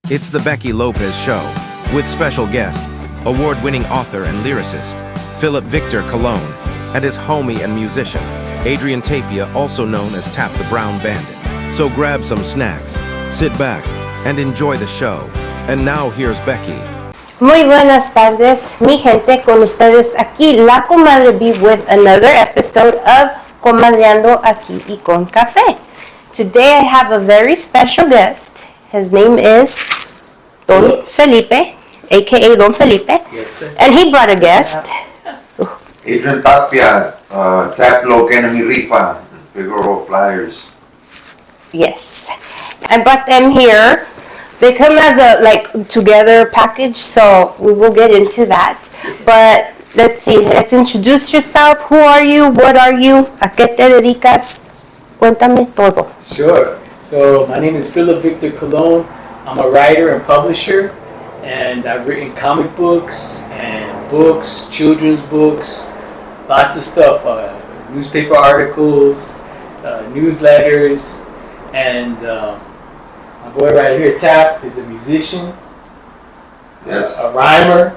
It's the Becky Lopez Show, with special guest, award-winning author and lyricist, Philip Victor Colón, and his homie and musician, Adrian Tapia, also known as Tapp the Brown Bandit. So grab some snacks, sit back, and enjoy the show. And now here's Becky. Muy buenas tardes, mi gente, con ustedes aquí, la Comadre B with another episode of Comadreando aquí y con café. Today I have a very special guest. His name is Don Felipe, aka Don Felipe. Yes, sir. And he brought a guest. Adrian Tapia, Tapp Enemy RIFA, Figaro Flyers. Yes. I brought them here. They come as a together package, so we will get into that. But let's see, let's introduce yourself. Who are you? What are you? ¿A qué te dedicas? Cuéntame todo. Sure. So my name is Philip Victor Colón. I'm a writer and publisher, and I've written comic books and books, children's books, lots of stuff, newspaper articles, newsletters, and my boy right here, Tapp, is a musician, Yes. a rhymer,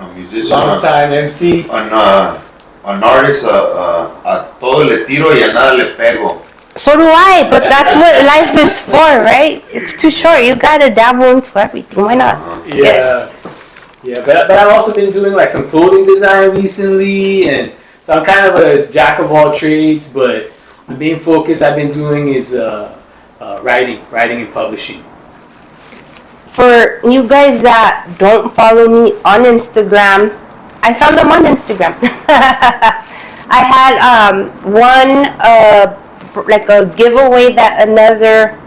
A musician. long-time MC. An artist, a todo le tiro y a nada le pego. So do I, but that's what life is for, right? It's too short. You gotta dabble into everything. Why not? Yeah. Yes. Yeah, but I've also been doing like some clothing design recently, and so I'm kind of a jack of all trades, but the main focus I've been doing is writing and publishing. For you guys that don't follow me on Instagram, I found them on Instagram. I had one like a giveaway that another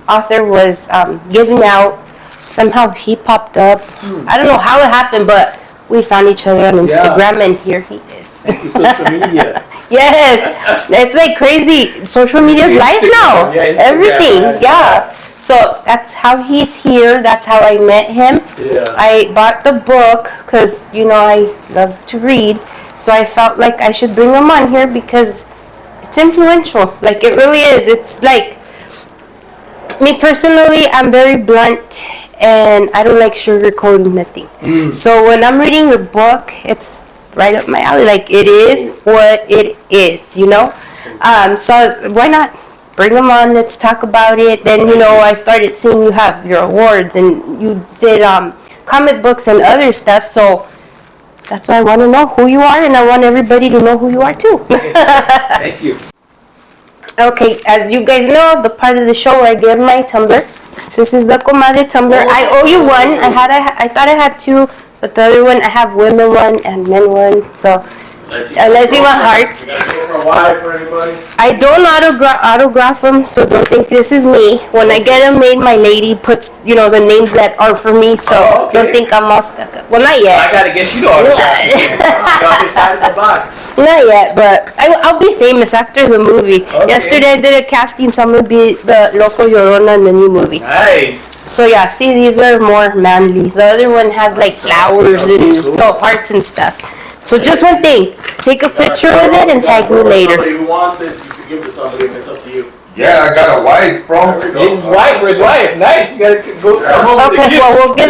author was giving out. Somehow he popped up. I don't know how it happened, but we found each other on Instagram, and here he is. Thank you, social media. Yes, it's like crazy. Social media's life now. Yeah, Instagram, everything. right? Yeah. So that's how he's here. That's how I met him. Yeah. I bought the book because, you know, I love to read. So I felt like I should bring him on here because it's influential. Like, it really is. It's like, me personally, I'm very blunt and I don't like sugarcoating nothing. So when I'm reading your book, it's right up my alley. Like, it is what it is, you know? So why not bring them on? Let's talk about it. Then, you know, I started seeing you have your awards and you did comic books and other stuff. So that's why I want to know who you are, and I want everybody to know who you are too. Thank you. Okay, as you guys know, the part of the show where I give my tumbler. This is the Comadre tumbler. I owe you one. I thought I had two, but the other one I have women one and men one. So unless you want hearts. You guys go for a while for anybody? I don't autograph them, so don't think this is me. When I get them made, my lady puts, you know, the names that are for me, so don't think I'm all stuck up. Well, not I yet. gotta get you to autograph. The other side of the box. Not yet, but I'll be famous after the movie. Okay. Yesterday I did a casting, so I'm gonna be the Loco Llorona in the new movie. Nice. So yeah, see, these are more manly. The other one has like flowers and hearts and stuff. So just one thing, take a picture with it and tag me later. Somebody who wants it, you can give it to somebody, and it's up to you. Yeah, I got a wife, bro. His wife or his wife. Nice. You gotta go come home with a Okay, gift. well we'll give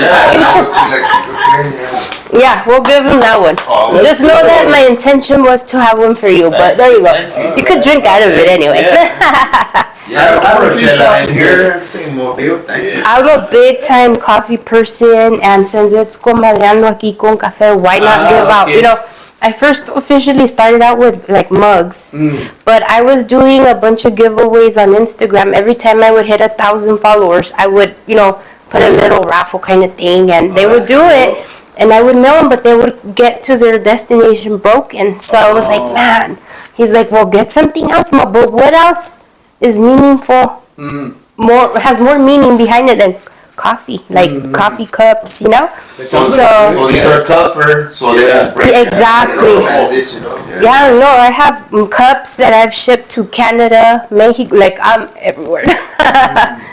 yeah, we'll give him that one. Just know that my intention was to have one for you, but there you go. You could drink out of it anyway. Yeah, Marcela in here. Same mobile, thank you. I'm a big time coffee person, and since it's comadreando aquí con café, why not give out? Okay. You know, I first officially started out with like mugs, but I was doing a bunch of giveaways on Instagram. Every time I would hit 1,000 followers, I would, you know, put a little raffle kind of thing, and they would do it, and I would mail them, but they would get to their destination broken. So I was like, man. He's like, well, get something else, but what else is meaningful? Has more meaning behind it than coffee, like coffee cups, you know. So these are tougher, so they don't break. Exactly. Transition. Yeah, no, I have cups that I've shipped to Canada, Mexico, like I'm everywhere.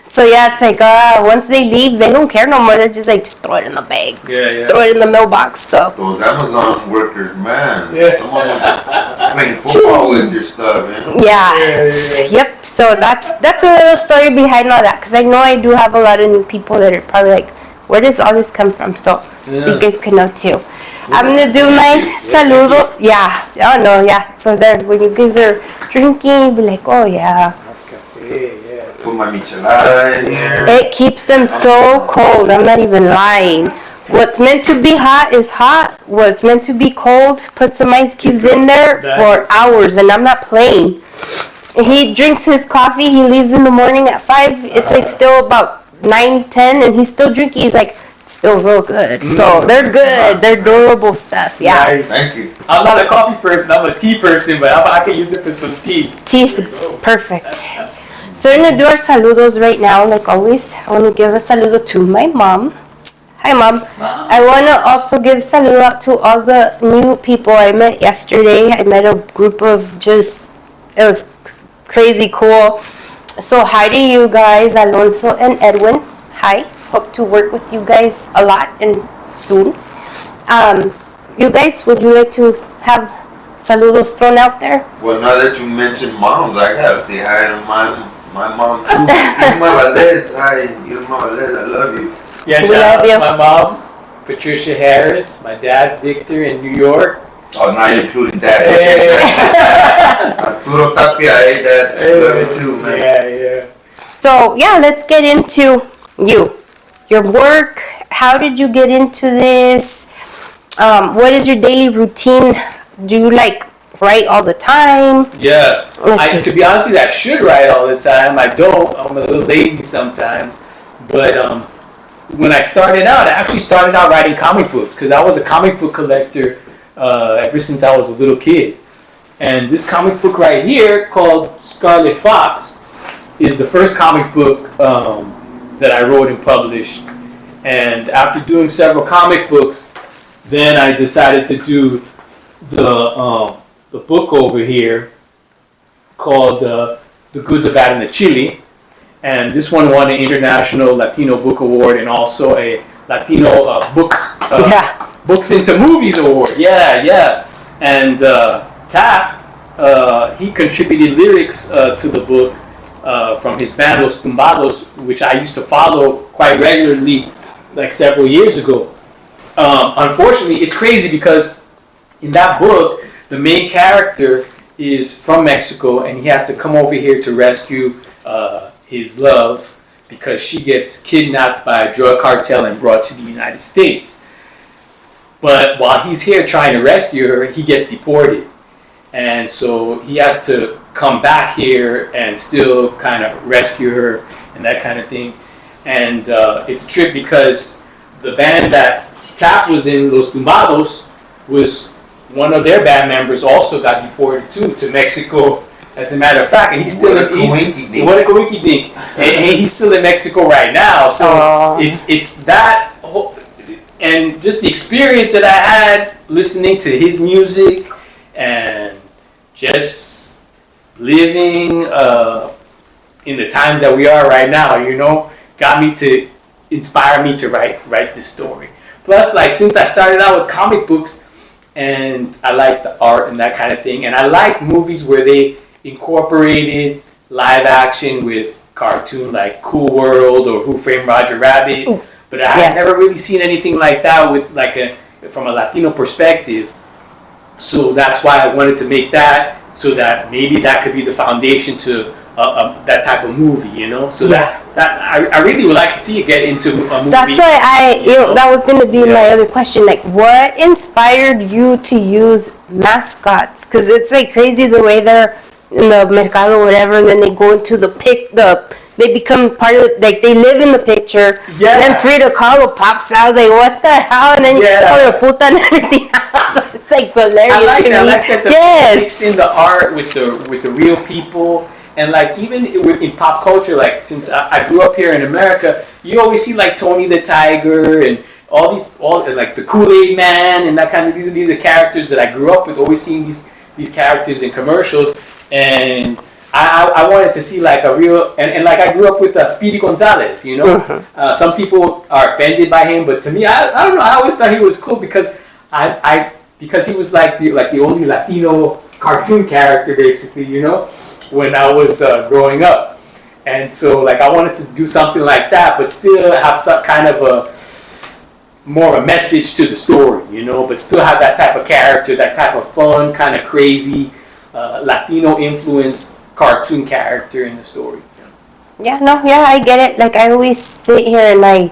So yeah, it's like once they leave, they don't care no more. They're just like, just throw it in the bag. Yeah. Throw it in the mailbox. So Those Amazon workers, man. Yeah. Someone was playing football with your stuff, you know? yeah. Yep. So that's a little story behind all that, because I know I do have a lot of new people that are probably like, where does all this come from? So you guys can know too. I'm gonna do my saludo. Yeah. Oh no. Yeah. So there, when you guys are drinking, be like, oh yeah. Put my michelada in here. It keeps them so cold. I'm not even lying. What's meant to be hot is hot. What's meant to be cold, put some ice cubes in there for hours, and I'm not playing. He drinks his coffee. He leaves in the morning at 5. It's like still about 9, 10, and he's still drinking. He's like, still real good. So they're good. They're durable stuff. Yeah. Nice. Thank you. I'm not a coffee person. I'm a tea person, but I can use it for some tea. Tea's perfect. So we're gonna do our saludos right now, like always. I wanna give a saludo to my mom. Hi, Mom. I wanna also give a saludo out to all the new people I met yesterday. I met a group of it was crazy cool. So hi to you guys, Alonso and Edwin. Hi. Hope to work with you guys a lot and soon. You guys, would you like to have saludos thrown out there? Well, now that you mentioned moms, I gotta say hi to my mom too. Irma Valdez, hi, Irma Valdez, I love you. Yeah, We shout out love you. to my mom, Patricia Harris, my dad, Victor, in New York. Oh, not including that. Hey. Arturo Tapia, hey, Dad, love you too, man. Yeah. So yeah, let's get into your work. How did you get into this? What is your daily routine? Do you like write all the time? Yeah. Let's see. To be honest with you, I should write all the time. I don't. I'm a little lazy sometimes. But when I started out, I actually started out writing comic books because I was a comic book collector ever since I was a little kid. And this comic book right here, called Scarlet Fox, is the first comic book that I wrote and published. And after doing several comic books, then I decided to do the book over here called The Good, the Bad, and the Chili. And this one won an International Latino Book Award and also a Latino Books into Movies Award. Yeah. And Tapp, he contributed lyrics to the book from his band Los Tumbados, which I used to follow quite regularly like several years ago. Unfortunately, it's crazy because in that book, the main character is from Mexico and he has to come over here to rescue his love because she gets kidnapped by a drug cartel and brought to the United States. But while he's here trying to rescue her, he gets deported. And so he has to come back here and still kind of rescue her and that kind of thing. And it's a trip because the band that Tapp was in, Los Tumbados, was one of their band members also got deported too to Mexico, as a matter of fact, and he's still What a coinky dink. And he's still in Mexico right now. So it's that whole, and just the experience that I had listening to his music and just living in the times that we are right now, got me to inspire me to write this story. Plus, like, since I started out with comic books and I like the art and that kind of thing, and I liked movies where they incorporated live action with cartoon, like Cool World or Who Framed Roger Rabbit. But I had never really seen anything like that with from a Latino perspective. So that's why I wanted to make that, so that maybe that could be the foundation to that type of movie, So that I really would like to see it get into a movie. That's why that was going to be my other question. Like, what inspired you to use mascots? Because it's like crazy the way they're in the mercado or whatever, and then they go into they become part of it, like they live in the picture. Yeah. And then Frida Kahlo pops out, like, what the hell? And then you call her puta and everything else. It's like hilarious to me. I like that the mix in the art with the real people. And like even in pop culture, like since I grew up here in America, you always see like Tony the Tiger and all like the Kool-Aid Man and that kind of these are the characters that I grew up with. Always seeing these characters in commercials, and I wanted to see like a real, and like I grew up with Speedy Gonzalez, you know. Some people are offended by him, but to me, I don't know. I always thought he was cool because because he was like the only Latino cartoon character, basically, you know, when I was growing up. And so like I wanted to do something like that, but still have some kind of more of a message to the story, you know, but still have that type of character, that type of fun, kind of crazy, Latino influenced cartoon character in the story. Yeah, no, yeah, I get it. Like, I always sit here and I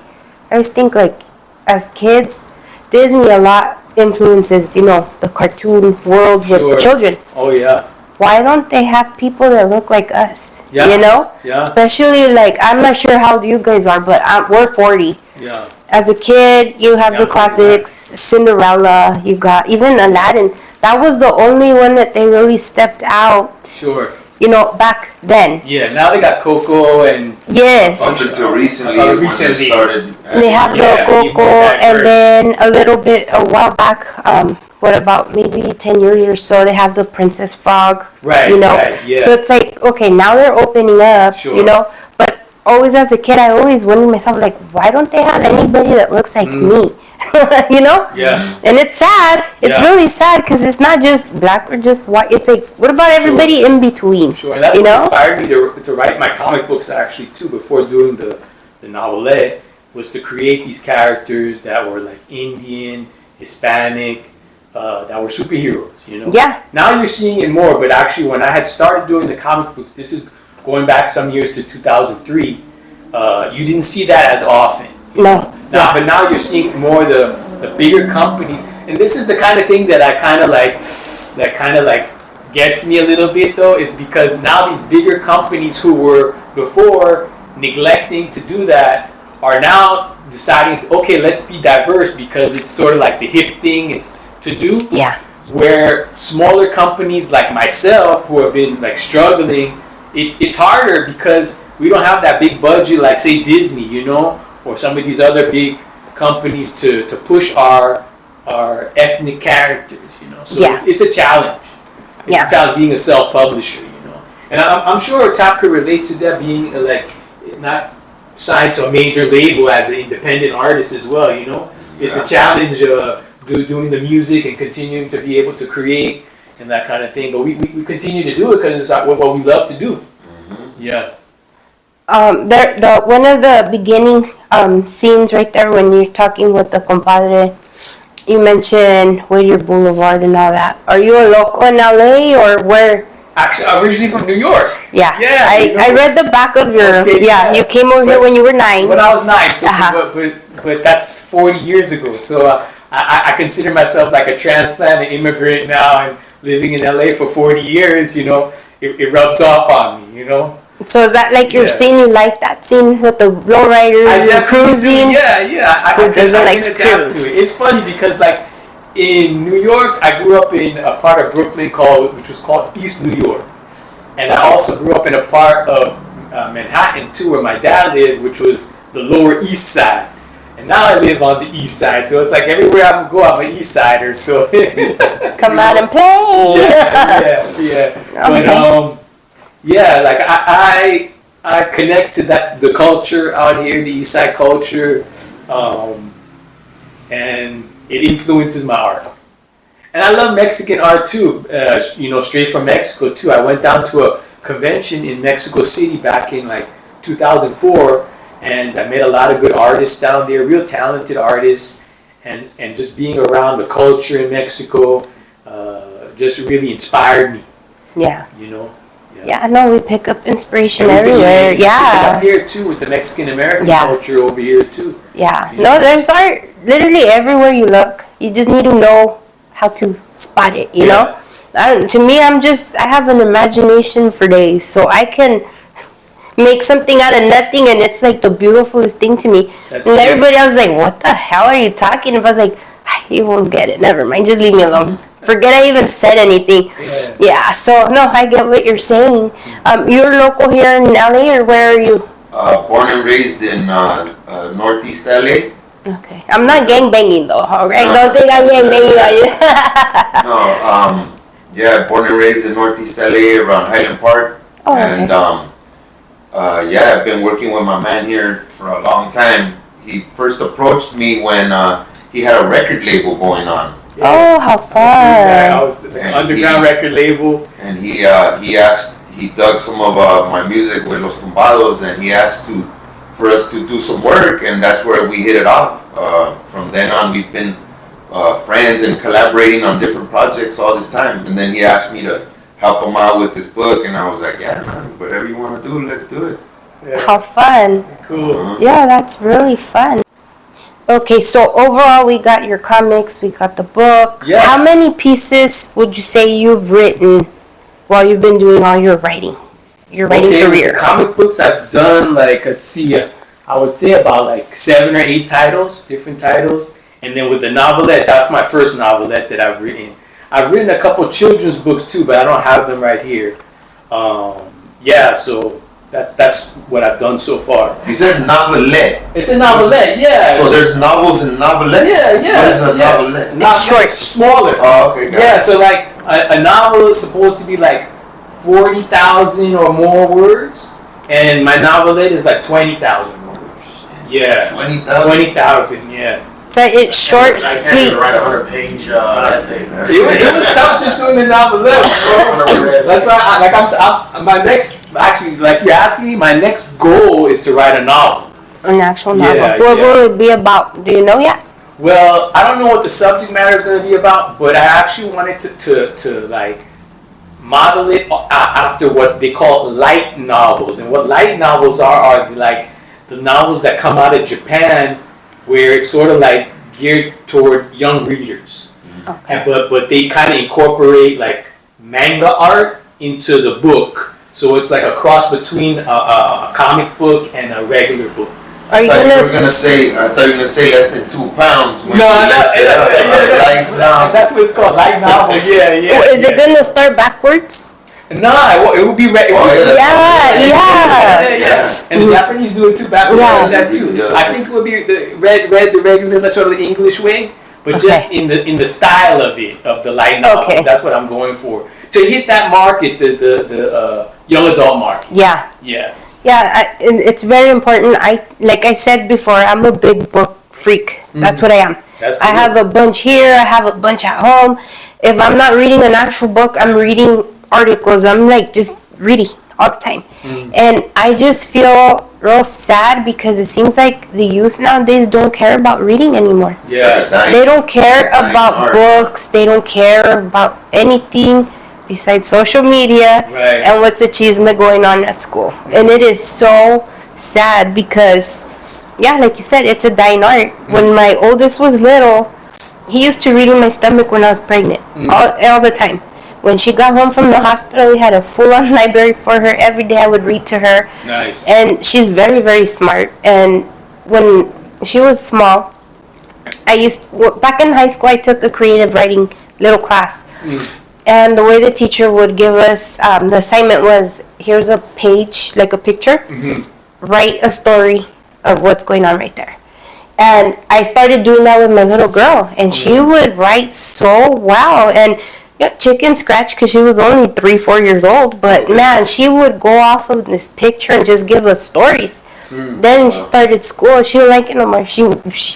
always think, like, as kids, Disney a lot influences, you know, the cartoon world with children. Oh, yeah. Why don't they have people that look like us? Yeah. You know? Yeah. Especially, like, I'm not sure how old you guys are, but we're 40. Yeah. As a kid, you have the classics, Cinderella, you got even Aladdin. That was the only one that they really stepped out. Sure. You know, back then. Yeah, now they got Coco and... Yes. Up until recently, is when they started... They have the Coco, and then a little bit, a while back, what about maybe 10 years or so, they have the Princess Frog. Right, you know? right, yeah. So it's like, okay, now they're opening up, Sure. you know? But always as a kid, I always wondered myself, like, why don't they have anybody that looks like me? You know? Yeah. And it's sad. It's really sad because it's not just black or just white. It's like, what about everybody in between? Sure, and that's you what know? inspired me to write my comic books actually too, before doing the novelette, was to create these characters that were like Indian, Hispanic, that were superheroes, you know? Yeah. Now you're seeing it more, but actually when I had started doing the comic books, this is going back some years to 2003, you didn't see that as often. No. Now, but now you're seeing more the bigger companies, and this is the kind of thing that I kind of like gets me a little bit though, is because now these bigger companies who were before neglecting to do that are now deciding to, okay, let's be diverse because it's sort of like the hip thing it's to do. Yeah. Where smaller companies like myself who have been like struggling, it's harder because we don't have that big budget like say Disney, you know, or some of these other big companies to push our ethnic characters, you know. So it's a challenge. It's a challenge being a self-publisher, you know. And I'm sure Tapp could relate to that, being like not signed to a major label as an independent artist as well, you know. It's a challenge doing the music and continuing to be able to create and that kind of thing. But we continue to do it because it's what we love to do. Mm-hmm. Yeah. One of the beginning scenes right there when you're talking with the compadre, you mentioned Whittier Boulevard and all that. Are you a local in LA or where? Actually, originally from New York. Yeah. Yeah. I read the back of your. Okay, you came over here when you were 9. When I was 9, so but that's 40 years ago. So I consider myself like a transplant, an immigrant now, and living in LA for 40 years. You know, it rubs off on me. You know. So is that like your scene? You like that scene with the lowriders and cruising? Yeah. Who doesn't like to cruise? It's funny because like in New York, I grew up in a part of Brooklyn which was called East New York, and I also grew up in a part of Manhattan too, where my dad lived, which was the Lower East Side. And now I live on the East Side, so it's like everywhere I go, I'm an East Sider. So come out and play. Yeah. Okay. But like I connect to the culture out here, the East Side culture, and it influences my art. And I love Mexican art too. You know, straight from Mexico too. I went down to a convention in Mexico City back in like 2004, and I met a lot of good artists down there, real talented artists, and just being around the culture in Mexico just really inspired me. Yeah. You know. Yeah, I know we pick up inspiration everywhere. Up here too with the Mexican American culture over here too. Yeah. No, there's art literally everywhere you look. You just need to know how to spot it, you know? To me, I have an imagination for days, so I can make something out of nothing, and it's like the beautifulest thing to me. And everybody else is like, what the hell are you talking about? I was like, you won't get it. Never mind. Just leave me alone. Forget I even said anything. Yeah. So no, I get what you're saying. You're local here in LA, or where are you? Born and raised in Northeast LA. Okay. I'm not gang banging though. Alright. Don't think I'm gang banging on you. No. Born and raised in Northeast LA around Highland Park. Oh, And okay. yeah, I've been working with my man here for a long time. He first approached me when he had a record label going on. Oh, how fun! I was the And underground record label. And he dug some of my music with Los Tumbados, and he asked for us to do some work, and that's where we hit it off. From then on, we've been friends and collaborating on different projects all this time. And then he asked me to help him out with this book, and I was like, yeah, man, whatever you want to do, let's do it. Yeah. How fun! Cool. Yeah, that's really fun. Okay, so overall, we got your comics, we got the book. Yeah. How many pieces would you say you've written while you've been doing all your writing? Your writing With career. the comic books, I've done let's see, I would say about 7 or 8 titles, different titles. And then with the novelette, that's my first novelette that I've written. I've written a couple children's books too, but I don't have them right here. Yeah, so that's what I've done so far. You said novelette. It's a novelette, yeah. So there's novels and novelettes? Yeah. What is a novelette? It's short, smaller. Oh, okay, got Yeah, it. so a novel is supposed to be 40,000 or more words, and my novelette is 20,000 words. Yeah. 20,000? 20,000, yeah. So it's short, I can't sweet. even write a 100-page essay. It was tough just doing the novelette, bro. That's why my next, actually, like you're asking me, my next goal is to write a novel. An actual novel. Yeah, What yeah. will it be about? Do you know yet? Well, I don't know what the subject matter is going to be about, but I actually wanted to model it after what they call light novels. And what light novels are the novels that come out of Japan, where it's sort of geared toward young readers. Okay. But they kind of incorporate manga art into the book. So it's a cross between a comic book and a regular book. Are you I thought gonna? I thought you were gonna say less than 2 pounds. No, that's what it's called, light novels. Yeah. Is it gonna start backwards? No, it would be Yeah. And the Japanese do it too. Backwards Yeah. that too. Yeah. I think it would be the regular sort of the English way, but just in the style of the light novel. Okay. That's what I'm going for to hit that market, the young adult market. Yeah. Yeah. Yeah, it's very important. Like I said before, I'm a big book freak. That's what I am. That's I have a bunch here. I have a bunch at home. If I'm not reading an actual book, I'm reading articles. I'm just reading all the time. And I just feel real sad because it seems like the youth nowadays don't care about reading anymore. Yeah. They don't care about art. books. They don't care about anything besides social media Right. and what's the chisme going on at school. And it is so sad because, yeah, like you said, it's a dying art. When my oldest was little, he used to read in my stomach when I was pregnant, all the time. When she got home from the hospital, we had a full-on library for her. Every day I would read to her. Nice. And she's very, very smart. And when she was small, back in high school, I took a creative writing little class. And the way the teacher would give us, the assignment was, here's a page, like a picture. Write a story of what's going on right there. And I started doing that with my little girl. And she would write so well. And chicken scratch because she was only 3-4 years old. But man, she would go off of this picture and just give us stories. Then she started school. She didn't like it no more.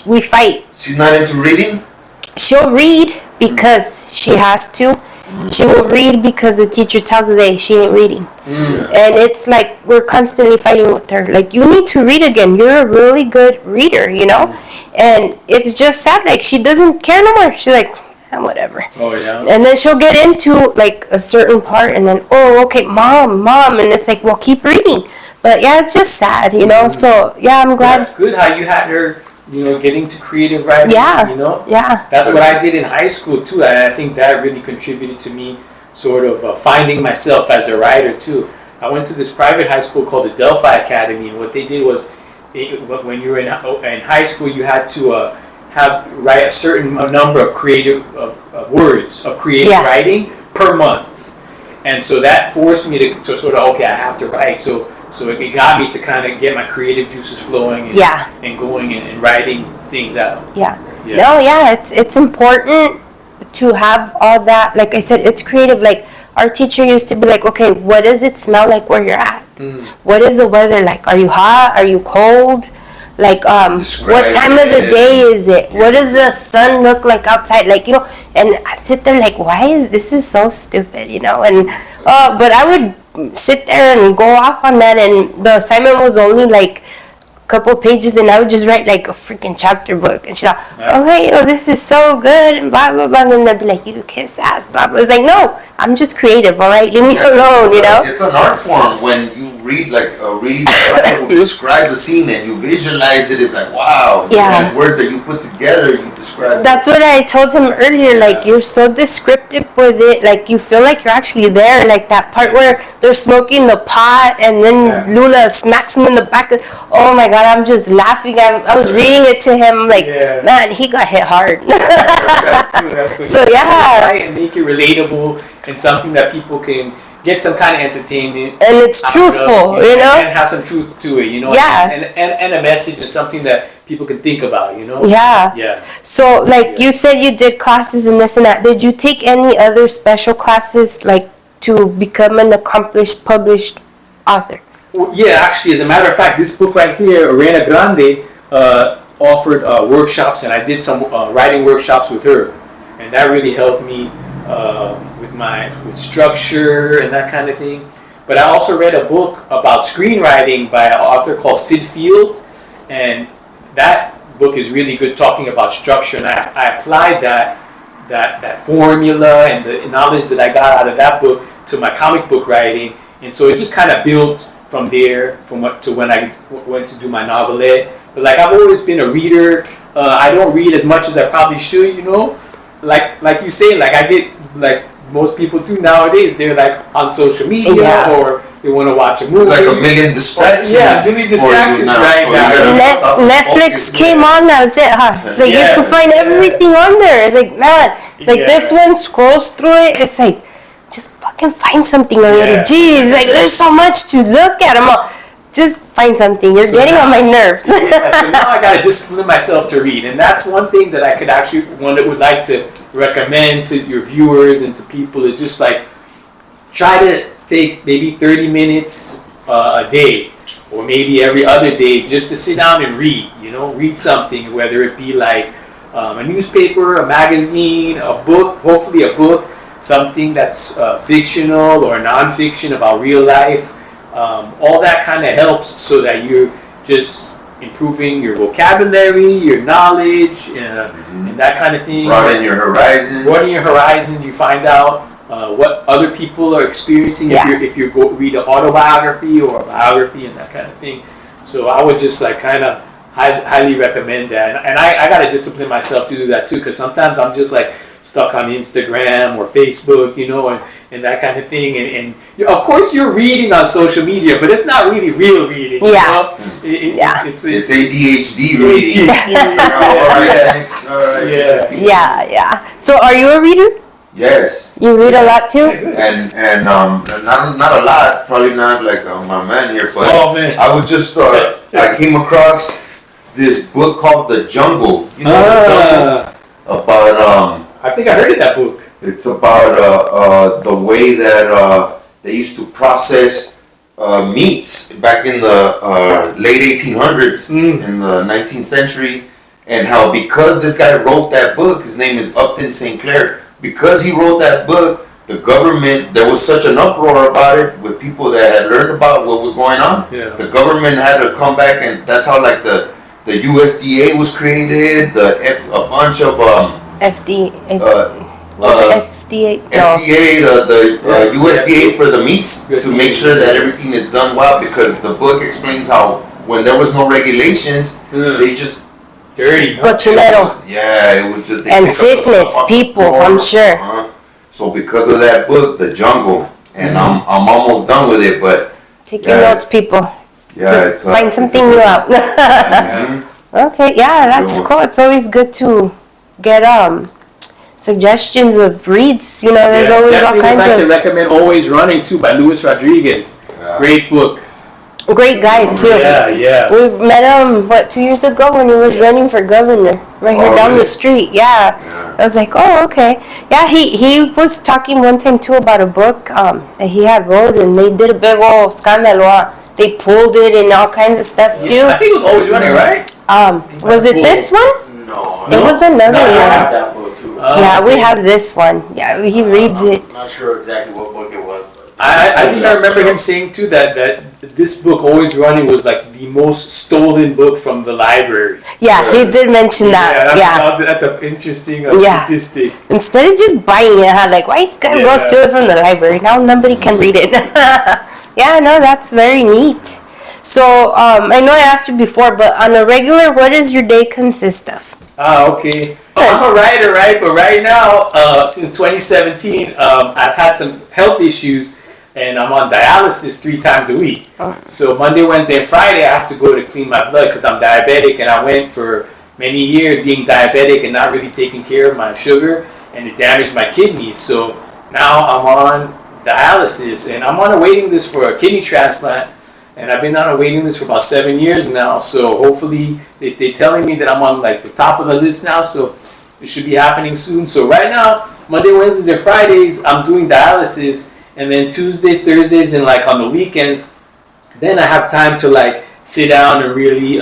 We fight. She's not into reading? She'll read because she has to. She will read because the teacher tells her, hey, she ain't reading. And it's we're constantly fighting with her. You need to read again. You're a really good reader, And it's just sad. She doesn't care no more. She's whatever. Oh yeah. And then she'll get into a certain part and then, oh, okay, mom. And it's well, keep reading. But yeah, it's just sad, So yeah, I'm glad. That's good how you had her, getting to creative writing. Yeah. Yeah. That's what I did in high school too. I think that really contributed to me sort of finding myself as a writer too. I went to this private high school called the Delphi Academy, and what they did was, when you were in high school, you had to write a certain number of creative words of creative writing per month, and so that forced me to sort of I have to write. So it got me to kind of get my creative juices flowing and going and writing things out. Yeah. No, yeah, it's important to have all that. Like I said, it's creative. our teacher used to be like, okay, what does it smell like where you're at? What is the weather like? Are you hot? Are you cold? Like, what time of the day is it? What does the sun look like outside? Like, you know, and I sit there like, this is so stupid, you know? And, but I would sit there and go off on that, and the assignment was only like couple pages, and I would just write like a freaking chapter book, and she's like, okay, you know, this is so good, and blah blah blah, and then they'd be like, you kiss ass, blah blah. It's like, no, I'm just creative, all right, leave me alone, you know. It's an art form when you read describe the scene and you visualize it. It's like, wow, these words that you put together, you describe. That's what I told him earlier. Like, you're so descriptive with it. Like, you feel like you're actually there. Like that part where they're smoking the pot, and then Lula smacks him in the back. Oh my God, I'm just laughing. I was reading it to him. Like, man, he got hit hard. So and make it relatable and something that people can get some kind of entertainment, and it's truthful, you know, and have some truth to it, you know, and a message and something that people can think about, you know. So like you said, you did classes and this and that. Did you take any other special classes, like, to become an accomplished published author? Well, yeah, actually, as a matter of fact, this book right here, Arena Grande, offered workshops, and I did some writing workshops with her, and that really helped me with structure and that kind of thing. But I also read a book about screenwriting by an author called Sid Field, and that book is really good, talking about structure. And I applied that formula and the knowledge that I got out of that book to my comic book writing, and so it just kind of built from there to when I went to do my novelette. But like, I've always been a reader. I don't read as much as I probably should, you know. Like you say, like I get, like most people do nowadays, they're like on social media or they want to watch a movie. Like a million distractions. A million distractions right now. Netflix came on, that was it, huh? It's like you can find everything on there. It's like, man, like this one scrolls through it, it's like, just fucking find something already. Jeez, like there's so much to look at. I'm all, just find something. You're getting on my nerves. So now I gotta discipline myself to read, and that's one thing that I could actually, would like to recommend to your viewers and to people, is just like, try to take maybe 30 minutes a day, or maybe every other day, just to sit down and read. You know, read something, whether it be like a newspaper, a magazine, a book, hopefully a book, something that's fictional or non-fiction about real life. All that kind of helps, so that you're just improving your vocabulary, your knowledge, and that kind of thing. Broaden your horizons. You find out what other people are experiencing if you go read an autobiography or a biography and that kind of thing. So I would just like kind of highly recommend that. And I got to discipline myself to do that too, because sometimes I'm just like stuck on Instagram or Facebook, you know, and that kind of thing. And of course you're reading on social media, but it's not really real reading. You know? It's ADHD reading. So are you a reader? Yes. You read a lot too? And not a lot, probably not like my man here, but I was just I came across this book called The Jungle. You know The Jungle? About I think I heard of that book. It's about the way that they used to process meats back in the late 1800s, in the 19th century, and how because this guy wrote that book, his name is Upton St. Clair, because he wrote that book, the government, there was such an uproar about it with people that had learned about what was going on. The government had to come back, and that's how like the USDA was created, a bunch of USDA for the meats, to make sure that everything is done well, because the book explains how when there was no regulations, they just cochinero. It was just and sickness, people, I'm sure. So because of that book, The Jungle, and I'm almost done with it, but take your notes, people. It's find something new out. Okay, that's cool. It's always good to get suggestions of reads. You know, there's always all kinds of. I like to recommend Always Running too by Luis Rodriguez. Great book. Great guy too. Yeah. We met him 2 years ago when he was running for governor right here down the street. Yeah. I was like, oh, okay. Yeah, he was talking one time too about a book that he had wrote, and they did a big old scandal. They pulled it and all kinds of stuff too. I think it was Always Running, right? Was it this one? No. It was another I one. have that book too. Yeah, we have this one. Yeah, he reads it. I'm not sure exactly what book it was. But I think I remember him saying too that this book Always Running was like the most stolen book from the library. Yeah, he did mention that. Yeah. That's an interesting Yeah. statistic. Instead of just buying it, like, why you gotta go steal it from the library? Now nobody can read it. Yeah, no, that's very neat. So, I know I asked you before, but on a regular, what does your day consist of? Okay. I'm a writer, right? But right now, since 2017, I've had some health issues, and I'm on dialysis 3 times a week. So Monday, Wednesday, and Friday, I have to go to clean my blood because I'm diabetic, and I went for many years being diabetic and not really taking care of my sugar, and it damaged my kidneys. So now I'm on dialysis, and I'm on a waiting list for a kidney transplant. And I've been on a waiting list for about 7 years now. So hopefully, they're telling me that I'm on like the top of the list now. So it should be happening soon. So right now, Monday, Wednesdays, and Fridays, I'm doing dialysis. And then Tuesdays, Thursdays, and like on the weekends, then I have time to like sit down and really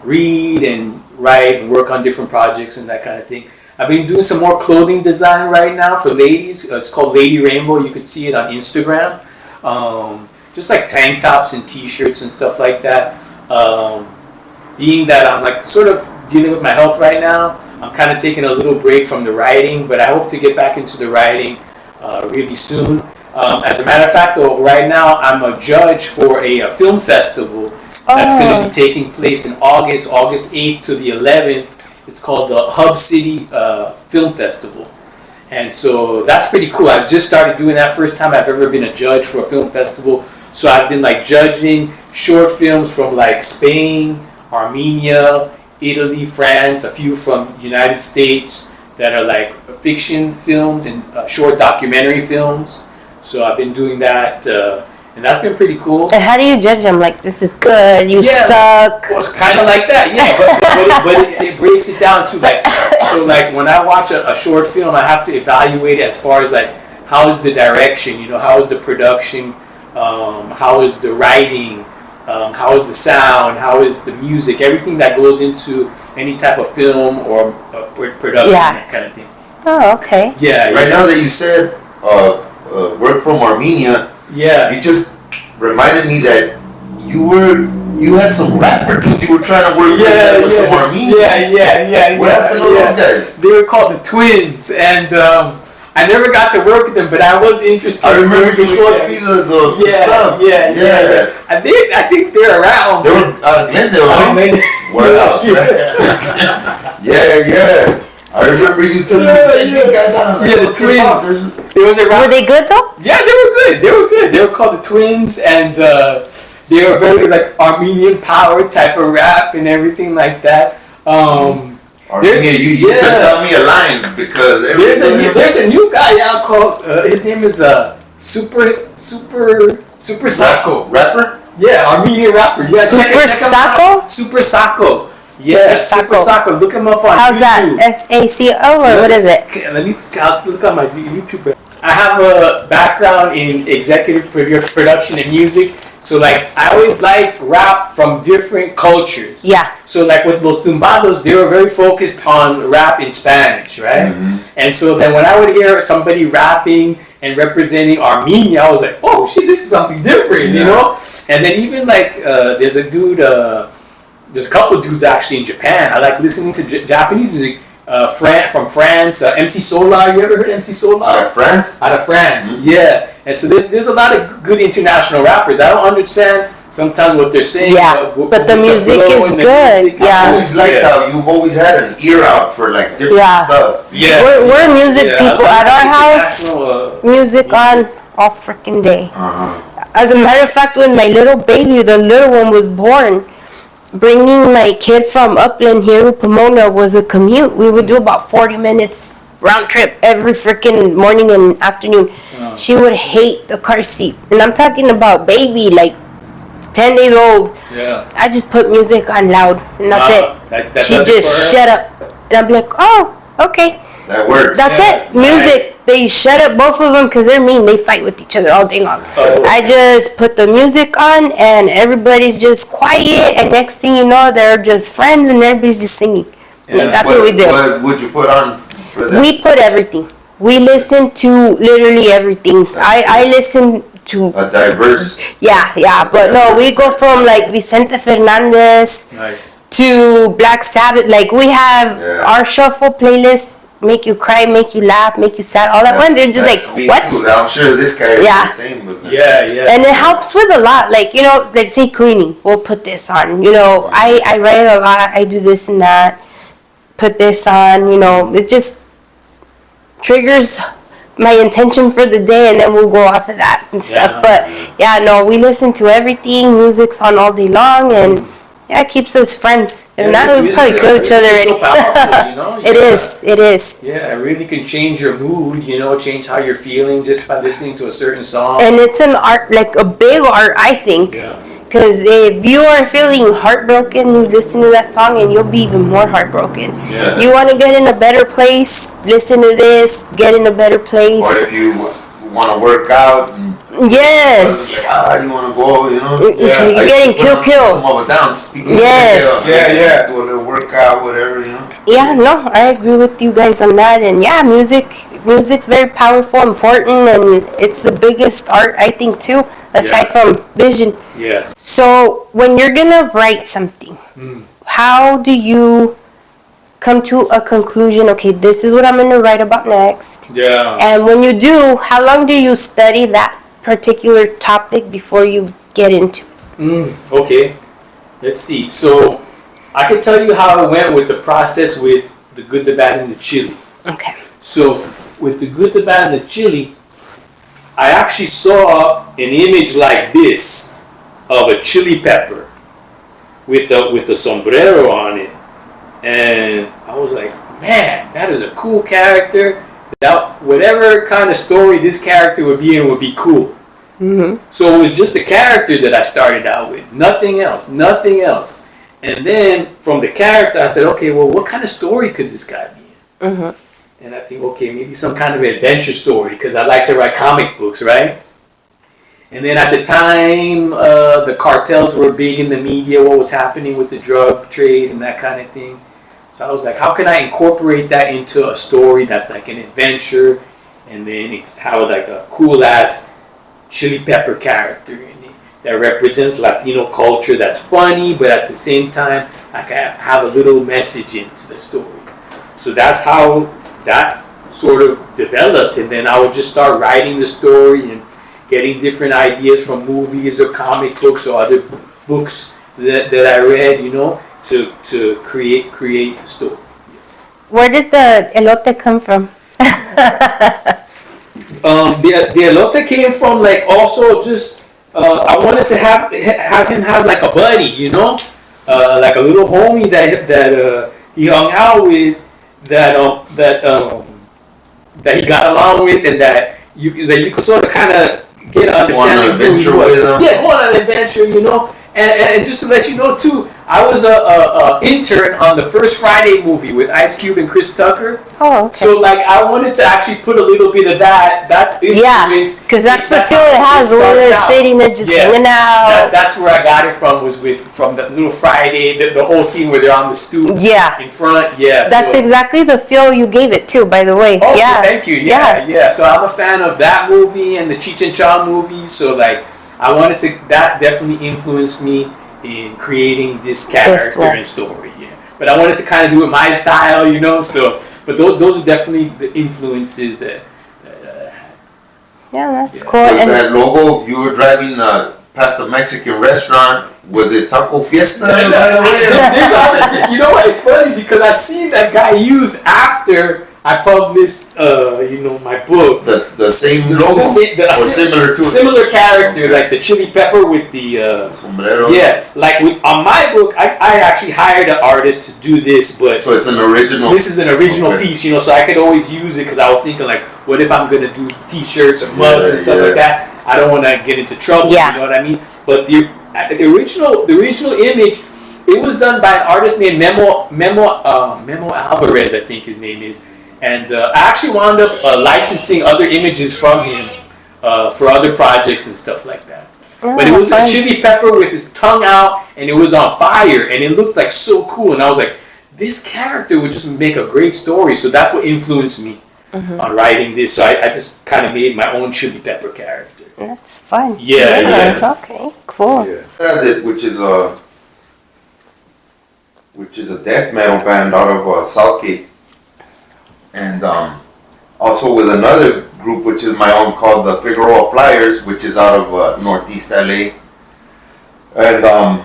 read and write and work on different projects and that kind of thing. I've been doing some more clothing design right now for ladies. It's called Lady Rainbow. You can see it on Instagram. Just like tank tops and t-shirts and stuff like that. Being that I'm like sort of dealing with my health right now, I'm kind of taking a little break from the writing, but I hope to get back into the writing really soon. As a matter of fact, though, right now I'm a judge for a film festival that's going to be taking place in August 8th to the 11th. It's called the Hub City Film Festival. And so that's pretty cool. I've just started doing that, first time I've ever been a judge for a film festival. So I've been like judging short films from like Spain, Armenia, Italy, France, a few from United States that are like fiction films and short documentary films. So I've been doing that, and that's been pretty cool. And how do you judge them? Like, this is good, you suck. Well, it's kind of like that, yeah. But it breaks it down to like, so like when I watch a short film, I have to evaluate it as far as like, how is the direction, how is the production, how is the writing, how is the sound, how is the music, everything that goes into any type of film or production, that kind of thing. Oh, okay. Yeah. Right now that you said work from Armenia, you just reminded me that you had some rapper dudes you were trying to work with some Armenians. Yeah. What happened to those guys? They were called the Twins, and I never got to work with them, but I was interested. I remember you showed me the stuff. Yeah. I think they're around. They were out of Glendale, right? Warehouse, right? Yeah. I remember you telling me to check these guys out. Yeah, the Twins. Were they good though? Yeah, they were good. They were called the Twins, and they were very like Armenian power type of rap and everything like that. Armenia, you can tell me a line because there's a new guy out called his name is Super Sako. Rapper? Yeah, Armenian rapper. Yeah, Super Sako? Super Sako. Yeah, Super Sako. Look him up on How's YouTube. that? SACO or what is it? Okay, let me look on my YouTube. I have a background in executive production and music. So like I always liked rap from different cultures. Yeah. So like with Los Tumbados, they were very focused on rap in Spanish, right? Mm-hmm. And so then when I would hear somebody rapping and representing Armenia, I was like, oh shit, this is something different, And then even like there's a dude, there's a couple of dudes actually in Japan. I like listening to Japanese music. From France, MC Solar. You ever heard MC Solar? Out of France? Out of France, yeah. And so there's a lot of good international rappers. I don't understand sometimes what they're saying. Yeah, but the music is good. I always liked how you've always had an ear out for like different stuff. Yeah, we're music people at our house. Music on all freaking day. As a matter of fact, when my little baby, the little one, was born, bringing my kid from Upland here to Pomona was a commute. We would do about 40 minutes round trip every freaking morning and afternoon. She would hate the car seat. And I'm talking about baby, like 10 days old. Yeah. I just put music on loud, and that's it. That She does it for just her? shut up, and I'm like, oh, okay. That works. That's it. Music. They shut up, both of them, because they're mean. They fight with each other all day long. Oh. I just put the music on, and everybody's just quiet. And next thing you know, they're just friends, and everybody's just singing. Yeah. Like, that's what we do. What would you put on for that? We put everything. We listen to literally everything. I listen to. A diverse. Yeah. But no, we go from like Vicente Fernandez Nice. to Black Sabbath. Like, we have Yeah. our shuffle playlist. Make you cry, make you laugh, make you sad, all that one. They're just like, me what? too. I'm sure this guy is Yeah. the same. But Yeah. And it helps with a lot. Like, you know, like say cleaning, we'll put this on. You know, I write a lot. I do this and that. Put this on. You know, it just triggers my intention for the day, and then we'll go off of that and stuff. Yeah. But yeah, no, we listen to everything. Music's on all day long, and yeah, it keeps us friends. If not, we'd Music probably is- kill each other. it's so powerful, you know? It is. It is. Yeah, it really can change your mood, you know, change how you're feeling just by listening to a certain song. And it's an art, like a big art, I think. Yeah. Because if you are feeling heartbroken, you listen to that song and you'll be even more heartbroken. Yeah. You want to get in a better place, listen to this, get in a better place. Or if you want to work out, and Yes. you want to go, you know. Yeah. You're getting Some kill. of it down. Speaking Yes. Yeah. Do a little workout, whatever, you know. Yeah, no, I agree with you guys on that. And yeah, music's very powerful, important, and it's the biggest art, I think, too, aside from vision. Yeah. So when you're gonna write something, how do you come to a conclusion? Okay, this is what I'm gonna write about next. Yeah. And when you do, how long do you study that particular topic before you get into it? Okay. Let's see. So I can tell you how I went with the process with The Good, the Bad, and the Chili. Okay. So with The Good, the Bad, and the Chili, I actually saw an image like this of a chili pepper with a sombrero on it, and I was like, man, that is a cool character. That whatever kind of story this character would be in would be cool. So it was just the character that I started out with, nothing else. And then from the character, I said, okay, well, what kind of story could this guy be in? And I think, okay, maybe some kind of adventure story, because I like to write comic books, right? And then at the time, the cartels were big in the media, what was happening with the drug trade and that kind of thing. So I was like, how can I incorporate that into a story that's like an adventure, and then have like a cool ass chili pepper character in it that represents Latino culture, that's funny, but at the same time, I can have a little message into the story. So that's how that sort of developed, and then I would just start writing the story and getting different ideas from movies or comic books or other books that I read, you know, to create the story. Where did the elote come from? The elote came from like also just I wanted to have him have like a buddy, you know, like a little homie that he hung out with, that he got along with, and that you could sort of kind of get an understanding of who he was. Yeah, go on an adventure, you know. And just to let you know too, I was a intern on the First Friday movie with Ice Cube and Chris Tucker. Oh, okay. So like I wanted to actually put a little bit of that Yeah, influence. because that's the feel how it has where they're starts out. sitting there just hanging out. That's where I got it from, was from the little Friday, the whole scene where they're on the stoop Yeah. in front. Yeah, That's so, exactly the feel you gave it too, by the way. Oh, Yeah. thank you. Yeah. So I'm a fan of that movie and the Cheech and Chong movies. So like, I wanted to. That definitely influenced me in creating this character one. and story. Yeah. But I wanted to kind of do it my style, you know. So, but those are definitely the influences that. Yeah, that's Yeah. cool. Was And that logo you were driving past the Mexican restaurant? Was it Taco Fiesta? By the way? You know what? It's funny because I seen that guy use after I published, my book. The same logo or similar to Similar character, Okay. like the chili pepper with the sombrero. yeah, like on my book, I actually hired an artist to do this, but So it's an original. this is an original Okay. piece, you know, so I could always use it because I was thinking like, what if I'm gonna do T-shirts or mugs and stuff like that? I don't want to get into trouble, Yeah. you know what I mean? But the original image, it was done by an artist named Memo Alvarez, I think his name is, and I actually wound up licensing other images from him for other projects and stuff like that. Oh, but it was fun. a chili pepper with his tongue out, and it was on fire, and it looked like so cool. And I was like, this character would just make a great story. So that's what influenced me on writing this. So I just kind of made my own chili pepper character. That's fun. Yeah. Okay, cool. Yeah, which is a death metal band out of Southgate, and also with another group which is my own called the Figueroa Flyers, which is out of Northeast LA, and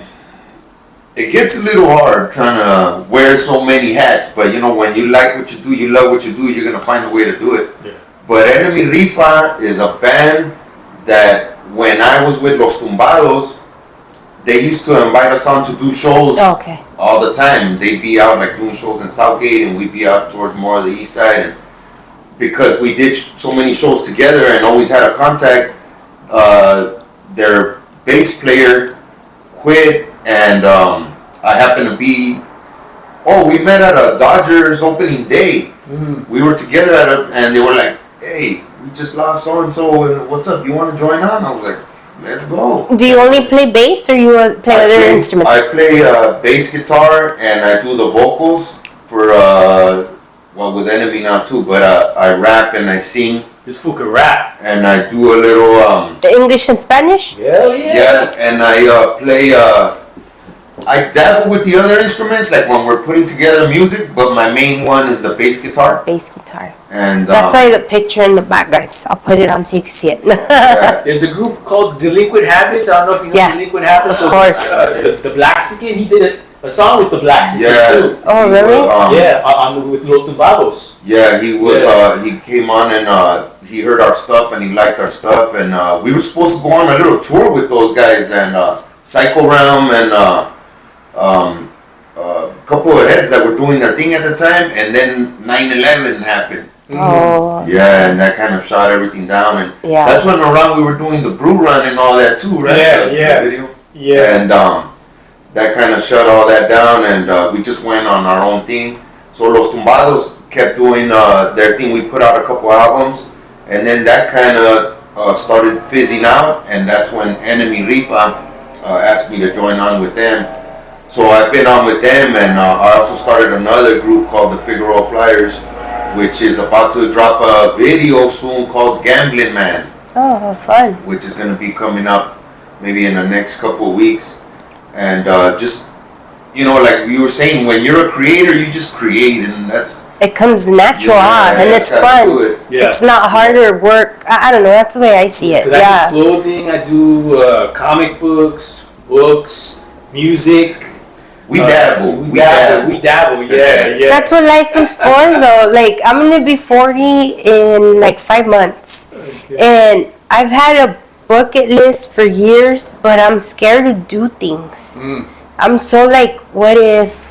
it gets a little hard trying to wear so many hats, but you know, when you like what you do, you love what you do, you're gonna find a way to do it. Yeah. But Enemy RIFA is a band that when I was with Los Tumbados, they used to invite us on to do shows Okay. all the time. They'd be out like doing shows in Southgate, and we'd be out towards more of the east side. And because we did so many shows together and always had a contact, their bass player quit, and I happened to be. Oh, we met at a Dodgers opening day. We were together and they were like, "Hey, we just lost so and so, and what's up? You want to join on?" I was like, "Let's go." Do you only play bass or you play other instruments? I play bass guitar and I do the vocals for with Enemy now too. But I rap and I sing This fool can rap. and I do a little English and Spanish? Hell yeah. yeah, and I play. I dabble with the other instruments, like when we're putting together music. But my main one is the bass guitar. Bass guitar. And That's why the picture in the back, guys. I'll put it on so you can see it. yeah, There's the group called Delinquent Habits. I don't know if you know Yeah, Delinquent Habits. of course. The Blaxican, he did a song with the Blaxican too. Oh, he really? was, Yeah, with Los Tumbados. Yeah, he was. Yeah. He came on and he heard our stuff and he liked our stuff, and we were supposed to go on a little tour with those guys and Psycho Realm and a couple of heads that were doing their thing at the time, and then 9/11 happened. Oh. Yeah, and that kind of shot everything down, and Yeah. that's when around we were doing the brew run and all that too, right? Yeah, The yeah. video. Yeah. And that kind of shut all that down, and we just went on our own thing. So Los Tumbados kept doing their thing. We put out a couple albums, and then that kind of started fizzing out, and that's when Enemy RIFA asked me to join on with them. So I've been on with them, and I also started another group called the Figueroa Flyers, which is about to drop a video soon called Gambling Man, Oh, fun. which is going to be coming up maybe in the next couple of weeks. And just, you know, like we were saying, when you're a creator, you just create, and that's It comes natural, and you it's just have to do fun. it. Yeah. It's not harder work. I don't know. That's the way I see it. Because I Yeah. do clothing, I do comic books, music. We dabble. We dabble. Yeah. That's what life is for, though. Like, I'm gonna be 40 in like 5 months, and I've had a bucket list for years, but I'm scared to do things. I'm so like, what if?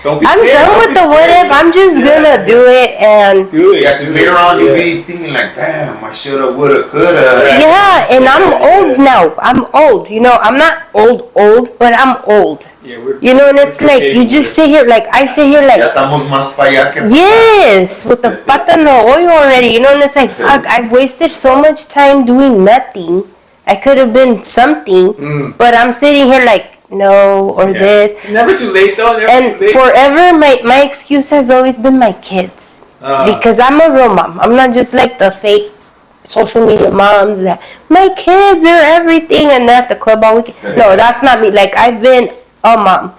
Don't be I'm scared. done Don't with be the what scared. if. I'm just gonna do it, and Do it. Yeah, because later on you'll be thinking like, damn, I shoulda, woulda, coulda. Right. yeah, and I'm old now. I'm old. You know, I'm not old, but I'm old. Yeah, we're, You know, and it's like you just sit here, like I sit here, Ya like. estamos más pa' allá que Yes, with the pata no oil already, you know, and it's like, fuck, I've wasted so much time doing nothing. I could have been something, but I'm sitting here like, no, or Yeah. this. Never too late though. Never And too late. forever, my excuse has always been my kids. Because I'm a real mom. I'm not just like the fake social media moms that, my kids are everything and they're at the club all weekend. No, that's not me. Like, I've been a mom.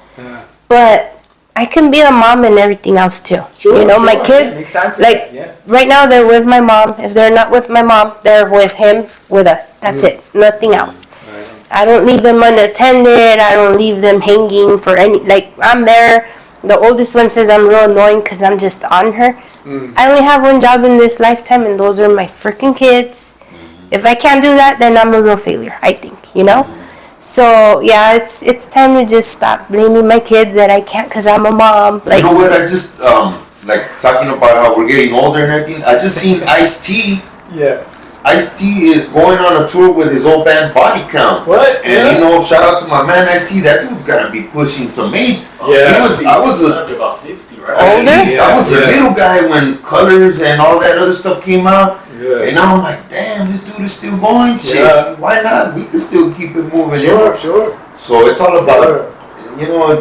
But I can be a mom and everything else too. Sure, you know, sure. my Yeah, kids, make time for like, that, yeah. right now they're with my mom. If they're not with my mom, they're with him, with us. That's it. Nothing else. I don't leave them unattended. I don't leave them hanging for any, like, I'm there. The oldest one says I'm real annoying because I'm just on her. I only have one job in this lifetime, and those are my freaking kids. If I can't do that, then I'm a real failure, I think, you know? So, yeah, it's time to just stop blaming my kids that I can't because I'm a mom. Like, You know what? I just like talking about how we're getting older and everything. I just seen Ice-T Yeah. Ice-T is going on a tour with his old band Body Count. What? And shout out to my man Ice-T. That dude's gotta be pushing some age. Yeah. I was about 60, right? Older? I was a little guy when Colors and all that other stuff came out. Yeah. And now I'm like, damn, this dude is still going. Shit, Yeah. why not? We can still keep it moving. Sure. So it's all about,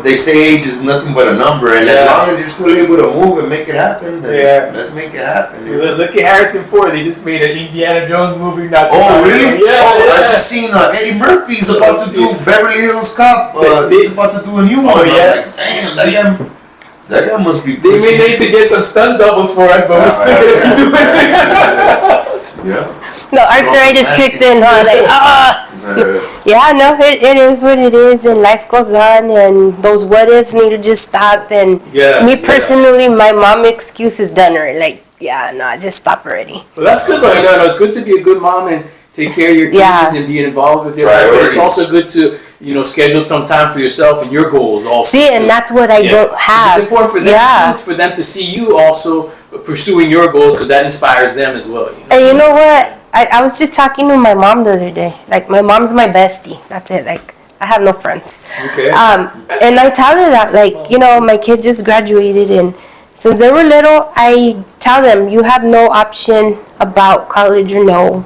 they say age is nothing but a number, and as long as you're still able to move and make it happen, then let's make it happen. Look at Harrison Ford. They just made an Indiana Jones movie not too Oh, long really? ago. Yeah. I just seen Eddie Murphy's about to do Beverly Hills Cop. He's about to do a new one. Yeah. I'm like, damn, that guy must be They may need to get some stunt doubles for us, but we're still gonna be doing it. Yeah. No, arthritis kicked in, huh? Like, yeah, no, it is what it is, and life goes on, and those what ifs need to just stop. And me personally, my mom excuse is done already. Like, just stop already. Well, that's good, though. No, it's good to be a good mom and take care of your kids and be involved with their life. But it's also good to, schedule some time for yourself and your goals also. See, and that's what I don't have. It's important for them to see you also pursuing your goals, because that inspires them as well. And you know what? I was just talking to my mom the other day. Like, my mom's my bestie. That's it. Like, I have no friends. Okay. And I tell her that, like, my kid just graduated, and since they were little, I tell them, you have no option about college or no.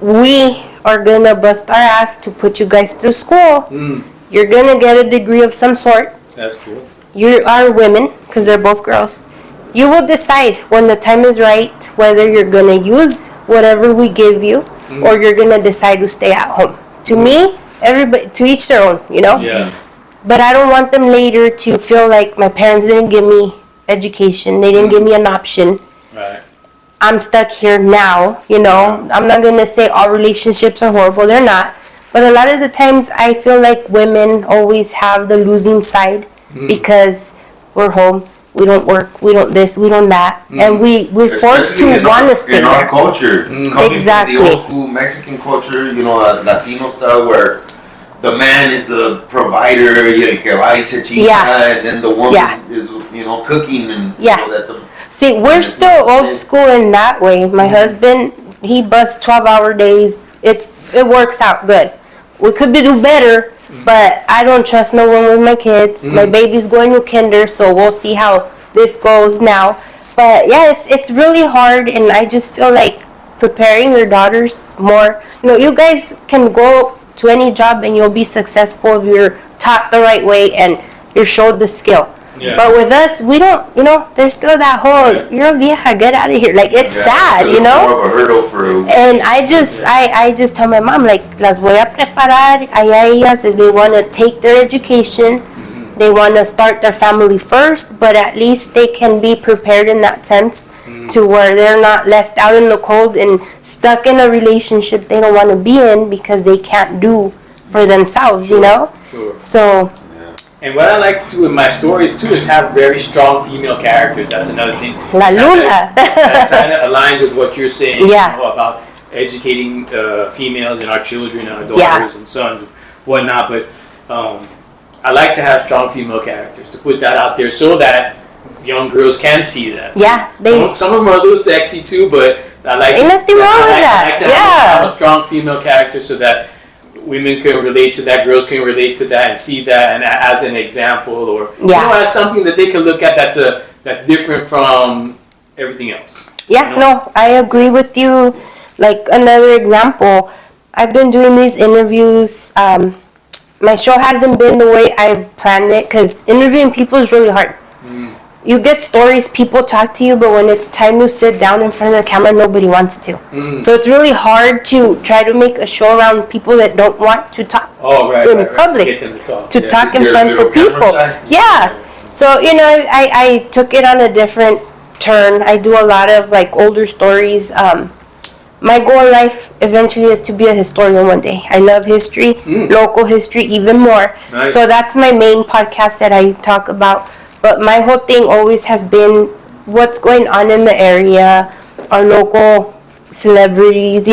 We are gonna bust our ass to put you guys through school. You're gonna get a degree of some sort. That's cool. You are women, because they're both girls. You will decide when the time is right whether you're gonna use whatever we give you or you're gonna decide to stay at home. To me, everybody, to each their own, Yeah. But I don't want them later to feel like my parents didn't give me education. They didn't give me an option. Right. I'm stuck here now, I'm not gonna say all relationships are horrible. They're not. But a lot of the times I feel like women always have the losing side because we're home. We don't work, we don't this, we don't that, and we're forced to want to stay in our there. culture, coming Exactly. from the old school Mexican culture, Latino style, where the man is the provider, el que va y se chinga, and then the woman is, cooking and that the. See, we're still old school in that way. My husband, he busts 12-hour days. It works out good. We could do better. But I don't trust no one with my kids. My baby's going to kinder, so we'll see how this goes now. But it's really hard, and I just feel like preparing your daughters more. You guys can go to any job and you'll be successful if you're taught the right way and you're showed the skill. Yeah. But with us, we don't, there's still that whole, you're a vieja, get out of here. Like, it's sad, More of a hurdle for. And I just tell my mom, like, las voy a preparar a ellas if they want to take their education, they want to start their family first, but at least they can be prepared in that sense to where they're not left out in the cold and stuck in a relationship they don't want to be in because they can't do for themselves, Sure. So. And what I like to do with my stories too is have very strong female characters. That's another thing. La Luna. That kind of aligns with what you're saying about educating females and our children and our daughters and sons and whatnot. But I like to have strong female characters, to put that out there so that young girls can see that. Yeah. Some of them are a little sexy too, but I like ain't nothing wrong with that. I like to have a strong female character so that women can relate to that, girls can relate to that and see that and as an example or as something that they can look at that's different from everything else. No, I agree with you. Like another example, I've been doing these interviews. My show hasn't been the way I've planned it because interviewing people is really hard. You get stories, people talk to you, but when it's time to sit down in front of the camera, nobody wants to. So it's really hard to try to make a show around people that don't want to talk in public, Get them to talk, talk in front of people. So, I took it on a different turn. I do a lot of like older stories. My goal in life eventually is to be a historian one day. I love history, local history even more. Nice. So that's my main podcast that I talk about. But my whole thing always has been what's going on in the area, our local celebrities,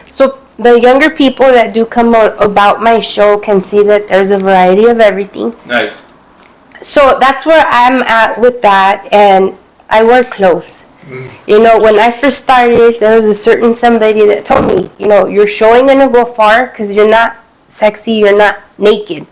So the younger people that do come about my show can see that there's a variety of everything. Nice. So that's where I'm at with that, and I wear clothes. You know, when I first started, there was a certain somebody that told me, you know, your showing gonna go far because you're not sexy, you're not naked.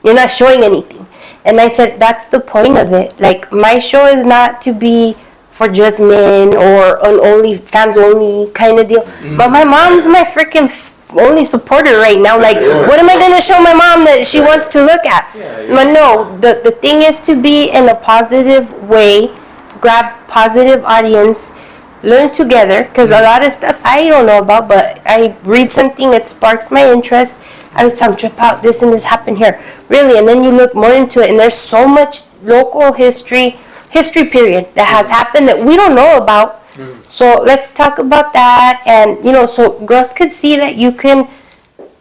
You're not showing anything. And I said, that's the point of it. Like, my show is not to be for just men or an only fans only kind of deal. But my mom's my freaking only supporter right now. Like, what am I gonna show my mom that she wants to look at? But no, the thing is to be in a positive way, grab positive audience, learn together, because a lot of stuff I don't know about, but I read something that sparks my interest. I was telling trip out, this and this happened here, really, and then you look more into it, and there's so much local history period that has happened that we don't know about. So let's talk about that, and you know, so girls could see that you can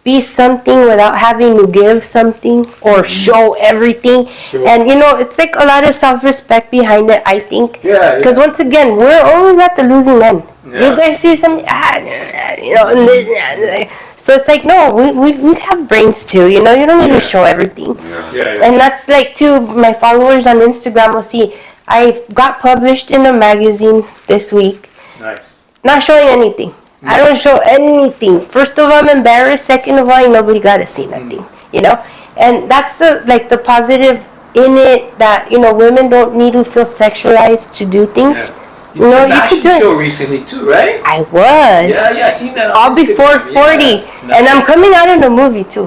be something without having to give something or show everything. And you know, it's like a lot of self-respect behind it, I think. Because once again, we're always at the losing end. You guys see something, you know, and this, so it's like, no, we have brains too, you know, you don't need to show everything. And that's like, too, my followers on Instagram will see, I got published in a magazine this week. Not showing anything. I don't show anything. First of all, I'm embarrassed. Second of all, nobody got to see nothing, you know? And that's the positive in it, that, you know, women don't need to feel sexualized to do things. You know, you could do it. Show recently too, right? I was. Yeah, I seen that. All before 40. And I'm coming out in a movie too.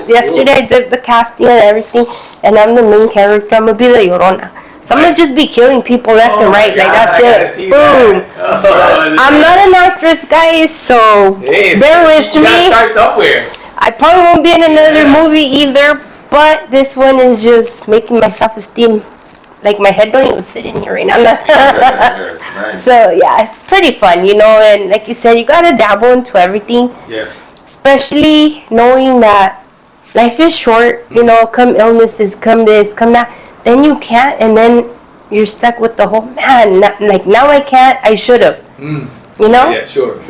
Yesterday I did the casting and everything, and I'm the main character. I'm going to be the Llorona. So I'm going to just be killing people left and right. Like, that's it. Boom. I'm not an actress, guys, so bear with me. You gotta start somewhere. I probably won't be in another movie either, but this one is just making my self-esteem. Like, my head don't even fit in here right now. So, yeah, it's pretty fun, you know, and like you said, you gotta dabble into everything. Especially knowing that life is short, you know, come illnesses, come this, come that. Then you can't, and then you're stuck with the whole, man, like, now I can't, I should have. You know? Yeah, sure.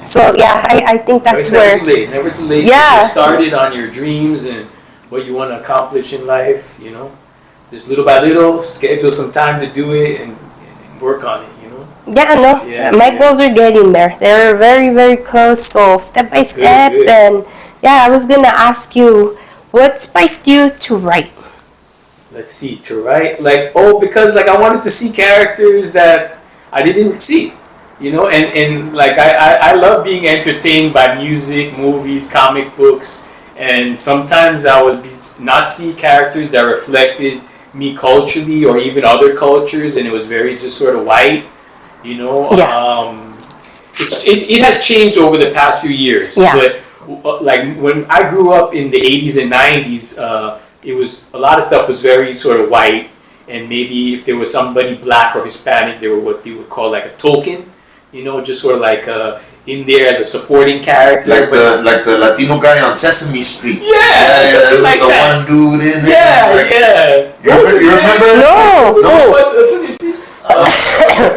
So, yeah, I think that's where... Never too late. Yeah. Get started on your dreams and what you want to accomplish in life, you know? Just little by little, schedule some time to do it and work on it, you know? My goals are getting there. They're very, very close, so step by step. Good. And, yeah, I was going to ask you, what spiked you to write? Let's see, to write? Like, because, like, I wanted to see characters that I didn't see. You know, and like I love being entertained by music, movies, comic books, and sometimes I would not see characters that reflected me culturally or even other cultures, and it was very just sort of white, you know. It has changed over the past few years, but like when I grew up in the 80s and 90s, it was a lot of stuff was very sort of white, and maybe if there was somebody black or Hispanic, they were what they would call like a token. You know, just sort of like in there as a supporting character. Like the Latino guy on Sesame Street. Yeah, like the one dude in there. Yeah. You remember? No.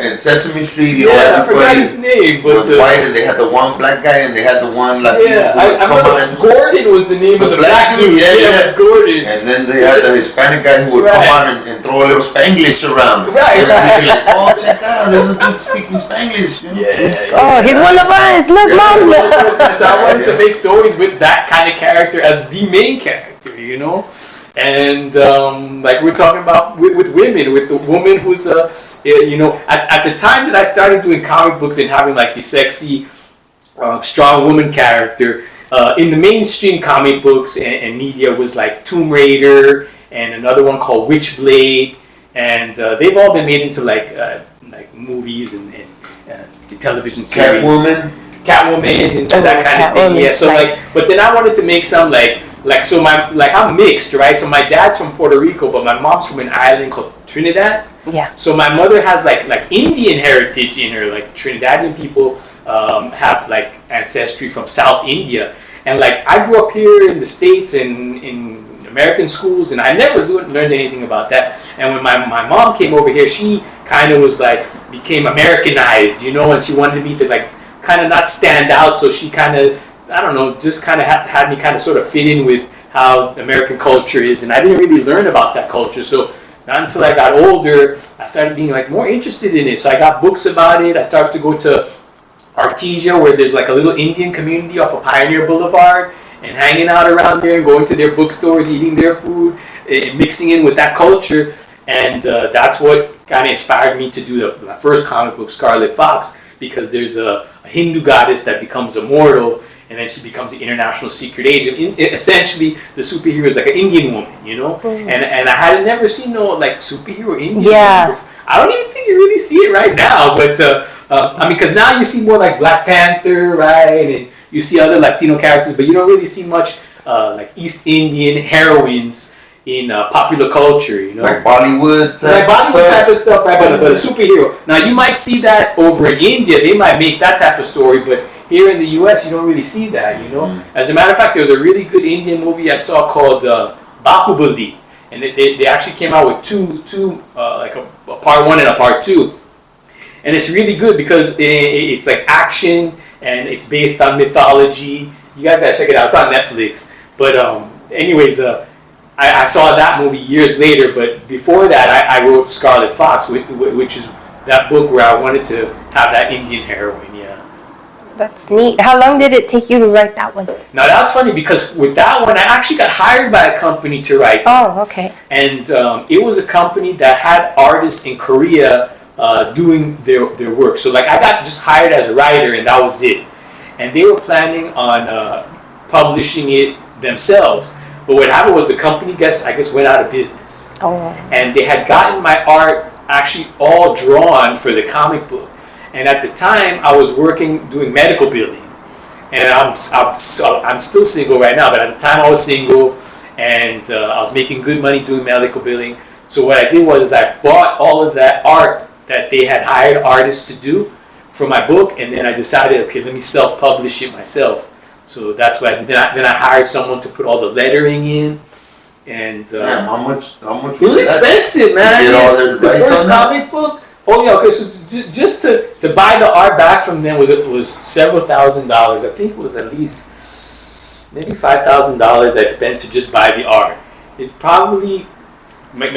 In Sesame Street, you know, I forgot his name, but was white, and they had the one black guy, and they had the one Latino. I remember Gordon was the name of the black dude. Yeah, it was Gordon. And then they had the Hispanic guy who would come on and throw a little Spanglish around. Right. Like, oh, check out, there's a dude speaking Spanglish. Oh, he's one of us. Look, Mom. So I wanted to make stories with that kind of character as the main character, you know. And like we're talking about with women, with the woman who's you know, at the time that I started doing comic books and having like the sexy, strong woman character in the mainstream comic books and media was like Tomb Raider and another one called Witchblade, and they've all been made into like movies and television series. Catwoman and that kind of thing. Yeah. So like, but then I wanted to make some so I'm mixed, right? So my dad's from Puerto Rico, but my mom's from an island called Trinidad. Yeah. So my mother has like Indian heritage in her. Like Trinidadian people have like ancestry from South India, and like I grew up here in the States and in American schools, and I never learned anything about that. And when my mom came over here, she kind of was like became Americanized, you know, and she wanted me to like kind of not stand out, so she kind of, I don't know, just kind of had me kind of sort of fit in with how American culture is, and I didn't really learn about that culture. So not until I got older, I started being like more interested in it. So I got books about it. I started to go to Artesia, where there's like a little Indian community off of Pioneer Boulevard, and hanging out around there and going to their bookstores, eating their food, and mixing in with that culture. And that's what kind of inspired me to do my first comic book, Scarlet Fox, because there's a Hindu goddess that becomes immortal, and then she becomes the international secret agent. Essentially, the superhero is like an Indian woman, you know? And I had never seen no like superhero Indian woman before. I don't even think you really see it right now, but I mean, because now you see more like Black Panther, right? And you see other Latino characters, but you don't really see much like East Indian heroines in popular culture, you know, like Bollywood type of stuff, right? But a superhero. Now you might see that over in India; they might make that type of story, but here in the U.S., you don't really see that, you know. As a matter of fact, there was a really good Indian movie I saw called Bahubali, and they actually came out with two like a part 1 and a part 2, and it's really good because it's like action and it's based on mythology. You guys gotta check it out. It's on Netflix. But anyways. I saw that movie years later, but before that, I wrote Scarlet Fox, which is that book where I wanted to have that Indian heroine, yeah. That's neat. How long did it take you to write that one? Now, that's funny because with that one, I actually got hired by a company to write. Oh, okay. And it was a company that had artists in Korea doing their work. So, like, I got just hired as a writer, and that was it. And they were planning on publishing it themselves. But what happened was the company, I guess, went out of business. Oh. And they had gotten my art actually all drawn for the comic book. And at the time, I was working doing medical billing. And I'm still single right now, but at the time I was single, and I was making good money doing medical billing. So what I did was I bought all of that art that they had hired artists to do for my book, and then I decided, okay, let me self-publish it myself. So that's what I did. Then I hired someone to put all the lettering in, and damn, how much? It was expensive, man. To get all the first comic book. Oh yeah, okay. So just to buy the art back from them was several $1,000s. I think it was at least maybe $5,000 I spent to just buy the art. It's probably might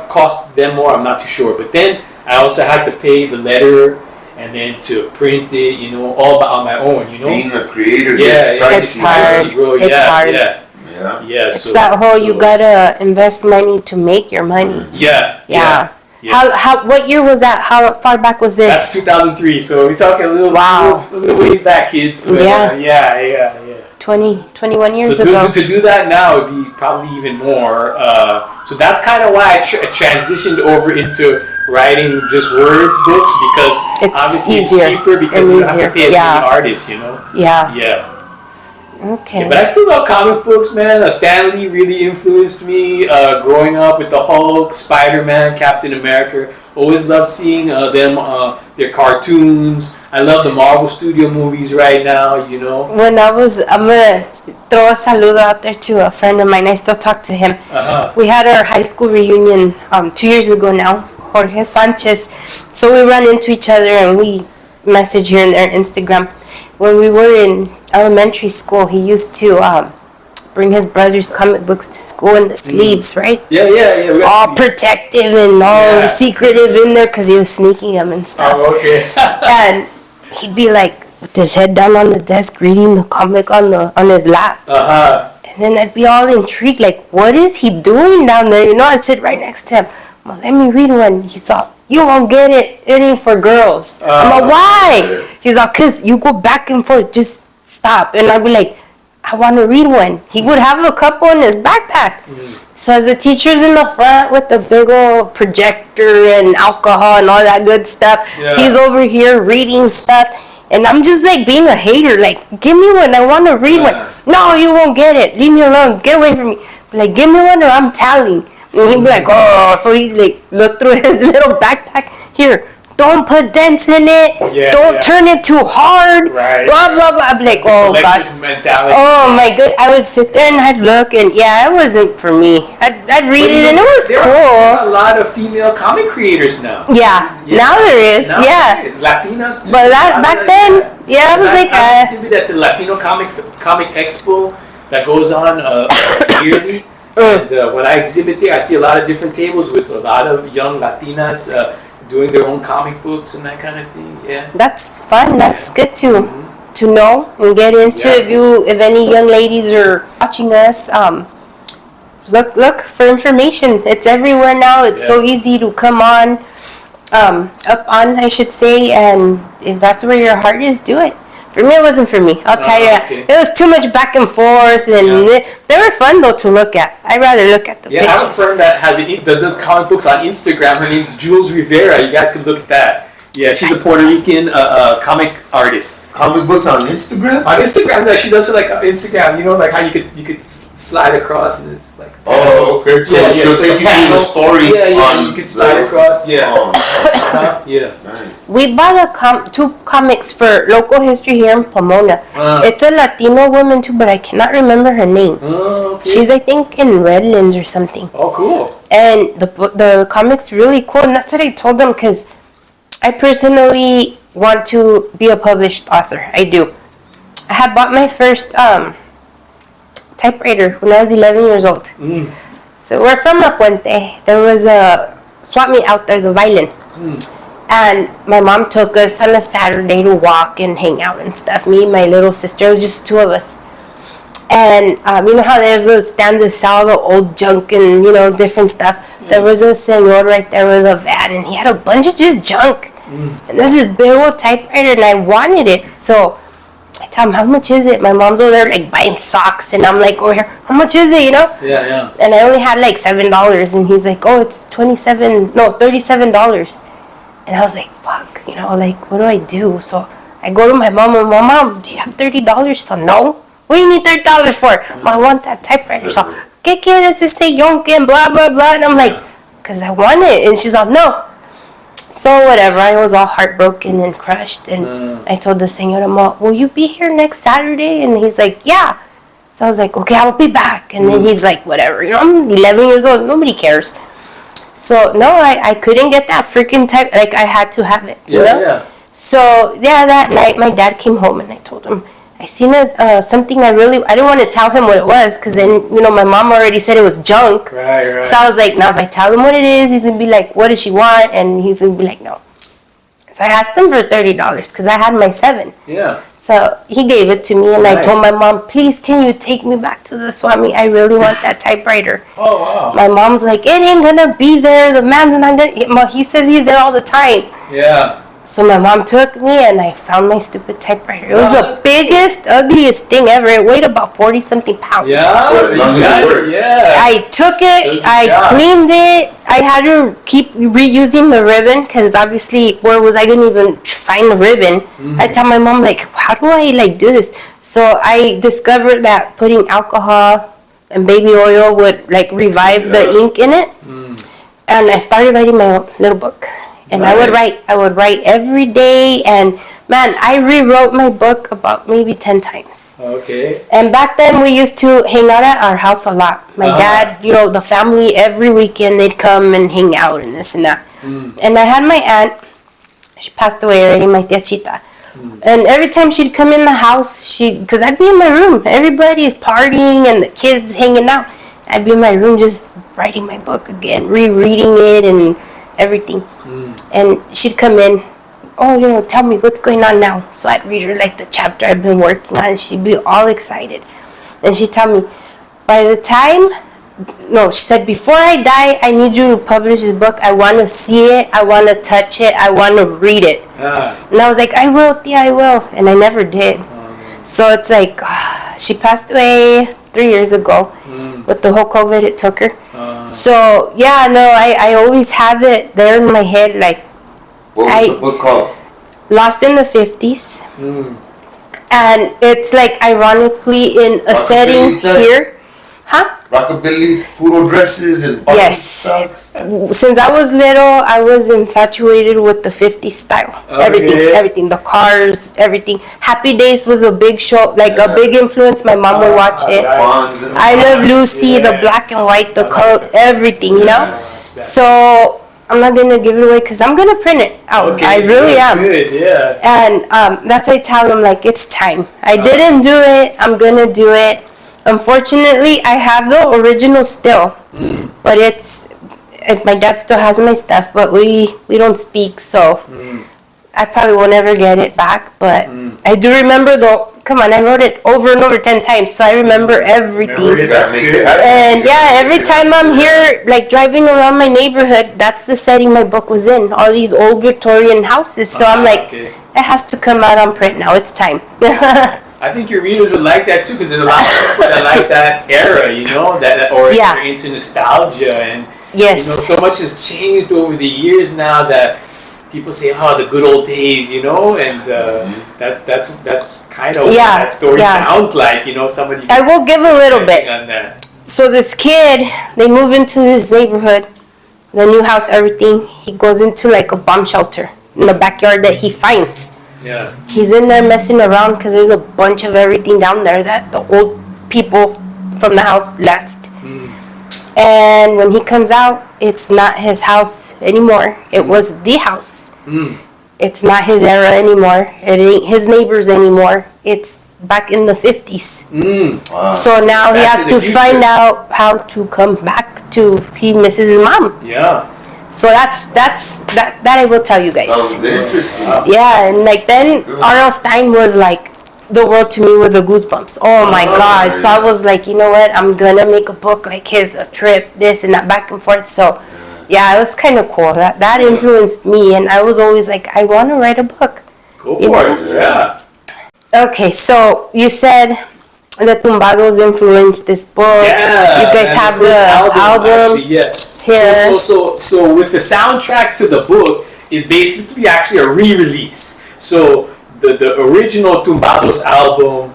cost them more. I'm not too sure. But then I also had to pay the letterer, and then to print it, you know, all on my own, you know. Being a creator, it's hard. Bro. It's hard. Yeah. It's that whole you gotta invest money to make your money. Yeah. How what year was that? How far back was this? That's 2003. So we're talking a little ways back, kids. But, yeah. 21 years ago. To do that now would be probably even more. So that's kind of why I transitioned over into writing just word books, because it's obviously easier. It's cheaper because you don't have to pay as many artists, you know? Yeah. Okay. Yeah, but I still love comic books, man. Stan Lee really influenced me growing up with the Hulk, Spider-Man, Captain America. Always loved seeing them, their cartoons. I love the Marvel Studio movies right now, you know. I'm going to throw a saludo out there to a friend of mine. I still talk to him. We had our high school reunion 2 years ago now, Jorge Sanchez. So we run into each other and we message here and there, Instagram. When we were in elementary school, he used to bring his brother's comic books to school in the sleeves, right? Yeah. All protective and all secretive in there because he was sneaking them and stuff. Oh, okay. And he'd be like with his head down on the desk reading the comic on his lap. And then I'd be all intrigued, like, what is he doing down there? You know, I'd sit right next to him. Well, let me read one. He's all, you won't get it. It ain't for girls. I'm like, why? He's all, because you go back and forth. Just stop. And I'd be like, I want to read one. He would have a couple in his backpack. So as the teacher's in the front with the big old projector and alcohol and all that good stuff, he's over here reading stuff. And I'm just like being a hater. Like, give me one. I want to read one. No, you won't get it. Leave me alone. Get away from me. But like, give me one or I'm telling. And he'd be like, oh. So he'd like look through his little backpack. Here. Don't put dents in it. Don't turn it too hard. Right. Blah, blah, blah. I'd be like, oh, God. Mentality. Oh, my God. I would sit there and I'd look and, it wasn't for me. I'd read it and it was cool. There are a lot of female comic creators now. Yeah. Now there is. Latinas too. But back then, I was like, I that the Latino comic expo that goes on yearly. And when I exhibit there, I see a lot of different tables with a lot of young Latinas doing their own comic books and that kind of thing. Yeah. That's fun. That's good to know and get into. If any young ladies are watching us, look for information. It's everywhere now. It's so easy to come on, up on, I should say, and if that's where your heart is, do it. For me, it wasn't for me. I'll tell you. Okay. It was too much back and forth, and they were fun though to look at. I'd rather look at the pictures. I have a friend that does comic books on Instagram. Her name's Jules Rivera. You guys can look at that. Yeah, she's a Puerto Rican comic artist. Comic books on Instagram? On Instagram, yeah, she does it like on Instagram. You know, like how you could slide across and it's like. Oh, okay. So she'll take you through the story. Yeah, you can slide across. Yeah. Yeah. Nice. We bought two comics for local history here in Pomona. It's a Latino woman too, but I cannot remember her name. Okay. She's, I think, in Redlands or something. Oh, cool. And the comic's really cool, and that's what I told them, because I personally want to be a published author. I do. I had bought my first typewriter when I was 11 years old. So we're from La Puente. There was a swap meet out there, the Violin. And my mom took us on a Saturday to walk and hang out and stuff. Me and my little sister, it was just two of us. And you know how there's those stands that sell the old junk and, you know, different stuff. There was a senor right there with a van, and he had a bunch of just junk. And there's this big old typewriter, and I wanted it. So I tell him, how much is it? My mom's over there like buying socks, and I'm like over here, how much is it, you know? Yeah. And I only had like $7, and he's like, oh, it's $37. And I was like, fuck, you know, like, what do I do? So I go to my mom, and Mom, do you have $30? So no. What do you need $30 for? I want that typewriter. So, ¿qué quieres ese yonke and blah, blah, blah? And I'm like, because I want it. And she's like, no. So whatever, I was all heartbroken and crushed. And I told the señora, will you be here next Saturday? And he's like, yeah. So I was like, okay, I'll be back. And then he's like, whatever. You know, I'm 11 years old. Nobody cares. So, no, I couldn't get that freaking type. Like, I had to have it, you know? Yeah. So, that night, my dad came home and I told him, I seen something I didn't want to tell him what it was, because then, you know, my mom already said it was junk. Right. So I was like, now if I tell him what it is, he's going to be like, what does she want? And he's going to be like, no. So I asked him for $30 because I had my 7. Yeah. So he gave it to me, and Nice. I told my mom, please, can you take me back to the Swami? I really want that typewriter. Oh, wow. My mom's like, it ain't going to be there. The man's not going to. He says he's there all the time. Yeah. So my mom took me, and I found my stupid typewriter. It was the biggest, ugliest thing ever. It weighed about 40-something pounds. Yeah. As long as it worked. Yeah. I took it, Good I job. cleaned it. I had to keep reusing the ribbon, because obviously, where was I going to even find the ribbon? I tell my mom, like, how do I, like, do this? So I discovered that putting alcohol and baby oil would, like, revive the ink in it. And I started writing my little book. And I would write every day, and man, I rewrote my book about maybe 10 times. Okay. And back then we used to hang out at our house a lot. My dad, you know, the family, every weekend they'd come and hang out and this and that. And I had my aunt, she passed away already, my tia Chita. And every time she'd come in the house, because I'd be in my room. Everybody's partying and the kids hanging out. I'd be in my room just writing my book again, rereading it and everything. And she'd come in, oh, you know, tell me what's going on now. So I'd read her like the chapter I've been working on, and she'd be all excited. And she'd tell me, she said, before I die, I need you to publish this book. I want to see it, I want to touch it, I want to read it. And I was like, I will, tia, I will. And I never did. So it's like, she passed away 3 years ago. With the whole COVID, it took her. So, yeah, no, I always have it there in my head, like, What was the book called? Lost in the 50s. And it's like, ironically, in a setting here. Huh? Rockabilly, poodle dresses, and button Yes. socks. Since I was little, I was infatuated with the 50s style. Everything. The cars, everything. Happy Days was a big show, like a big influence. My mom would watch it. Fonz and I Love Lucy, the black and white, the color, everything, you know? So, I'm not going to give it away because I'm going to print it out. I really am. Good, yeah. And that's why I tell them, like, it's time. I didn't do it. I'm going to do it. Unfortunately, I have the original still, but if my dad still has my stuff, but we don't speak, so I probably will never get it back. But I do remember come on, I wrote it over and over 10 times, so I remember everything. That's good. And yeah, every time I'm here, like driving around my neighborhood, that's the setting my book was in. All these old Victorian houses. So I'm like, Okay. it has to come out on print now. It's time. I think your readers would like that too, because there's a lot of people that like that era, you know, or Yeah. they're into nostalgia, and Yes. you know, so much has changed over the years now that people say, "Oh, the good old days," you know, and that's kind of what Yeah, that story yeah. sounds like, you know. Somebody I will give a little bit. on that. So this kid, they move into his neighborhood, the new house, everything. He goes into like a bomb shelter in the backyard that he finds. Yeah. He's in there messing around because there's a bunch of everything down there that the old people from the house left. And when he comes out, it's not his house anymore. It was the house. It's not his era anymore. It ain't his neighbors anymore. It's back in the 50s. Wow. So now he Back has to the to find future. out how to come back to, he misses his mom. Yeah. So that I will tell you guys. Sounds interesting. Yeah, and like then R.L. Stine was like the world to me with the Goosebumps. Oh my God. So I was like, you know what? I'm gonna make a book like his, a trip, this and that, back and forth. So yeah, it was kind of cool. That influenced me, and I was always like, I want to write a book. Go You for know? it. Yeah. Okay, so you said the Tumbados influenced this book. Yeah. You guys and have first the album. actually, yeah. here. So with the soundtrack to the book is basically actually a re-release. So the original Tumbados album.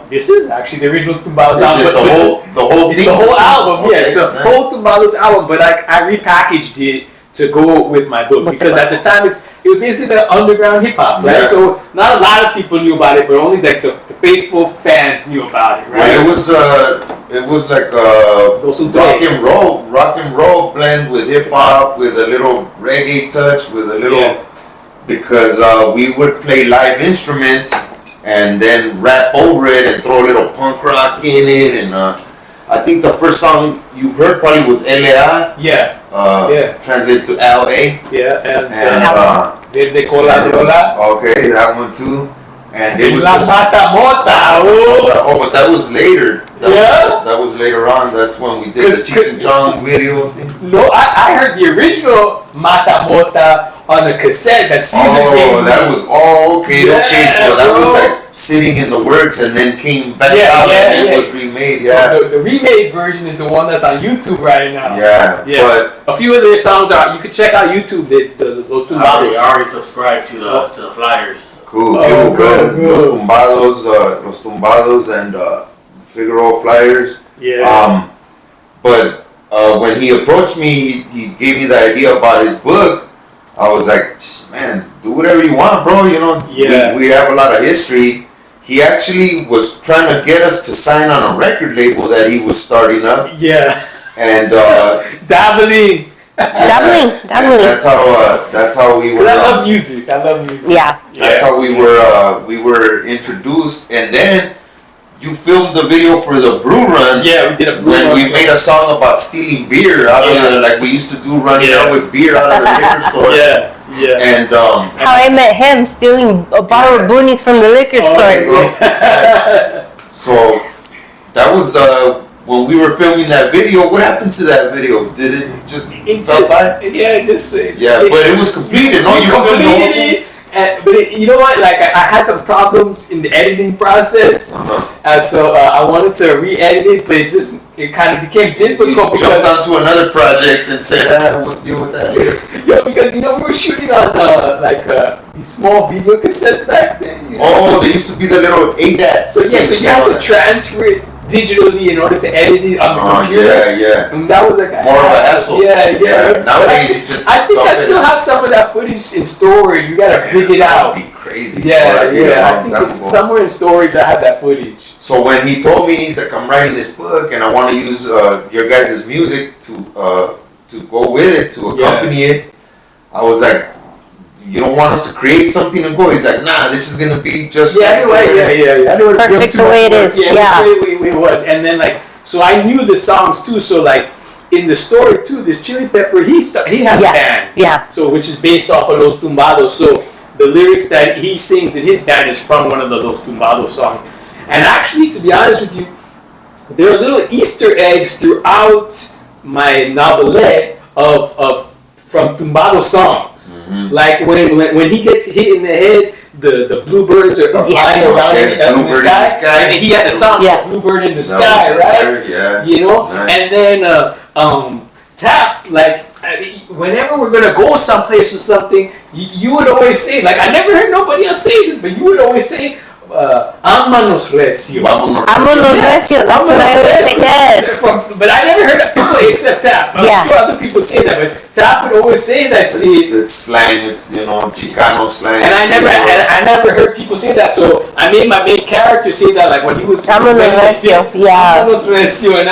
This is actually the original Tumbados Is album. it the whole It's thing? the whole album, Okay, yes, the nice. whole Tumbados album. But I repackaged it to go with my book, because at the time it was basically underground hip hop, right? Yeah. So not a lot of people knew about it, but only like the faithful fans knew about it, right? Well, it was like Those who rock and roll blend with hip hop, with a little reggae touch, with a little, Yeah. because we would play live instruments and then rap over it and throw a little punk rock in it, and I think the first song you heard probably was LA, Yeah, Yeah. translates to LA, yeah, and and de Cola. okay, that one too, and it was La just, Mata Mota, oh. oh, but that was later. Yeah? That was later on. That's when we did the Cheech and Chong video thing. No, I heard the original Mata Mota on a cassette that Caesar gave Oh, me. that was okay. Yeah, Okay, so that was bro. like sitting in the works and then came back Yeah, out yeah, and it yeah. was remade. Yeah, The remade version is the one that's on YouTube right now. yeah. Yeah. A few of their songs are. You can check out YouTube. Those two I albums. already subscribed to the flyers. Cool, Oh, good. cool. Los Tumbados, and Figueroa Flyers. Yeah. But when he approached me, he gave me the idea about his book. I was like, man, do whatever you want, bro. You know, Yeah. we have a lot of history. He actually was trying to get us to sign on a record label that he was starting up, Yeah. and Dabbling. Dabbling. and that's how we were. I love music. I love music. Yeah. That's how we were introduced, and then you filmed the video for the Brew Run. Yeah, we did a Brew When Run. we made a song about stealing beer out of the, like we used to do, running Yeah. out with beer out of the liquor store. Yeah. Yeah. And How I met him stealing a bottle of boonies from the liquor store. so that was when we were filming that video. What happened to that video? Did it just fell by? Yeah, just Yeah, but it was completed. No, you filmed the whole completed thing? it. But you know what? Like I had some problems in the editing process, so I wanted to re-edit it, but it kind of became You difficult jumped because onto another project and said, we'll deal with that later. yeah, because we were shooting on these small video cassettes back then. You know? Oh, they used to be the little ADAT. So yeah, so you had to transfer it digitally in order to edit it on the computer. yeah. And that was like More of a hassle. Yeah. Nowadays, you just. I think I dump it still in. have some of that footage in storage. You gotta dig it out. That'd be crazy. Yeah. I I think it's somewhere in storage. I have that footage. So when he told me, he's like, I'm writing this book and I want to use your guys' music to go with it, to accompany it, I was like, you don't want us to create something and go. He's like, nah, this is gonna be just Yeah, right. yeah. I don't Perfect the way it is. Yeah, the way it was. And then like, so I knew the songs too. So like, in the story too, this Chili Pepper, he has a band. Yeah. So which is based off of Los Tumbados. So the lyrics that he sings in his band is from one of the Los Tumbados songs. And actually, to be honest with you, there are little Easter eggs throughout my novelette of from Tumbado songs. Mm-hmm. Like when he gets hit in the head, the bluebirds are flying around in the sky. And he had the song Bluebird in the Sky, right? Yeah. You know? Nice. And then Tapp, like whenever we're gonna go someplace or something, you would always say, like I never heard nobody else say this, but you would always say, Ámanos recio. Ámanos recio. That's what I always say. Yes. But I never heard people except Tapp. I'm sure other people say that, but Tapp would always say that shit. It's slang. It's Chicano slang. And I never heard people say that. So I made my main character say that, like when he was. Ámanos recio. Yeah. Ámanos recio.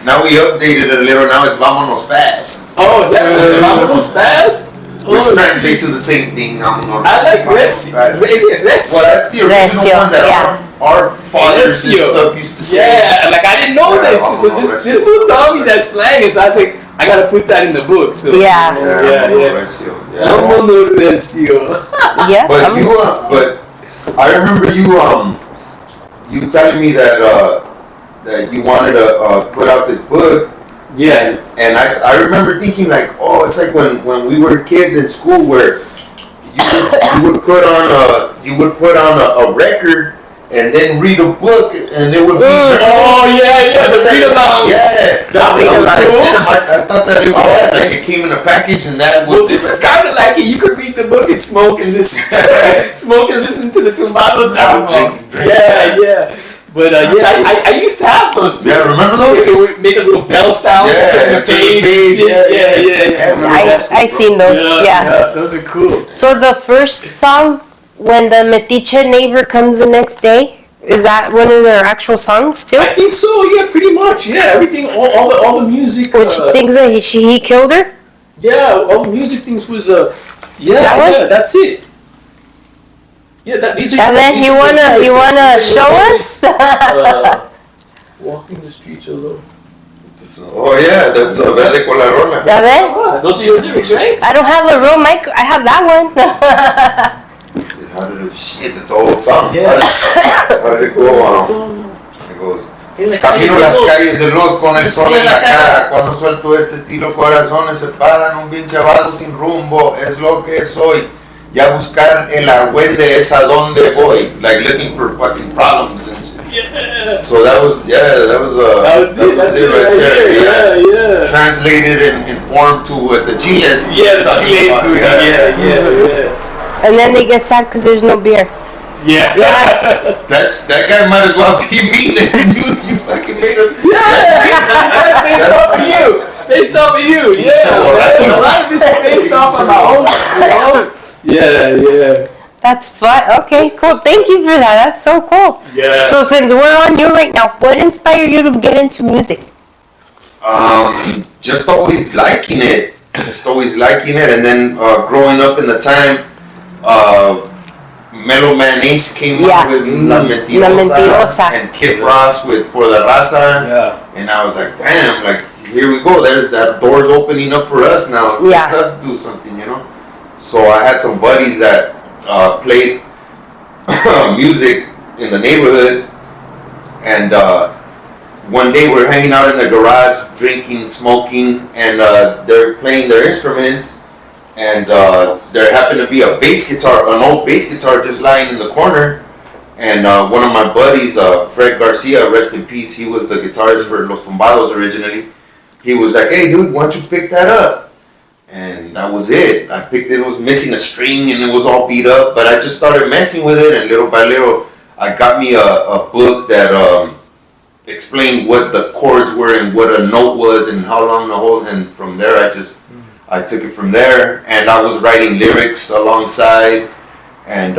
Now we updated it a little. Now it's vámonos fast. Oh, is that vámonos fast? Which translates to the same thing. I like Recio. Is it Recio? Well, that's the original one that our fathers and stuff used to say. Yeah, like I didn't know this. So this will tell me that slang, and so I was like, I gotta put that in the book. So yeah. Recio. Vámonos Recio. Yeah. But I remember you telling me that that you wanted to put out this book. Yeah. And I remember thinking like, oh, it's like when we were kids in school where you would put on a record and then read a book and it would be oh yeah, the read alongs. I thought that it came in a package and that was. Well, this is kind of like it. You could read the book and smoke and listen to the Tumbados album. Yeah. But I used to have those too. Yeah, remember those? It would make a little bell sound on the page. Yeah. I seen those. Yeah. Those are cool. So the first song, when the Metiche neighbor comes the next day, is that one of their actual songs too? I think so. Yeah, pretty much. Yeah, everything, all the music. Which thinks that he killed her? Yeah, all the music things was that's it. Yeah, these are. And then you wanna show us? Walking the streets alone. Oh yeah, that's Verde con la Rola. A ver? Those are your lyrics, right? I don't have a real mic. I have that one. How did it? Shit, it's an old song. Yeah. How did it go? It goes. Camino las calles de luz con el sol en la cara. Cuando suelto este estilo, corazones se paran. Un pinche vago sin rumbo es lo que soy. Ya buscar el argüende es a donde voy. Like looking for fucking problems and shit. Yeah. So that was it right there. Yeah. Translated and informed to the Chiles. Yeah, the Chiles. Yeah. And then they get sad because there's no beer. Yeah. That guy might as well be me. You fucking made him. Based off of you. Yeah. A lot of this is based off of my own. Yeah. That's fun. Okay, cool. Thank you for that. That's so cool. Yeah. So since we're on you right now, what inspired you to get into music? Just always liking it. And then growing up in the time, Mellow Man Ace came up with La Mentirosa and Kid Frost with For La Raza. Yeah. And I was like, damn, like here we go. There's that door's opening up for us now. Yeah. Let us do something, So I had some buddies that played music in the neighborhood, and one day we're hanging out in the garage, drinking, smoking, and they're playing their instruments, and there happened to be an old bass guitar just lying in the corner, and one of my buddies, Fred Garcia, rest in peace, he was the guitarist for Los Tumbados originally. He was like, hey dude, why don't you pick that up? And that was it. I picked it. It was missing a string and it was all beat up. But I just started messing with it, and little by little, I got me a book that explained what the chords were and what a note was and how long to hold. And from there, I took it from there, and I was writing lyrics alongside and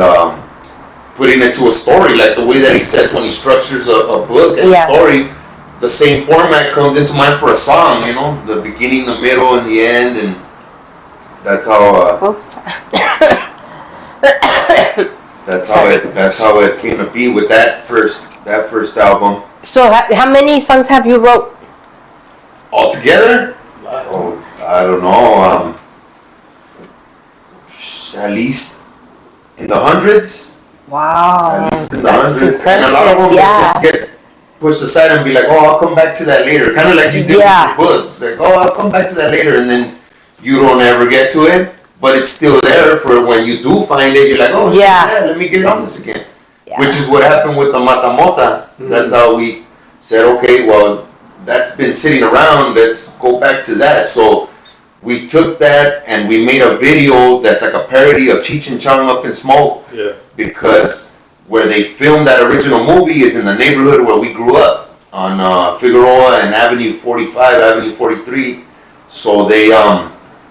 putting it to a story, like the way that he says when he structures a book and story. The same format comes into mind for a song, the beginning, the middle, and the end, and That's how. Oops. That's how it came to be with that first album. So how many songs have you wrote? Altogether? Oh, I don't know. At least in the hundreds. Wow. At least in the That's hundreds. And a lot of them just get pushed aside and be like, oh, I'll come back to that later. Kind of like you did with your books. Like, oh, I'll come back to that later. And then you don't ever get to it. But it's still there for when you do find it. You're like, oh, shit, let me get on this again. Yeah. Which is what happened with the Mata Mota. Mm-hmm. That's how we said, okay, well, that's been sitting around. Let's go back to that. So we took that and we made a video that's like a parody of Cheech and Chong Up in Smoke. Yeah. Because where they filmed that original movie is in the neighborhood where we grew up on Figueroa and Avenue 45, Avenue 43. So they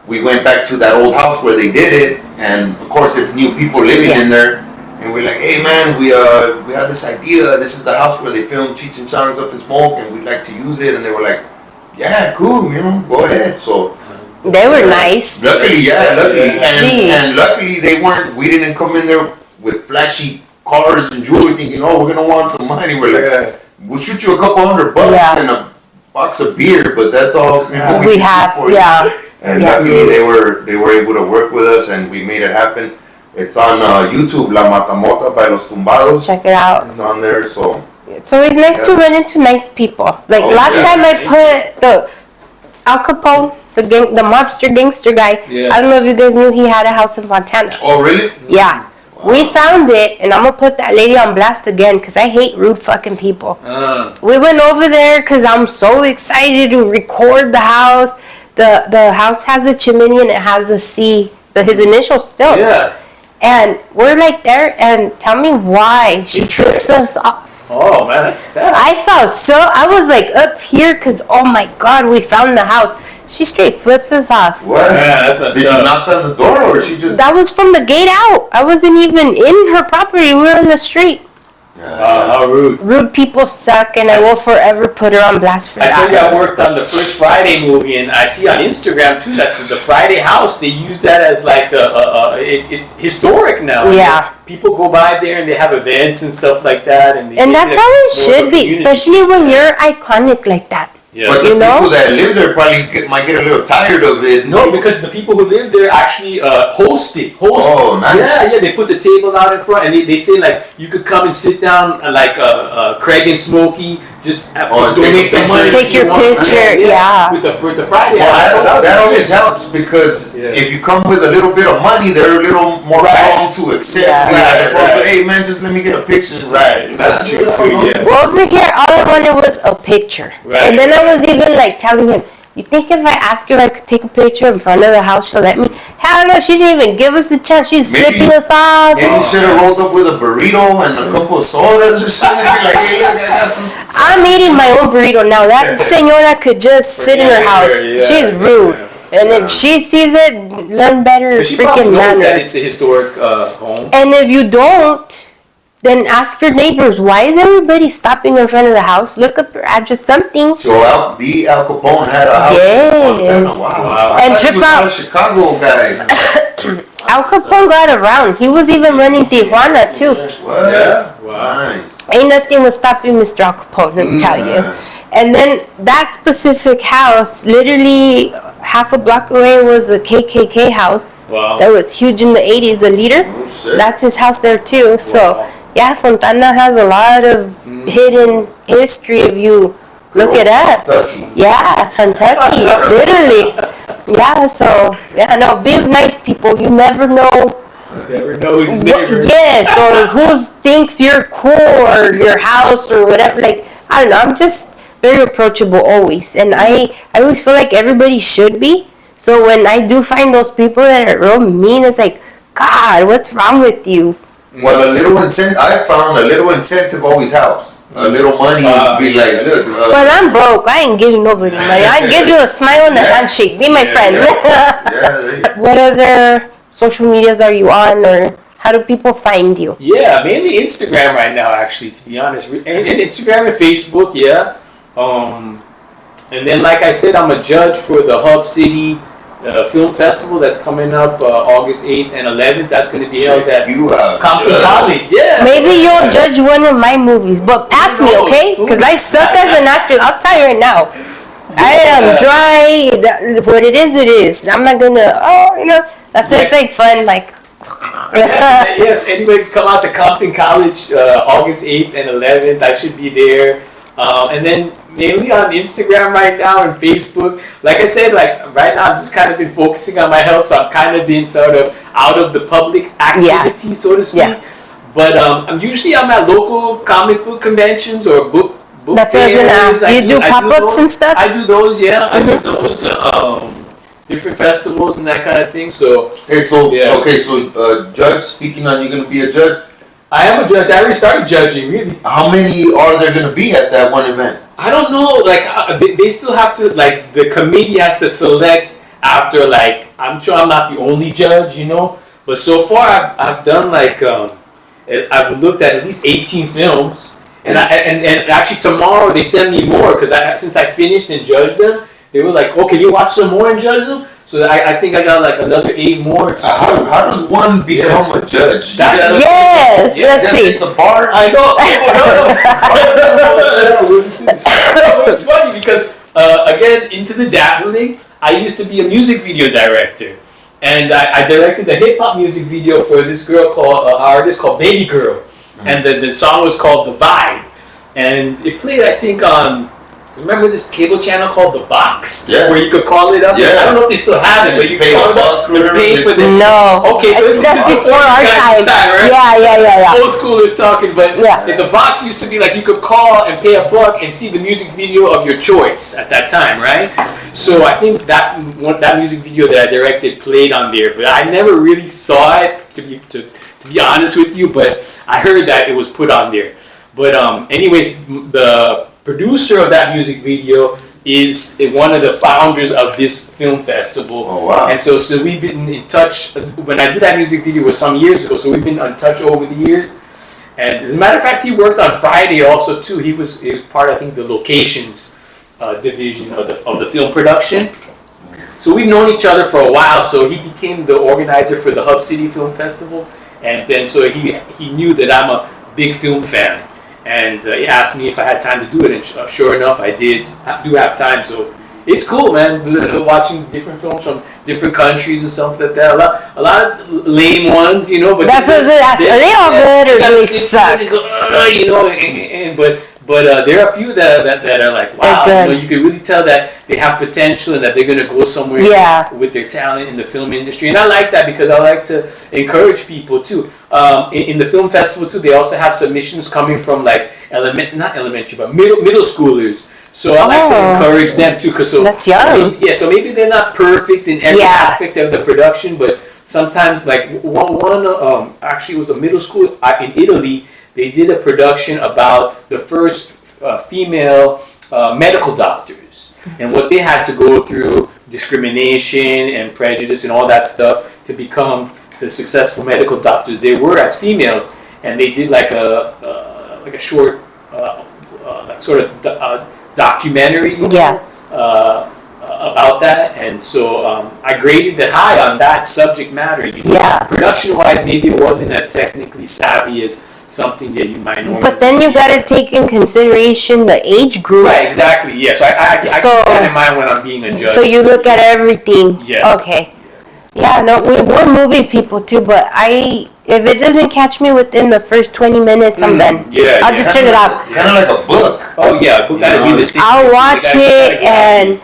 we went back to that old house where they did it, and of course it's new people living in there. And we're like, hey man, we have this idea. This is the house where they filmed Cheech and Chong's Up in Smoke, and we'd like to use it. And they were like, yeah, cool, go ahead. So they were nice. Luckily, and luckily we didn't come in there with flashy cars and jewelry thinking, oh, we're gonna want some money. We're like, we'll shoot you a couple $100 and a box of beer, but that's all we have for you. And luckily they were able to work with us, and we made it happen. It's on YouTube, La Matamota by Los Tumbados. Check it out. It's on there, so. It's always nice to run into nice people. Like last time I put the Al Capone, the mobster gangster guy. Yeah. I don't know if you guys knew he had a house in Fontana. Oh, really? Yeah. Wow. We found it, and I'm going to put that lady on blast again because I hate rude fucking people. We went over there because I'm so excited to record the house. The house has a chimney and it has a C, his initials still. Yeah. And we're like there, and tell me why she trips us off. Oh man, that's bad. I was like up here because oh my god, we found the house. She straight flips us off. What? Yeah, that's messed up. Did you knock on the door or she just? That was from the gate out. I wasn't even in her property. We were in the street. How rude. Rude people suck, and I will forever put her on blast for that. I told you I worked on the First Friday movie, and I see on Instagram too that the Friday house, they use that as like it's historic now. Yeah. People go by there and they have events and stuff like that. And that's how it should be, especially when you're iconic like that. Yeah. But the people that live there probably might get a little tired of it. No, because the people who live there actually host it. Oh, nice. Yeah, they put the table out in front, and they say like you could come and sit down like Craig and Smokey, just donate some money. Take your picture, with the Friday. Well, that always helps because if you come with a little bit of money, they're a little more prone to accept. As opposed to, hey man, just let me get a picture. Right, that's true too. Yeah. Well, over here, all I wanted was a picture, and then I was even like telling him, you think if I ask her if I could take a picture in front of the house, she'll let me? Hell no, she didn't even give us the chance. She's flipping us off. Maybe you should have rolled up with a burrito and a couple of sodas or something. Be like, hey, look, I got some. I'm eating my own burrito now. That senora could just sit in her house. She's rude. And if she sees it, learn better freaking manners. That it's a historic home. And if you don't, then ask your neighbors, why is everybody stopping in front of the house? Look up their address, something. So Al Capone had a house in Montana. Wow. And trip out. Chicago guy. Al Capone got around. He was even running Tijuana too. What? Yeah. Wow. Nice. Ain't nothing was stopping Mr. Al Capone, let me tell you. And then that specific house, literally half a block away was a KKK house. Wow. That was huge in the 80s. The leader, that's his house there too. Wow. So yeah, Fontana has a lot of hidden history if you look it up. Kentucky. Yeah, Kentucky, literally. Yeah, so no, be nice people. You never know. Never know who's neighbor. Yes, or who thinks you're cool or your house or whatever. Like I don't know. I'm just very approachable always, and I always feel like everybody should be. So when I do find those people that are real mean, it's like, God, what's wrong with you? Well, I found a little incentive always helps. A little money be like, look. But I'm broke. I ain't giving nobody money. I give you a smile and a handshake. Be my friend. What other social medias are you on, or how do people find you? Yeah, mainly Instagram right now, actually, to be honest. And Instagram and Facebook, yeah. And then, like I said, I'm a judge for the Hub City film festival that's coming up August 8th and 11th. That's going to be held at Compton College. Yeah. Maybe you'll judge one of my movies, but pass me, okay? Because I suck as an actor. I'll tell you right now. I am dry. What it is. I'm not gonna. That's it's like fun. Like. Yes. Anyway, come out to Compton College August 8th and 11th. I should be there. And then mainly on Instagram right now and Facebook. Like I said, like right now I've just kind of been focusing on my health, so I'm kind of being sort of out of the public activity, so to speak. Yeah. But I'm usually at local comic book conventions or book That's what I was gonna ask. Do you do pop-ups and stuff? I do those, yeah. I do those. Different festivals and that kind of thing. So judge. Speaking on, you're gonna be a judge. I am a judge. I already started judging. Really. How many are there gonna be at that one event? I don't know. Like they still have to. Like the committee has to select after. Like I'm sure I'm not the only judge, But so far I've done like I've looked at least 18 films. And actually tomorrow they send me more because since I finished and judged them, they were like, "Oh, can you watch some more and judge them?" So I think I got like another 8 more. How does one become a judge? Let's see. The bar. I know. It's funny because again into the dabbling. I used to be a music video director, and I directed a hip hop music video for this girl artist called Baby Girl. And the song was called The Vibe. And it played, I think, on... Remember this cable channel called The Box? Yeah. Where you could call it up? Yeah. I don't know if they still have it, but you could call it up and pay for this. No. Okay, so it's before our time, right? Yeah. Old schoolers talking, but The Box used to be like you could call and pay $1 and see the music video of your choice at that time, right? So I think that music video that I directed played on there, but I never really saw it, to be honest with you, but I heard that it was put on there. But anyways, the producer of that music video is one of the founders of this film festival. Oh, wow. And so we've been in touch. When I did that music video was some years ago, so we've been in touch over the years. And as a matter of fact, he worked on Friday also too. He was part, I think, the locations division of the film production. So we've known each other for a while. So he became the organizer for the Hub City Film Festival, and then so he knew that I'm a big film fan, and he asked me if I had time to do it, and sure enough, I do have time. So it's cool, man. Watching different films from different countries and stuff like that. A lot of lame ones, But that's are they all good or do they suck? But there are a few that are like, wow, you can really tell that they have potential and that they're going to go somewhere with their talent in the film industry. And I like that because I like to encourage people too. In the film festival too, they also have submissions coming from like not elementary, but middle schoolers. So I like to encourage them too. That's young. So maybe they're not perfect in every aspect of the production, but sometimes like one actually was a middle school in Italy. They did a production about the first female medical doctors and what they had to go through, discrimination and prejudice and all that stuff to become the successful medical doctors they were as females. And they did like a short sort of documentary about that. And so I graded it high on that subject matter. Production-wise, maybe it wasn't as technically savvy as something that you might normally But then you got to take in consideration the age group. Right, exactly, yes. I keep that in mind when I'm being a judge. So you look at everything. Yeah. Okay. Yeah, no, we're movie people too, but if it doesn't catch me within the first 20 minutes, I'm done. Yeah, I'll just turn it off. Kind of like a book. Oh yeah, a book gotta be the same. I'll watch it and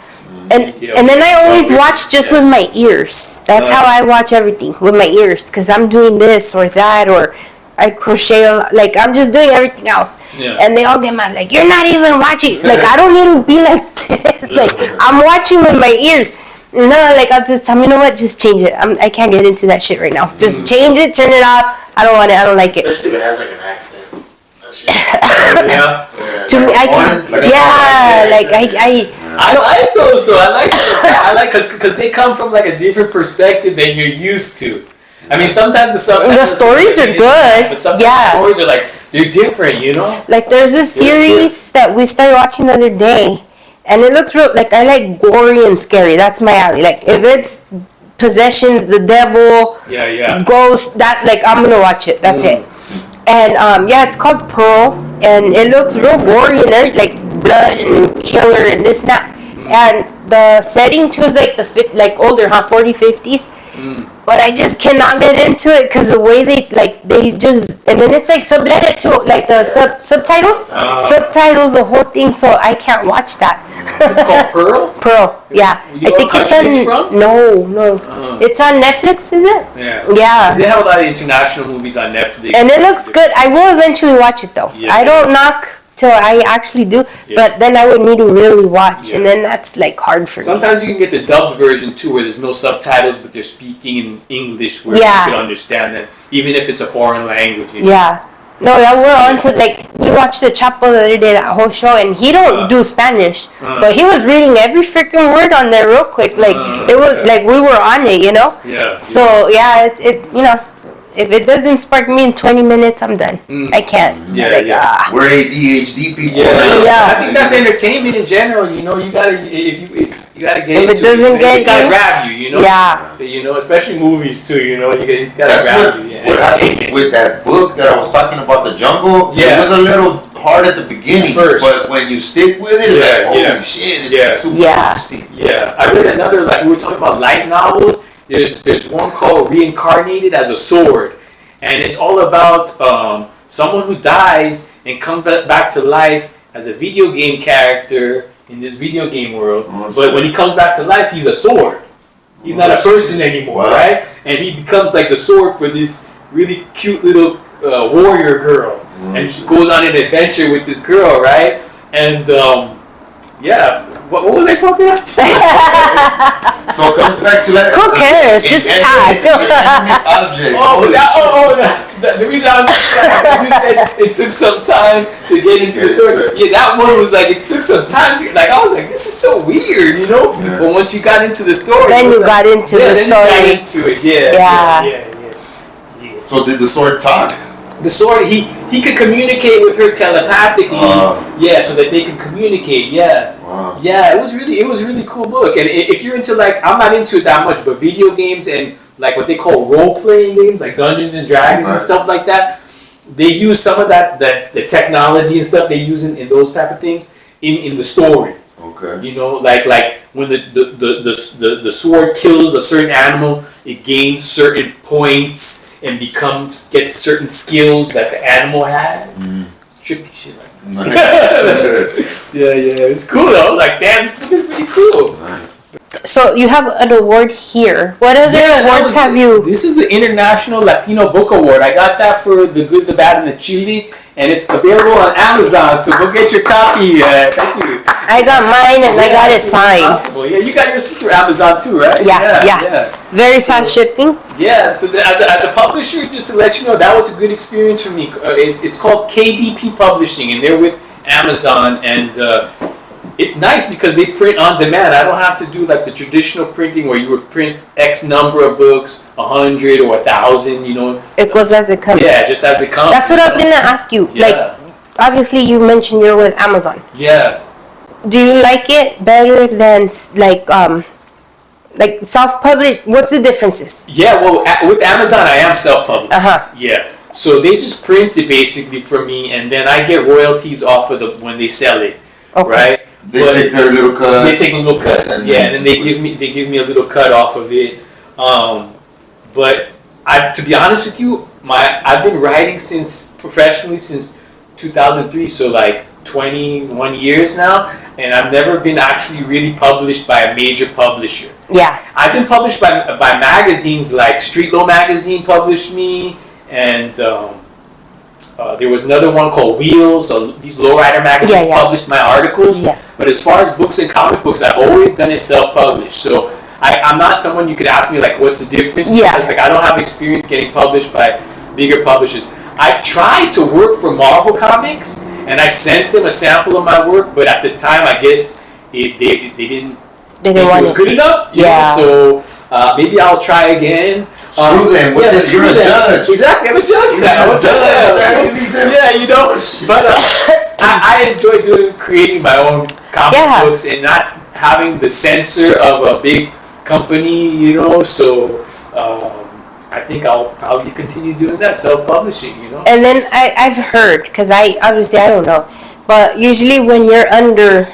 then I always watch just with my ears. That's how I watch everything, with my ears, because I'm doing this or that, or I crochet, like I'm just doing everything else. Yeah. And they all get mad, like, you're not even watching. Like, I don't need to be like this. Like, I'm watching with my ears. No, like, I'll just tell me, you know what, just change it. I can't get into that shit right now. Just change it, turn it off. I don't want it, I don't like it. Especially if it has like an accent. To me, I can, I like those though. I like because they come from like a different perspective than you're used to. I mean, sometimes the stories are good, but sometimes the stories are like they're different, Like there's a series that we started watching the other day, and it looks real. Like I like gory and scary. That's my alley. Like if it's possessions, the devil, ghost, that like I'm gonna watch it. That's it. And it's called Pearl, and it looks real gory and like blood and killer and this and that. And the setting too is like like older, 40s, 50s. But I just cannot get into it because the way they just, and then it's like subletted too, like the subtitles, the whole thing. So I can't watch that. It's called Pearl. Pearl, yeah. You know I think it's on. No. It's on Netflix, is it? Yeah. Yeah. They have a lot of international movies on Netflix, and it looks good. I will eventually watch it though. Yeah. I don't knock till I actually do, but then I would need to really watch, and then that's like hard for me. Sometimes you can get the dubbed version too, where there's no subtitles, but they're speaking in English, where you can understand it, even if it's a foreign language. You know? Yeah. No, we're on to like we watched the Chapo the other day, that whole show, and he don't do Spanish, but he was reading every freaking word on there real quick. Like it was like we were on it, you know. Yeah. So it you know. If it doesn't spark me in 20 minutes, I'm done. I can't. We're ADHD people. I think that's entertainment in general. You know, you gotta if you gotta get into it. It's gotta grab you. You know. Yeah. You know, especially movies too. You know, you gotta grab you. What happened with that book that I was talking about, The Jungle? It was a little hard at the beginning, but when you stick with it, like, holy shit, it's super interesting. Yeah, I read another, like we were talking about light novels. There's one called Reincarnated as a Sword, and it's all about someone who dies and comes back to life as a video game character in this video game world. But when he comes back to life, he's a sword. He's not a person anymore, right? And he becomes like the sword for this really cute little warrior girl, and he goes on an adventure with this girl, right? And what was I talking about? So it comes back to that. Who cares? Just type. Object. The reason I was like, you said it took some time to get into the story. Yeah, that one was like, it took some time to, like, I was like, this is so weird, you know? But once you got into the story. Then you got into the story. You got into it, yeah. So did the sword talk? The sword, he could communicate with her telepathically, so that they could communicate, Wow. Yeah, it was really cool book. And if you're into, like, I'm not into it that much, but video games and like what they call role-playing games, like Dungeons and Dragons and stuff like that, they use some of the technology and stuff they use in those type of things in the story. Okay. You know, like when the sword kills a certain animal, it gains certain points and gets certain skills that the animal had. It's trippy shit like that. It's cool though. Like, damn, this is pretty cool. So you have an award here. What other awards have you? This is the International Latino Book Award. I got that for The Good, the Bad, and the Chili, and it's available on Amazon. So go get your copy. Thank you. I got mine and I got it signed. Possible. Yeah, you got yours through Amazon too, right? Yeah. Very fast shipping. Yeah. So as a publisher, just to let you know, that was a good experience for me. It's called KDP Publishing, and they're with Amazon, and it's nice because they print on demand. I don't have to do like the traditional printing where you would print X number of books, 100 or 1,000. You know, it goes as it comes. Yeah, just as it comes. That's what I was gonna ask you. Yeah. Like, obviously, you mentioned you're with Amazon. Yeah. Do you like it better than like self-published? What's the differences? Yeah, well, with Amazon, I am self-published. Yeah. So they just print it basically for me, and then I get royalties off of when they sell it. Okay. Right? They take their little cut. They take a little cut. And then they give me a little cut off of it. But to be honest with you, I've been writing professionally since 2003, so like 21 years now, and I've never been actually really published by a major publisher. Yeah. I've been published by magazines like Street Low Magazine published me, and there was another one called Wheels. So these lowrider magazines published my articles. Yeah. But as far as books and comic books, I've always done it self-published. So I'm not someone you could ask me like, what's the difference? Yeah. Because like I don't have experience getting published by bigger publishers. I tried to work for Marvel Comics, and I sent them a sample of my work, but at the time, I guess they didn't. They didn't want it was good enough. You know, so maybe I'll try again. Screw them. You're a judge. Exactly, I'm a judge now. Judge. Yeah, you know. But I enjoy creating my own comic books and not having the censor of a big company, you know. So I think I'll probably continue doing that, self-publishing, you know. And then I've heard, because I don't know, but usually when you're under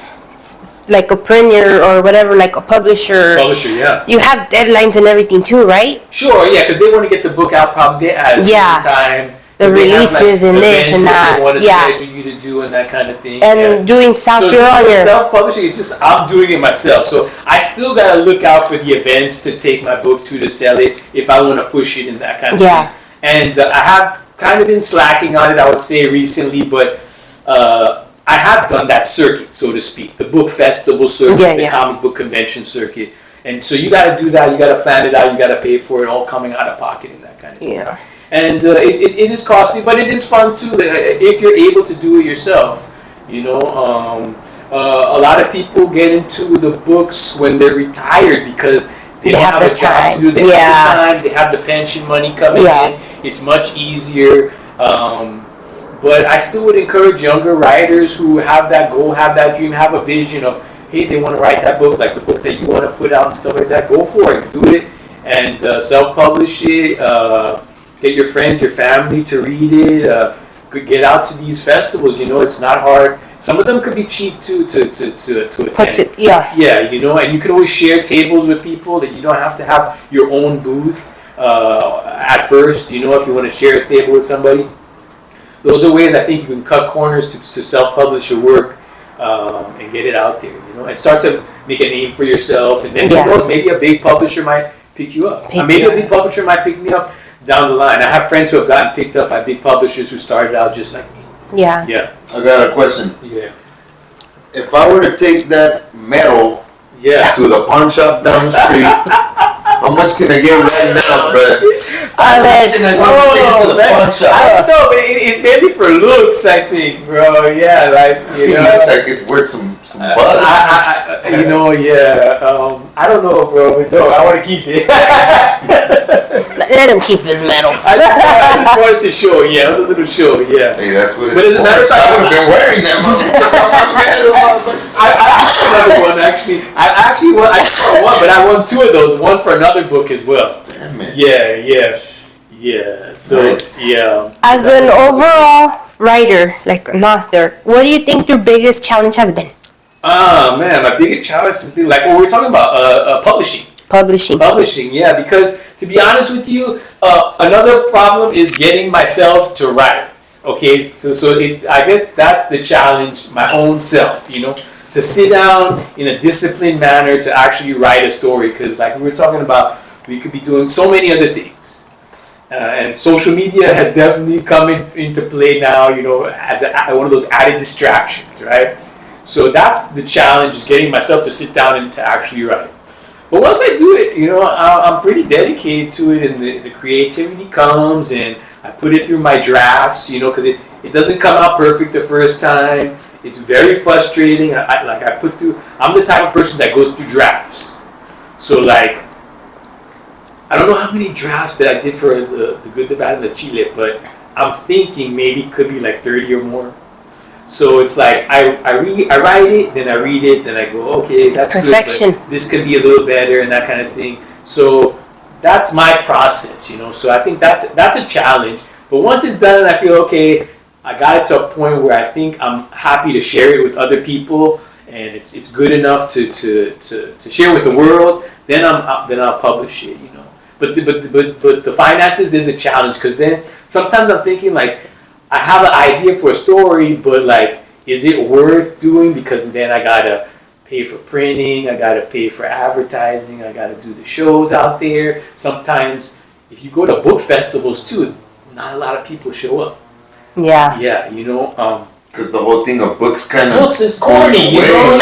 like a printer or whatever, like a publisher, Yeah. you have deadlines and everything too, right? Sure, yeah, because they want to get the book out probably at a certain time. The releases and this and that. They want to schedule you to do and that kind of thing. And doing So self-publishing is just, I'm doing it myself. So I still got to look out for the events to take my book to sell it if I want to push it and that kind of thing. And I have kind of been slacking on it, I would say, recently, but I have done that circuit, so to speak, the book festival circuit, the comic book convention circuit. And so you got to do that, you got to plan it out, you got to pay for it, all coming out of pocket and that kind of thing. Yeah. And it is costly, but it is fun too if you're able to do it yourself. You know, a lot of people get into the books when they're retired because they don't have a job to do. They have the time, they have the pension money coming in. It's much easier. But I still would encourage younger writers who have that goal, have that dream, have a vision of, hey, they want to write that book, like the book that you want to put out and stuff like that. Go for it, do it, and self-publish it. Get your friends, your family to read it. Get out to these festivals. You know, it's not hard. Some of them could be cheap too to attend. Yeah, you know, and you can always share tables with people. That you don't have to have your own booth at first. You know, if you want to share a table with somebody, those are ways I think you can cut corners to self-publish your work and get it out there. You know, and start to make a name for yourself. And then who knows, maybe a big publisher might pick you up. Maybe a big publisher might pick me up down the line. I have friends who have gotten picked up by big publishers who started out just like me. Yeah. I got a question. Yeah. If I were to take that metal to the pawn shop down the street, how much can I get right now, bro? I don't know, but it's mainly for looks, I think, bro. Yeah, like, you know. Looks like it's worth some buzz. You know, I don't know, bro, but no, I want to keep it. Let him keep his medal. I just wanted to show, it was a little show, Hey, that's what but as a matter of fact, I would have been wearing that I another one, actually. I just won one, but I won two of those. One for another book as well. Damn it. Yeah. So, As an overall writer, like an author, what do you think your biggest challenge has been? Man, my biggest challenge has been, like, we're talking about publishing. Publishing, yeah, because to be honest with you, another problem is getting myself to write. Okay, I guess that's the challenge, my own self, you know, to sit down in a disciplined manner to actually write a story, because like we were talking about, we could be doing so many other things. And social media has definitely come into play now, you know, as one of those added distractions, right? So that's the challenge, is getting myself to sit down and to actually write. But once I do it, you know, I'm pretty dedicated to it, and the creativity comes, and I put it through my drafts, you know, because it doesn't come out perfect the first time. It's very frustrating. I'm the type of person that goes through drafts. So, like, I don't know how many drafts that I did for the Good, the Bad, and the Chile, but I'm thinking maybe it could be like 30 or more. So it's like I write it, then I read it, then I go, okay, that's perfection. Good, but this could be a little better and that kind of thing. So that's my process, you know. So I think that's a challenge. But once it's done, I feel okay. I got it to a point where I think I'm happy to share it with other people, and it's good enough to share with the world. Then I'll publish it, you know. But the finances is a challenge, because then sometimes I'm thinking, like, I have an idea for a story, but like, is it worth doing? Because then I gotta pay for printing, I gotta pay for advertising, I gotta do the shows out there. Sometimes, if you go to book festivals too, not a lot of people show up. Yeah, you know. Because the whole thing of books kind of books is corny, you know.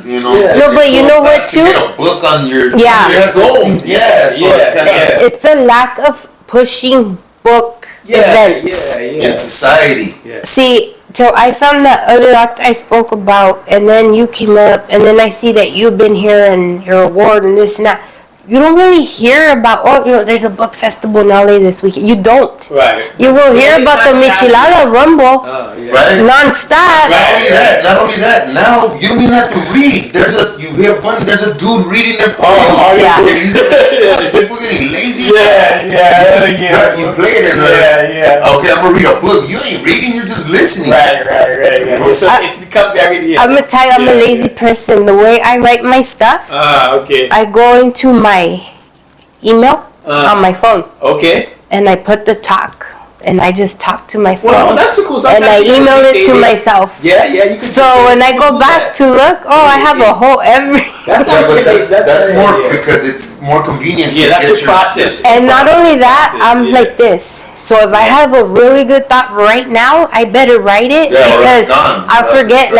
You know. Yeah. No, but you know what too? Get a book on your goals. It's a lack of pushing book events in society. See, so I found that other act I spoke about, and then you came up, and then I see that you've been here and your award and this and that. you don't really hear about, there's a book festival in LA this weekend. You don't. Right. You will hear about the Michelada Rumble Right? non-stop. Not only that, now you don't even have to read. There's a dude reading their phone. Yeah. People getting lazy. You play it and okay, I'm gonna read a book. You ain't reading, you're just listening. Right. So it's become very. I'm gonna tell you, I'm a lazy person. The way I write my stuff, okay. I go into my email on my phone. Okay. And I put the talk, and I just talk to my phone. Well, that's so cool. And I email it to myself. Yeah. You can so when I go back to look, I have a whole That's more because it's more convenient. Yeah, that's your process. And not only that, I'm like this. So if I have a really good thought right now, I better write it because I forget.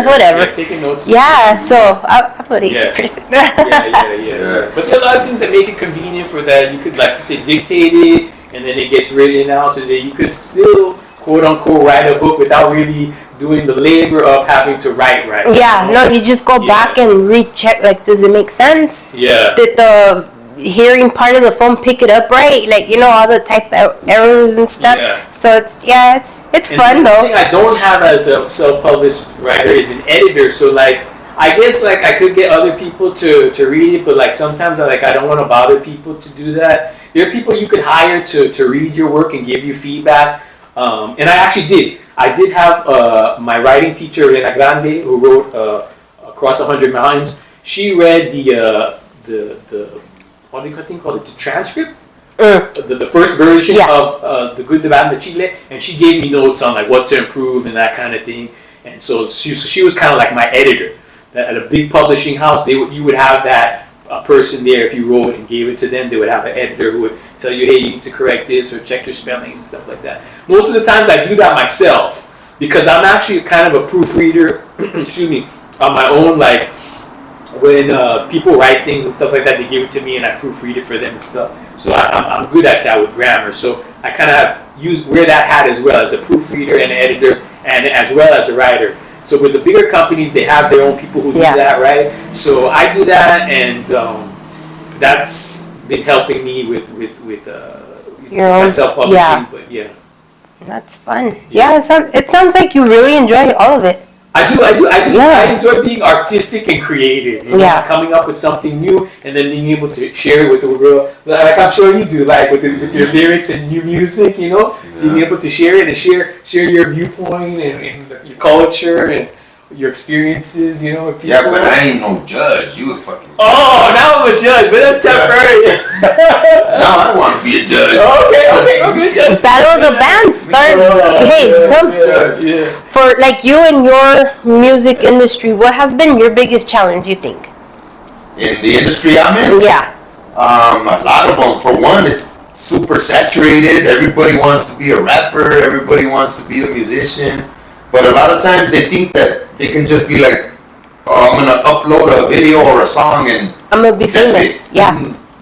Whatever. Yeah, taking notes. Yeah. So I'm a lazy person. Yeah. But there are a lot of things that make it convenient for that. You could, like you say, dictate it, and then it gets written out, so that you could still, quote unquote, write a book without really doing the labor of having to write. Yeah. No, you just go back and recheck. Like, does it make sense? Yeah. Did the hearing part of the phone pick it up right? Like, all the type errors and stuff. Yeah. So it's fun the though. thing I don't have as a self-published writer is an editor. So I guess I could get other people to read it, but sometimes I don't want to bother people to do that. There are people you could hire to read your work and give you feedback. And I actually did. I did have my writing teacher, Elena Grande, who wrote Across 100 Mountains. She read the what do you think called it? The transcript? The first version of The Good, the Bad, and the Chile, and she gave me notes on what to improve and that kind of thing. And so she was kind of like my editor. That at a big publishing house, you would have that person there. If you wrote and gave it to them, they would have an editor who would tell you, hey, you need to correct this or check your spelling and stuff like that. Most of the times I do that myself because I'm actually kind of a proofreader, excuse me, on my own. When people write things and stuff like that, they give it to me and I proofread it for them and stuff. So I'm good at that with grammar. So I kind of wear that hat as well as a proofreader and an editor and as well as a writer. So with the bigger companies, they have their own people who do that, right? So I do that, and that's been helping me with your own self-publishing. But that's fun. Yeah, it sounds like you really enjoy all of it. I do. I enjoy being artistic and creative. Coming up with something new and then being able to share it with the world. Like I'm sure you do, with your lyrics and new music. Being able to share it and share your viewpoint and your culture and your experiences. With people. Yeah, but I ain't no judge. You a fucking. Oh, now I'm a judge, but that's temporary. Now I want to be a judge. Okay. Battle of the Bands start. Hey, come. For you and your music industry, what has been your biggest challenge, you think? In the industry I'm in? Yeah. A lot of them. For one, it's super saturated. Everybody wants to be a rapper. Everybody wants to be a musician. But a lot of times they think that they can just be like, I'm going to upload a video or a song and I'm going to be famous. Yeah.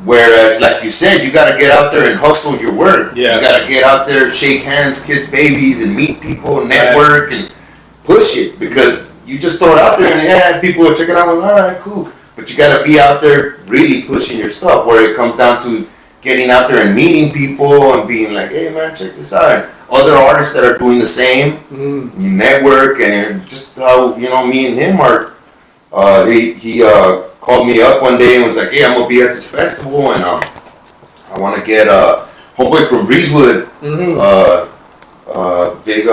Whereas, like you said, you got to get out there and hustle your work. Yeah. You got to get out there, shake hands, kiss babies, and meet people, network, and push it. Because you just throw it out there and people will check it out and all right, cool. But you got to be out there really pushing your stuff, where it comes down to getting out there and meeting people and being like, hey man, check this out. And other artists that are doing the same, you network, and just how, me and him are, he called me up one day and was like, hey, I'm going to be at this festival and I want to get homeboy from Breezewood, big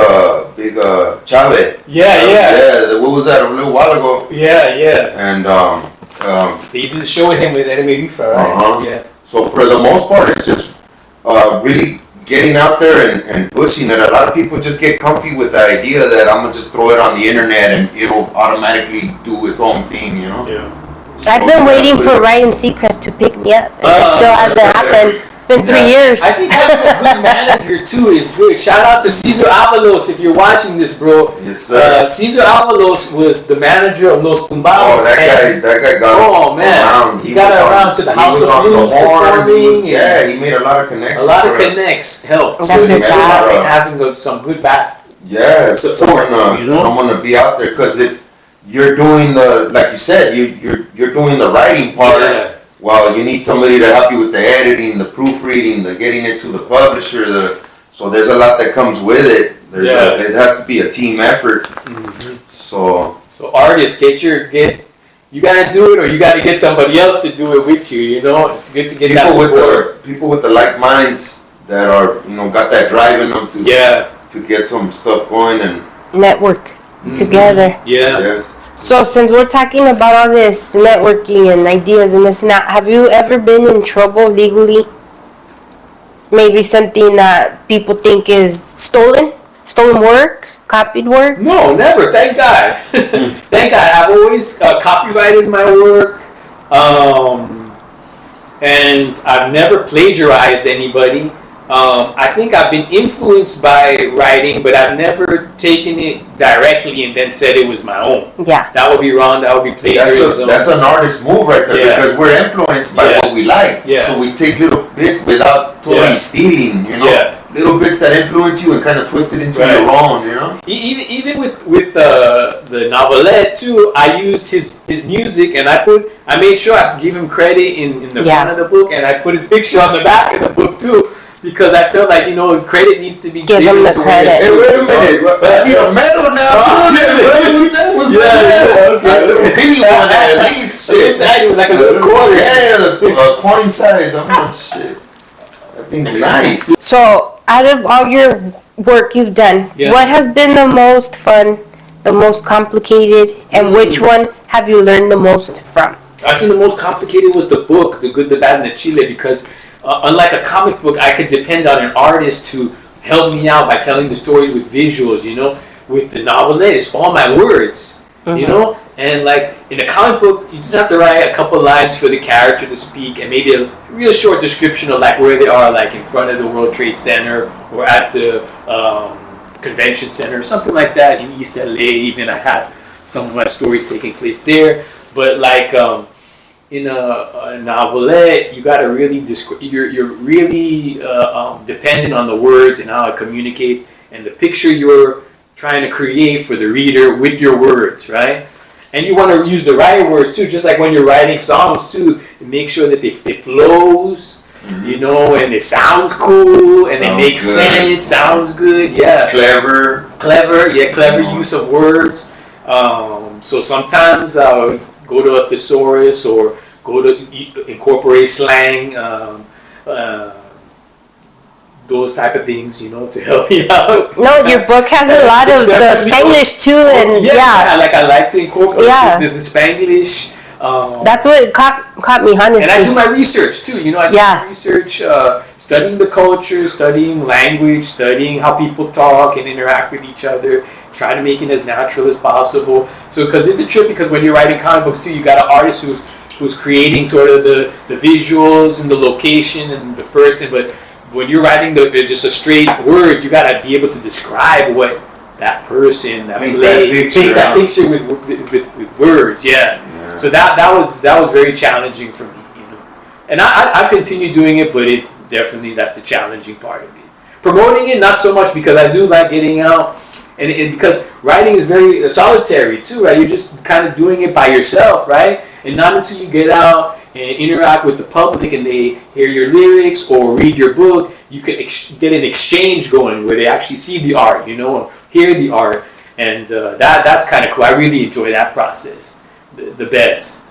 Chave. Yeah. What was that, a little while ago? Yeah. And you did the show with him with RIFA, right? Yeah. So for the most part, it's just really getting out there and pushing it. A lot of people just get comfy with the idea that I'm going to just throw it on the internet and it'll automatically do its own thing, Yeah. I've been waiting for Ryan Seacrest to pick me up, and it still hasn't happened. It's been 3 years. I think having a good manager too is good. Shout out to Cesar Avalos if you're watching this, bro. Yes, sir. Cesar Avalos was the manager of Los Tumbados. That guy got around. He got around to the House of Blues performing. He made a lot of connections. A lot of connects help. That's So it's right. having some good back. Yeah, support, someone to be out there, because if you're doing like you said, you're doing the writing part. Yeah. well, you need somebody to help you with the editing, the proofreading, the getting it to the publisher. So there's a lot that comes with it. It has to be a team effort. So artists, you gotta do it, or you gotta get somebody else to do it with you. You know, it's good to get that support. People with the like minds that are, got that drive in them to get some stuff going and network together. Yeah. So since we're talking about all this networking and ideas and this and that, have you ever been in trouble legally? Maybe something that people think is stolen work, copied work? No, never. Thank God. Thank God. I've always copyrighted my work, and I've never plagiarized anybody. I think I've been influenced by writing, but I've never taken it directly and then said it was my own. Yeah. That would be wrong. That would be plagiarism. That's an artist move right there, because we're influenced by what we like. Yeah. So we take little bits without totally stealing, little bits that influence you and kind of twist it into your own, Even with the novelette too, I used his music, and I made sure I gave him credit in the front of the book, and I put his picture on the back of the book too, because I feel like credit needs to be given him the credit. Hey, wait a minute, I need a medal now too. Okay. A little mini one at least. Shit. It was like a little quarter. Yeah, coin size. I'm like, shit. That thing's nice. So, out of all your work you've done, what has been the most fun, the most complicated, and which one have you learned the most from? I think the most complicated was the book, The Good, the Bad, and the Chile, because unlike a comic book, I could depend on an artist to help me out by telling the stories with visuals, With the novelette, it's all my words, And like in a comic book, you just have to write a couple lines for the character to speak, and maybe a real short description of like where they are, like in front of the World Trade Center or at the convention center, something like that in East LA. Even I had some of my stories taking place there, but like in a novelette, you gotta really you're really dependent on the words and how it communicates and the picture you're trying to create for the reader with your words, right? And you want to use the right words too, just like when you're writing songs too. Make sure that it flows, and it sounds cool and it makes sense, sounds good, clever use of words. So sometimes I'll go to a thesaurus or go to incorporate slang, those type of things, to help me out. No, your book has a lot of the Spanglish too, and I like to incorporate the Spanglish. That's what caught me, honestly. And I do my research too. I do my research, studying the culture, studying language, studying how people talk and interact with each other. Try to make it as natural as possible. So, because it's a trip, because when you're writing comic books too, you got an artist who's creating sort of the visuals and the location and the person, but when you're writing just a straight word, you gotta be able to describe what that person, that place, paint that picture with words. So that was very challenging for me, And I continue doing it, but that's the challenging part of it. Promoting it, not so much, because I do like getting out, and because writing is very solitary too, right? You're just kind of doing it by yourself, right? And not until you get out and interact with the public and they hear your lyrics or read your book, you can get an exchange going where they actually see the art, hear the art, and that's kind of cool. I really enjoy that process, the best.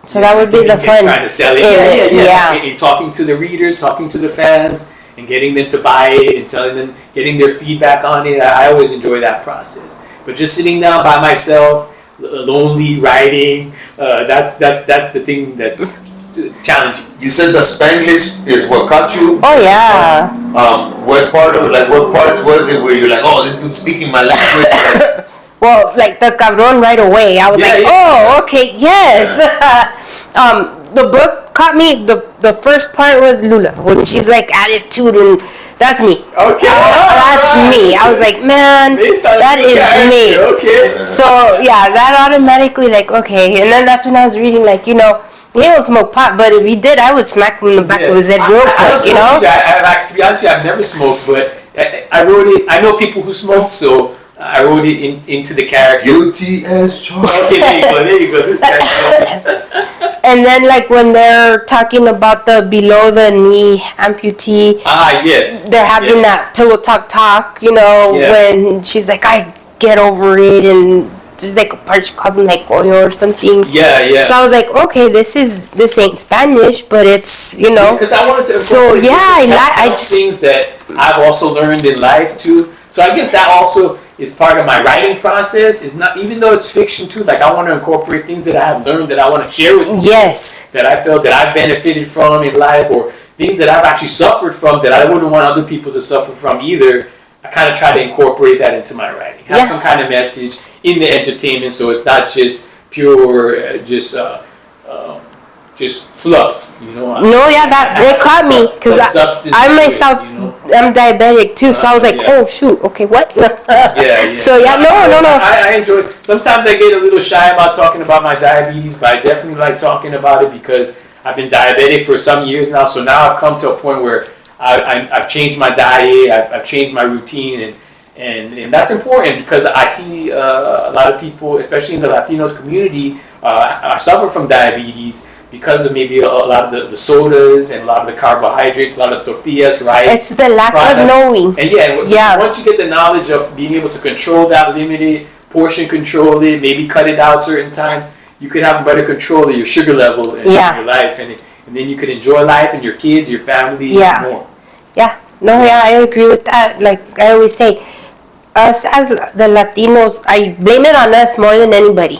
So that would be the fun. Trying to sell it, and talking to the readers, talking to the fans, and getting them to buy it and telling them, getting their feedback on it. I always enjoy that process. But just sitting down by myself, lonely writing, that's the thing that's challenging. You said the Spanglish is what caught you? Oh yeah. What parts was it where you're like, oh, this dude's speaking my language? Well, like the cabrón right away. I was oh, okay, yes. The book caught me. The first part was Lula, when she's like attitude, and that's me. Okay. That's me. I was like, man, that is me. Okay. So yeah, that automatically okay, and then that's when I was reading he don't smoke pot, but if he did, I would smack him in the back of his head real quick, To be honest with you, I've never smoked, but I wrote it. I know people who smoked, so I wrote it into the character. UTS charge. Okay, there you go. This guy. And then like when they're talking about the below the knee amputee, yes, they're having that pillow talk, you know, when she's like, I get over it, and there's like a part she calls him like Goyo or something. Yeah. So I was like, okay, this ain't Spanish, but it's, you know. Because I wanted to. So yeah, I just things that I've also learned in life too. So I guess that also is part of my writing process. Is not, even though it's fiction too, like I want to incorporate things that I have learned that I want to share with you. Yes. That I felt that I benefited from in life, or things that I've actually suffered from that I wouldn't want other people to suffer from either. I kind of try to incorporate that into my writing. Have some kind of message in the entertainment, so it's not just pure, just fluff, you know. No, yeah, that it caught me because I myself, you know? I'm diabetic too, so I was like, oh shoot, okay, what? Yeah. So yeah, no. I enjoy it. Sometimes I get a little shy about talking about my diabetes, but I definitely like talking about it because I've been diabetic for some years now. So now I've come to a point where I've changed my diet, I've changed my routine, and that's important because I see a lot of people, especially in the Latinos community, suffer from diabetes because of maybe a lot of the sodas and a lot of the carbohydrates, a lot of tortillas, rice. It's the lack of knowing. And once you get the knowledge of being able to control that, limit it, portion control it, maybe cut it out certain times, you could have better control of your sugar level in your life, and then you could enjoy life and your kids, your family more. Yeah. No, yeah, I agree with that. Like I always say, us as the Latinos, I blame it on us more than anybody.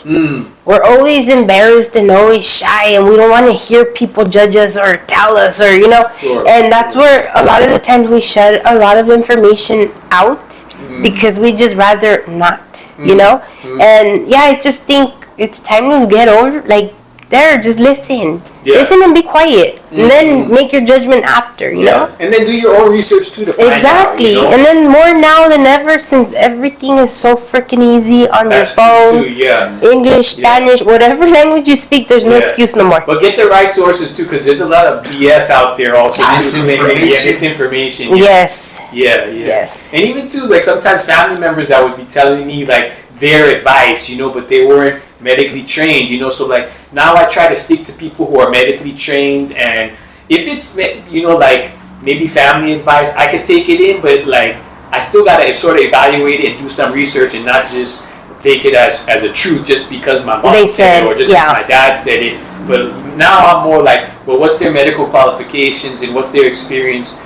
We're always embarrassed and always shy, and we don't want to hear people judge us or tell us, or you know. And that's where a lot of the times we shut a lot of information out because we just rather not, you know. And yeah, I just think it's time to get over, like, just listen. Listen and be quiet, and then make your judgment after, you know. And then do your own research too to find out, you know? And then more now than ever, since everything is so freaking easy on your phone. English, Spanish, whatever language you speak, there's no excuse no more. But get the right sources too, because there's a lot of BS out there also. Misinformation. Yes. Yes. And even too, like sometimes family members that would be telling me like their advice, you know, but they weren't medically trained, you know. So like now I try to stick to people who are medically trained, and if it's, you know, like maybe family advice, I could take it in, but like I still gotta sort of evaluate it and do some research and not just take it as a truth just because my mom said it or just because my dad said it. But now I'm more like, well, what's their medical qualifications and what's their experience?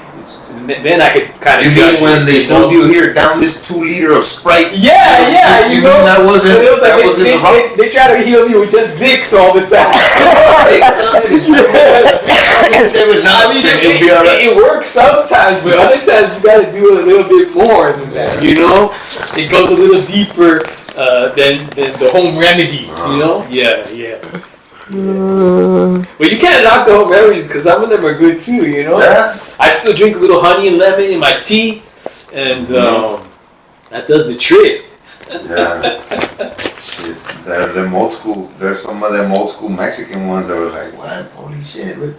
Then I could kind of. You mean when they told you, here, down this 2 liter of Sprite? Yeah. You know that wasn't the wrong. They try to heal me with just Vicks all the time. It works sometimes, but other times you got to do a little bit more than that. You know, it goes a little deeper than the home remedies. You know, yeah. But you can't knock the home remedies because some of them are good too, you know. I still drink a little honey and lemon in my tea, and that does the trick. Shit, them old school. There's some of them old school Mexican ones that were like, what? Holy shit!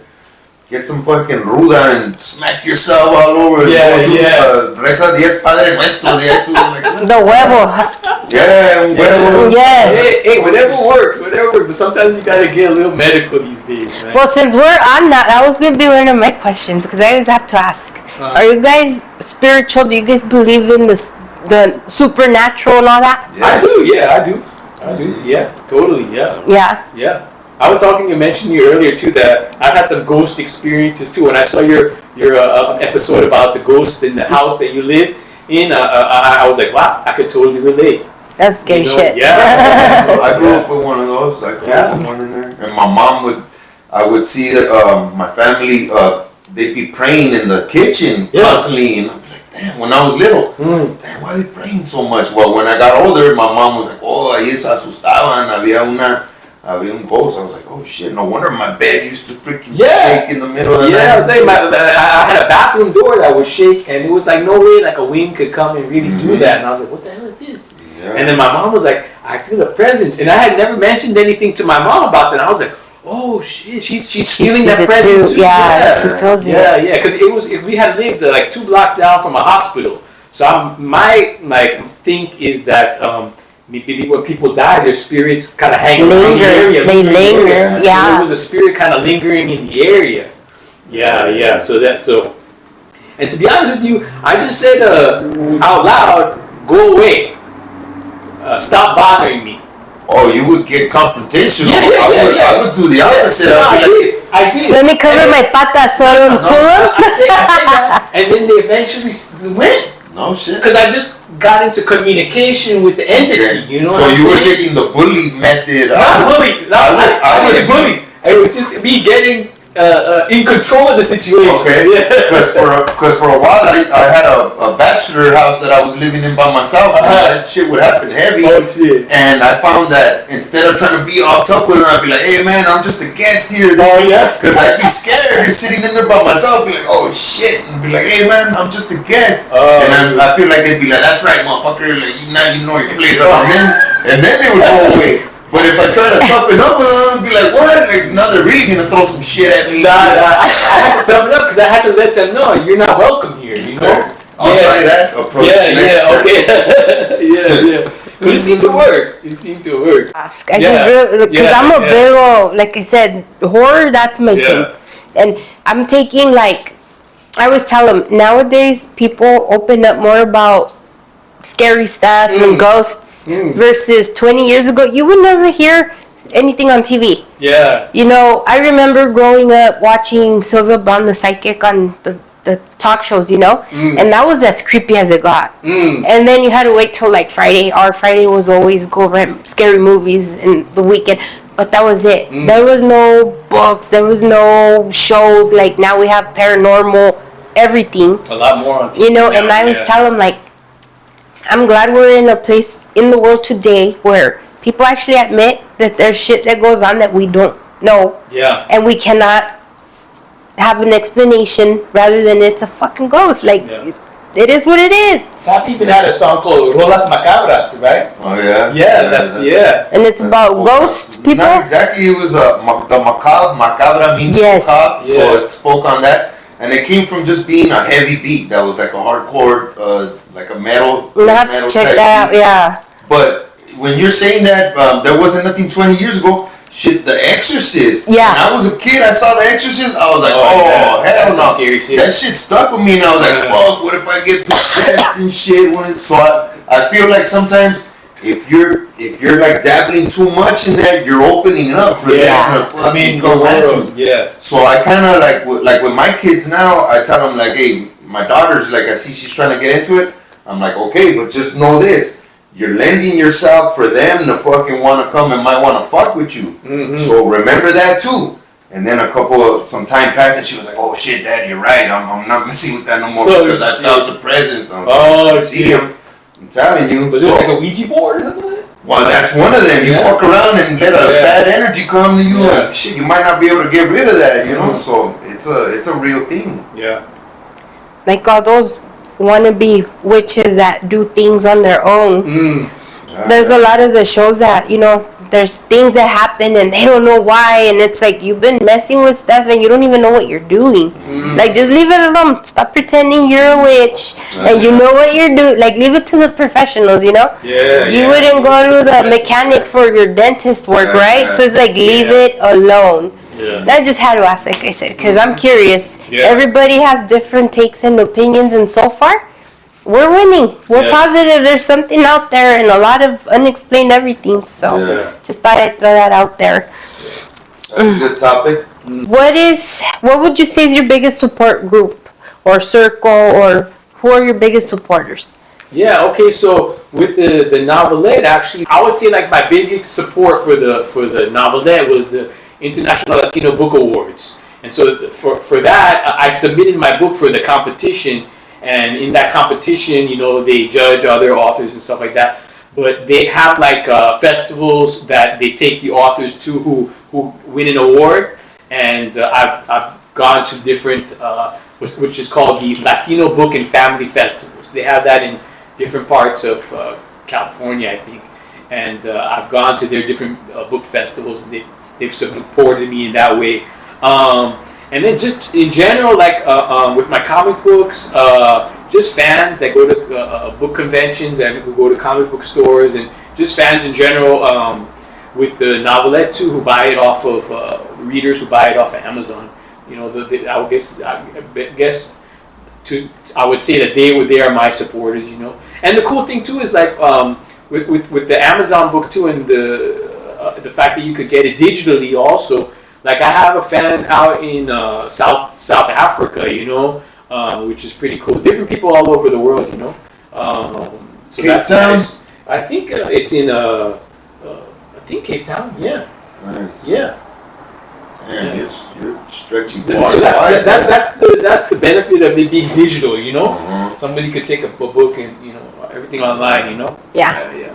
Get some fucking ruda and smack yourself all over. Reza 10 Padre Nuestro. The huevo. Un huevo. Yes. Hey, whatever works. But sometimes you gotta get a little medical these days, man. Well, since we're on that was gonna be one of my questions because I always have to ask: are you guys spiritual? Do you guys believe in the supernatural and all that? I do. Yeah, totally. Yeah. I was you mentioned earlier too that I've had some ghost experiences too. When I saw your episode about the ghost in the house that you live in, I was like, wow, I could totally relate. That's scary shit. Yeah. I grew up with one of those. I grew up with one in there. And my mom I would see that my family, they'd be praying in the kitchen constantly, and I'd be like, damn, when I was little, damn, why are they praying so much? Well, when I got older, my mom was like, oh, ahí se asustaban, había un ghost. I was like, oh shit, no wonder my bed used to freaking shake in the middle of the night. I was saying, I had a bathroom door that would shake, and it was like no way like a wind could come and really do that. And I was like, what the hell is this? Yeah. And then my mom was like, I feel a presence. And I had never mentioned anything to my mom about that. And I was like, oh shit, she's feeling that presence too. Yeah, she feels it. Yeah, because we had lived like 2 blocks down from a hospital. So my think is that maybe when people die, their spirits kind of hang around the Linger. area. They linger. So there Yeah. was a spirit kind of lingering in the area. Yeah. So. And to be honest with you, I just said out loud, "Go away, stop bothering me." Oh, you would get confrontational. Yeah. I would do the opposite. No, I'd be like, I did. Let me cover my patas so I don't pull them. I say that, and then they eventually went no shit. because I just got into communication with the entity. Okay. You know. So what I'm you were saying? taking the bully method. Not bully. I would didn't bully. It was just me getting in control of the situation. Okay. Because for a while I had a bachelor house that I was living in by myself, and that shit would happen heavy. Oh shit. And I found that instead of trying to be all tough with him, I'd be like, "Hey man, I'm just a guest here." Oh yeah. Because I'd be scared. You're sitting in there by myself, be like, "Oh shit," and be like, "Hey man, I'm just a guest." And I feel like they'd be like, "That's right, motherfucker. Like now you know your place." And then they would go away. But if I try to toughen up with them, be like, "What?" Like, now they're really gonna throw some shit at me. I had to toughen up because I had to let them know you're not welcome here. You know. I'll try that approach next time. Okay. yeah. But it seemed to work. Ask. I just really, because I'm a big old, like I said, horror, that's my thing. And I'm taking, like, I always tell them, nowadays people open up more about scary stuff and ghosts versus 20 years ago. You would never hear anything on TV. Yeah. You know, I remember growing up watching Sylvia Brown the Psychic on the talk shows, you know, and that was as creepy as it got. And then you had to wait till like Friday. Our Friday was always go rent scary movies in the weekend, but that was it. There was no books, there was no shows. Like now we have paranormal, everything. A lot more on TV. You know, and I always tell them, like, I'm glad we're in a place in the world today where people actually admit that there's shit that goes on that we don't know. Yeah. And we cannot have an explanation rather than it's a fucking ghost. Like, it is what it is. Tapp even had a song called Rolas Macabras, right? Oh yeah. Yeah. And it's about ghosts, people. Not exactly. It was the macabre. Macabra means macabre, so it spoke on that. And it came from just being a heavy beat that was like a hardcore, like a metal. We'll have to check that out, yeah. But when you're saying that, there wasn't nothing 20 years ago. Shit, The Exorcist. Yeah. When I was a kid, I saw The Exorcist. I was like, hell no. That shit stuck with me, and I was like, fuck, what if I get possessed and shit? So I feel like sometimes if you're like dabbling too much in that, you're opening up for that to fucking come at you. Yeah. So I kind of like with my kids now, I tell them like, hey, my daughter's like, I see she's trying to get into it. I'm like, okay, but just know this. You're lending yourself for them to fucking want to come and might want to fuck with you. So remember that too. And then some time passed and she was like, oh shit, Dad, you're right. I'm not messing with that no more because I felt the presence. See him. I'm telling you. Was it like a Ouija board or something? Well, that's one of them. You fuck around and let a bad energy come to you, and shit, you might not be able to get rid of that, you know. So it's a real thing. Yeah. Like all those wannabe witches that do things on their own. There's a lot of the shows that, you know, there's things that happen and they don't know why, and it's like you've been messing with stuff and you don't even know what you're doing. Like, just leave it alone. Stop pretending you're a witch and you know what you're doing. Like, leave it to the professionals, you know. You wouldn't go to the mechanic for your dentist work, right? So it's like, leave it alone. I just had to ask, like I said, because I'm curious. Everybody has different takes and opinions, and so far, we're winning. We're positive there's something out there and a lot of unexplained everything. So just thought I'd throw that out there. That's a good topic. What would you say is your biggest support group or circle, or who are your biggest supporters? Yeah, okay, so with the novelette, actually, I would say like my biggest support for the novelette was the International Latino Book Awards. And so for that, I submitted my book for the competition, and in that competition, you know, they judge other authors and stuff like that. But they have like festivals that they take the authors to who win an award, and I've gone to different, which is called the Latino Book and Family Festivals. They have that in different parts of California, I think, and I've gone to their different book festivals, and they've supported me in that way. And then just in general, like with my comic books, just fans that go to book conventions and who go to comic book stores and just fans in general. With the novelette too, who buy it off of readers who buy it off of Amazon. You know, I would guess I would say that they are my supporters. You know, and the cool thing too is like with the Amazon book too, and the fact that you could get it digitally also. Like I have a fan out in South Africa, you know, which is pretty cool. Different people all over the world, you know. So Cape that's Town? nice. I think it's in I think Cape Town. Yeah. Nice. Yeah. Man, you're stretching So far wide. that's the benefit of it being digital, you know. Somebody could take a book and everything online, you know. Yeah. Yeah.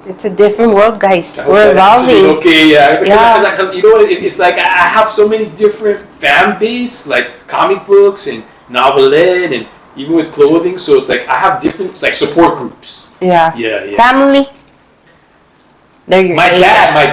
It's a different world, guys. I hope We're that answers it evolving. Okay, yeah. Yeah. You know what? It's like I have so many different fan base, like comic books and novelette, and even with clothing. So it's like I have different like support groups. Yeah. Yeah. Family. They're your My neighbors.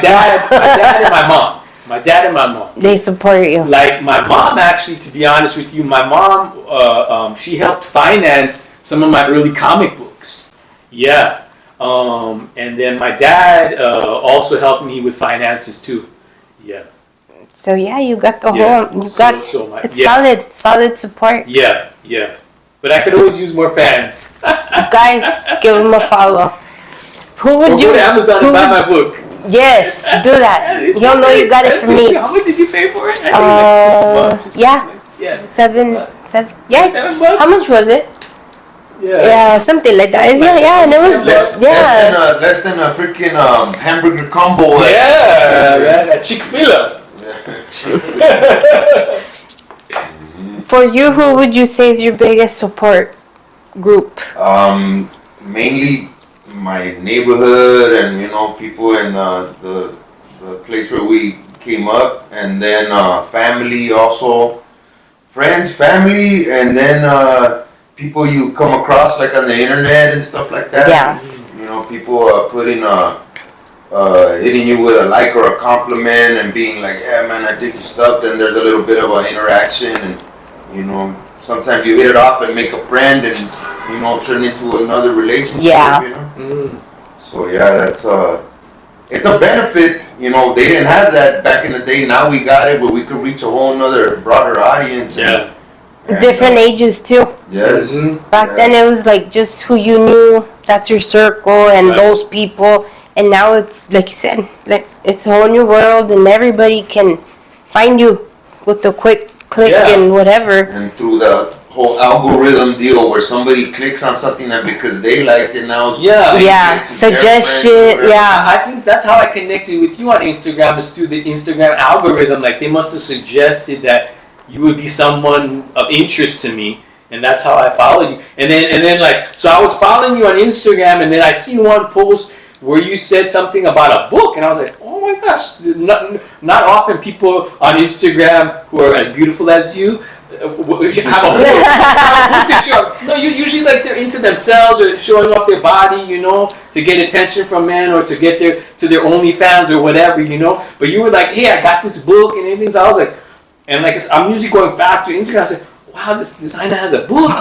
dad, and my mom. My dad and my mom. They support you. Like my mom, actually, to be honest with you, my mom, she helped finance some of my early comic books. Yeah. And then my dad also helped me with finances too. Yeah. So yeah, you got the Yeah. whole. You got. It's yeah. solid support. Yeah. But I could always use more fans. Guys, give them a follow. Who Or would go you? to Amazon and buy my book. Yes, do that. It's You'll know you got it from me. How much did you pay for it? I think like 6 months. Yeah. Yeah. Seven. Yeah. $7? How much was it? Yeah. Yeah, something like that. Yeah, and it was Less than a freaking hamburger combo. Yeah, that Chick-fil-A. For you, who would you say is your biggest support group? Mainly my neighborhood and people in the place where we came up, and then family also, friends, family, and then people you come across like on the internet and stuff like that. Yeah. People hitting you with a like or a compliment and being like, yeah man, I dig your stuff. Then there's a little bit of an interaction, and sometimes you hit it off and make a friend and turn into another relationship. Yeah. So yeah, that's it's a benefit. They didn't have that back in the day. Now we got it, but we could reach a whole nother broader audience. Yeah. And, Different ages too. Yes. Back then it was like just who you knew, that's your circle and Right. those people. And now it's like you said, like it's a whole new world and everybody can find you with a quick click Yeah. and whatever. And through the whole algorithm deal where somebody clicks on something that because they liked it now. Yeah. they Yeah, get to their suggest friends or shit, whatever. yeah. I think that's how I connected with you on Instagram, is through the Instagram algorithm. Like they must have suggested that you would be someone of interest to me, and that's how I followed you. And then like, so I was following you on Instagram, and then I seen one post where you said something about a book, and I was like, oh my gosh, not often people on Instagram who are as beautiful as you have a book. To show. No, usually like they're into themselves or showing off their body, to get attention from men or to get to their OnlyFans or whatever, But you were like, hey, I got this book and everything. So I was like, and like I'm usually going fast through Instagram. I was like, wow, this designer has a book,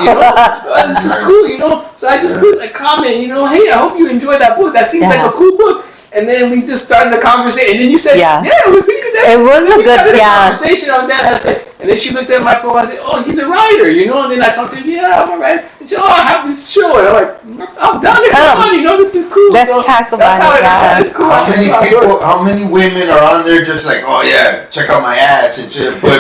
this is cool, So I just put a comment, hey, I hope you enjoyed that book. That seems like a cool book. And then we just started the conversation. And then you said, yeah it was pretty good. It was a good, conversation on that. I said, and then she looked at my phone. I said, oh, he's a writer, And then I talked to her, yeah, I'm a writer. And she said, oh, I have this show. And I'm like, I'm done. Come on, this is cool. Let's talk about it. It's cool. How many women are on there just like, oh yeah, check out my ass and shit, but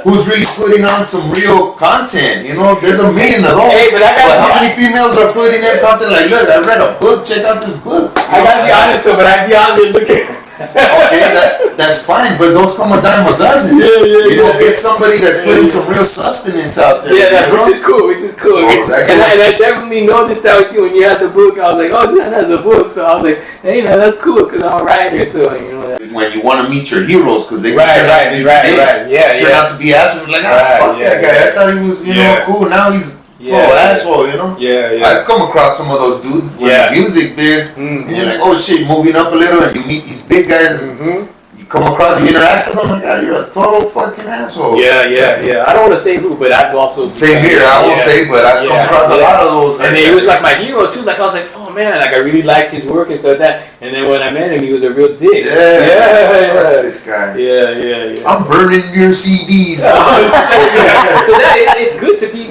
who's really putting on some real content? There's a million of those. Hey, but how many females are putting in content like, look, I read a book, check out this book. I gotta be honest though, but I'd be on there looking. Okay, that's fine, but those come a dime a dozen. Get somebody that's putting some real sustenance out there. Which is cool. So, exactly. And I definitely noticed that with you when you had the book. I was like, oh, that has a book. So I was like, hey man, that's cool because I'm a writer. So that. When you want to meet your heroes, because they turn out to be dicks, turn out to be assholes. Like, fuck that guy. I thought he was, cool. Now he's total asshole, I've come across some of those dudes with the music biz, and you're like, oh shit, moving up a little, and you meet these big guys, you come across, you interact with them, like, God, you're a total fucking asshole. Yeah. I don't want to say who, but I've also Same here. I won't say, but I've come across a lot of those. And he was like my hero too. Like I was like, oh man, like I really liked his work and stuff like that. And then when I met him, he was a real dick. Yeah. This guy. Yeah. I'm burning your CDs. So it's good to be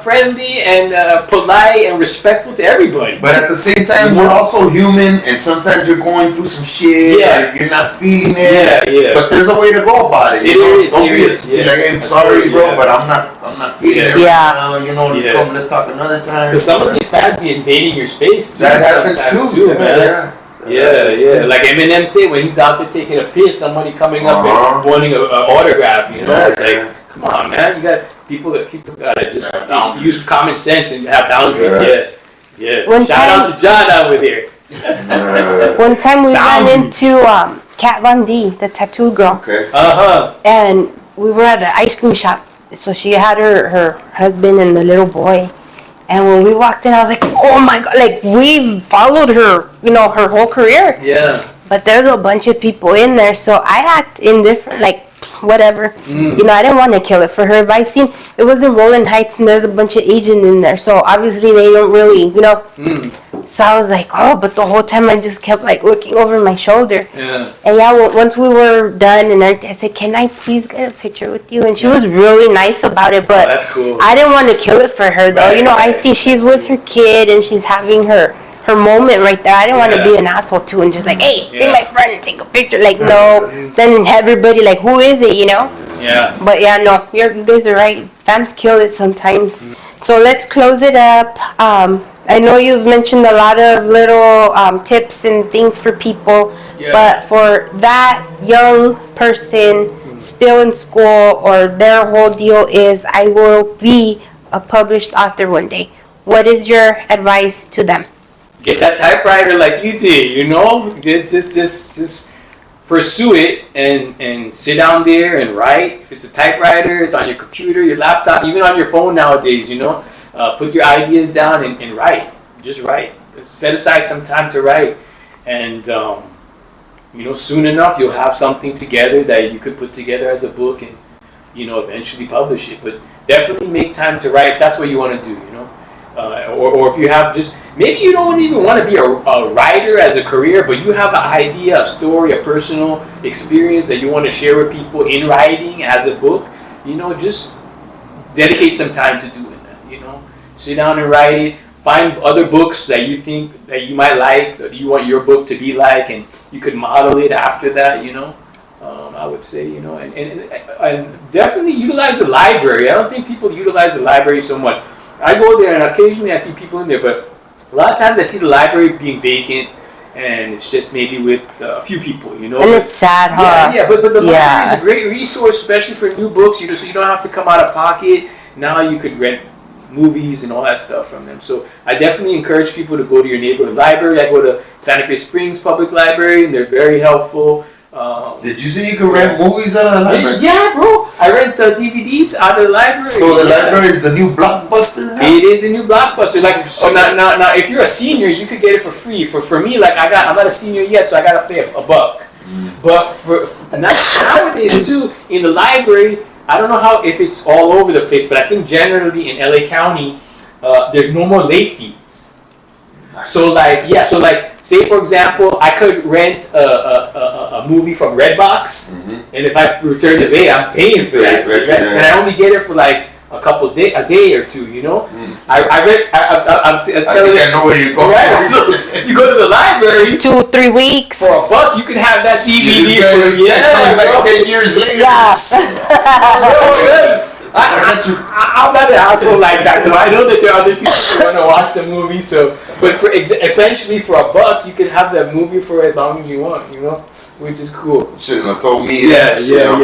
friendly and polite and respectful to everybody. But at the same time, we're also human, and sometimes you're going through some shit. Yeah. Or you're not feeling it. Yeah. But there's a way to go about it. Don't be like, hey, I'm sorry, bro, but I'm not feeling it right now. You know, come, let's talk another time. Because some of these fans be invading your space too. That happens too, man. Yeah. Like Eminem said, when he's out there taking a piss, somebody coming up and wanting an autograph. You know, it's like, come on, man. You got people gotta just use common sense and have boundaries. Yeah. Shout out to John over there. One time we ran into Kat Von D, the tattoo girl. Okay. And we were at the ice cream shop. So she had her husband and the little boy. And when we walked in, I was like, oh my God, like we followed her, her whole career. Yeah. But there's a bunch of people in there, so I act indifferent, like whatever. I didn't want to kill it for her. If I seen it was in Rolling Heights and there's a bunch of Asians in there, so obviously they don't really, So I was like, oh, but the whole time I just kept like looking over my shoulder. Yeah. And once we were done and everything, I said, can I please get a picture with you? And she was really nice about it, but that's cool. I didn't want to kill it for her though. I see she's with her kid and she's having her moment right there. I didn't want to be an asshole too and just like, hey, bring my friend and take a picture. Like, no. Then everybody like, who is it, Yeah. But yeah, no, you guys are right. Fams kill it sometimes. So let's close it up. I know you've mentioned a lot of little tips and things for people, but for that young person still in school or their whole deal is, I will be a published author one day. What is your advice to them? Get that typewriter like you did, Just pursue it and sit down there and write. If it's a typewriter, it's on your computer, your laptop, even on your phone nowadays, Put your ideas down and write. Just write. Set aside some time to write. And, soon enough you'll have something together that you could put together as a book and, eventually publish it. But definitely make time to write if that's what you want to do, or if you have maybe you don't even want to be a writer as a career, but you have an idea, a story, a personal experience that you want to share with people in writing as a book, just dedicate some time to doing that, sit down and write it, find other books that you think that you might like, that you want your book to be like, and you could model it after that, I would say, and definitely utilize the library. I don't think people utilize the library so much. I go there and occasionally I see people in there, but a lot of times I see the library being vacant and it's just maybe with a few people, And it's sad, huh? Yeah, but the library is a great resource, especially for new books, so you don't have to come out of pocket. Now you could rent movies and all that stuff from them. So I definitely encourage people to go to your neighborhood library. I go to Santa Fe Springs Public Library and they're very helpful. Did you say you could rent movies out of the library? Yeah, bro. I rent DVDs out of the library. So the library is the new Blockbuster now? It is a new Blockbuster. Like, now, if you're a senior, you could get it for free. For me, like I'm not a senior yet, so I gotta pay a buck. But for nowadays too, in the library, I don't know if it's all over the place, but I think generally in LA County, there's no more late fees. So say for example, I could rent a movie from Redbox, and if I return the day, I'm paying for that, and I only get it for like a day or two, I'm telling you, I know where you go. Right? So you go to the library 2-3 weeks for a buck, you can have that DVD coming back 10 years later. I'm not an asshole like that, so I know that there are other people who want to watch the movie. But essentially for a buck, you can have that movie for as long as you want, which is cool. Shouldn't have told me that. Yeah.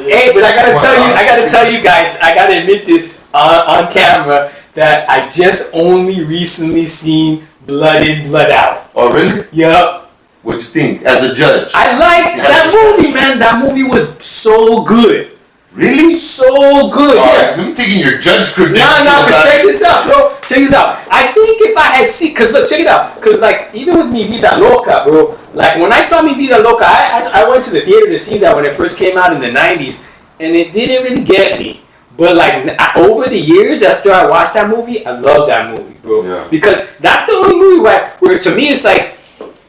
Hey, but I gotta tell you guys, I gotta admit this on camera that I just only recently seen Blood In, Blood Out. Oh, really? Yup. What'd you think as a judge? I liked that movie, man. That movie was so good. Really? So good. Alright, let me take in your judge credentials. But check this out, bro. Check this out. I think if I had seen, cause look, check it out. Cause like even with Mi Vida Loca, bro. Like when I saw Mi Vida Loca, I went to the theater to see that when it first came out in the '90s, and it didn't really get me. But like over the years after I watched that movie, I love that movie, bro. Yeah. Because that's the only movie where to me it's like,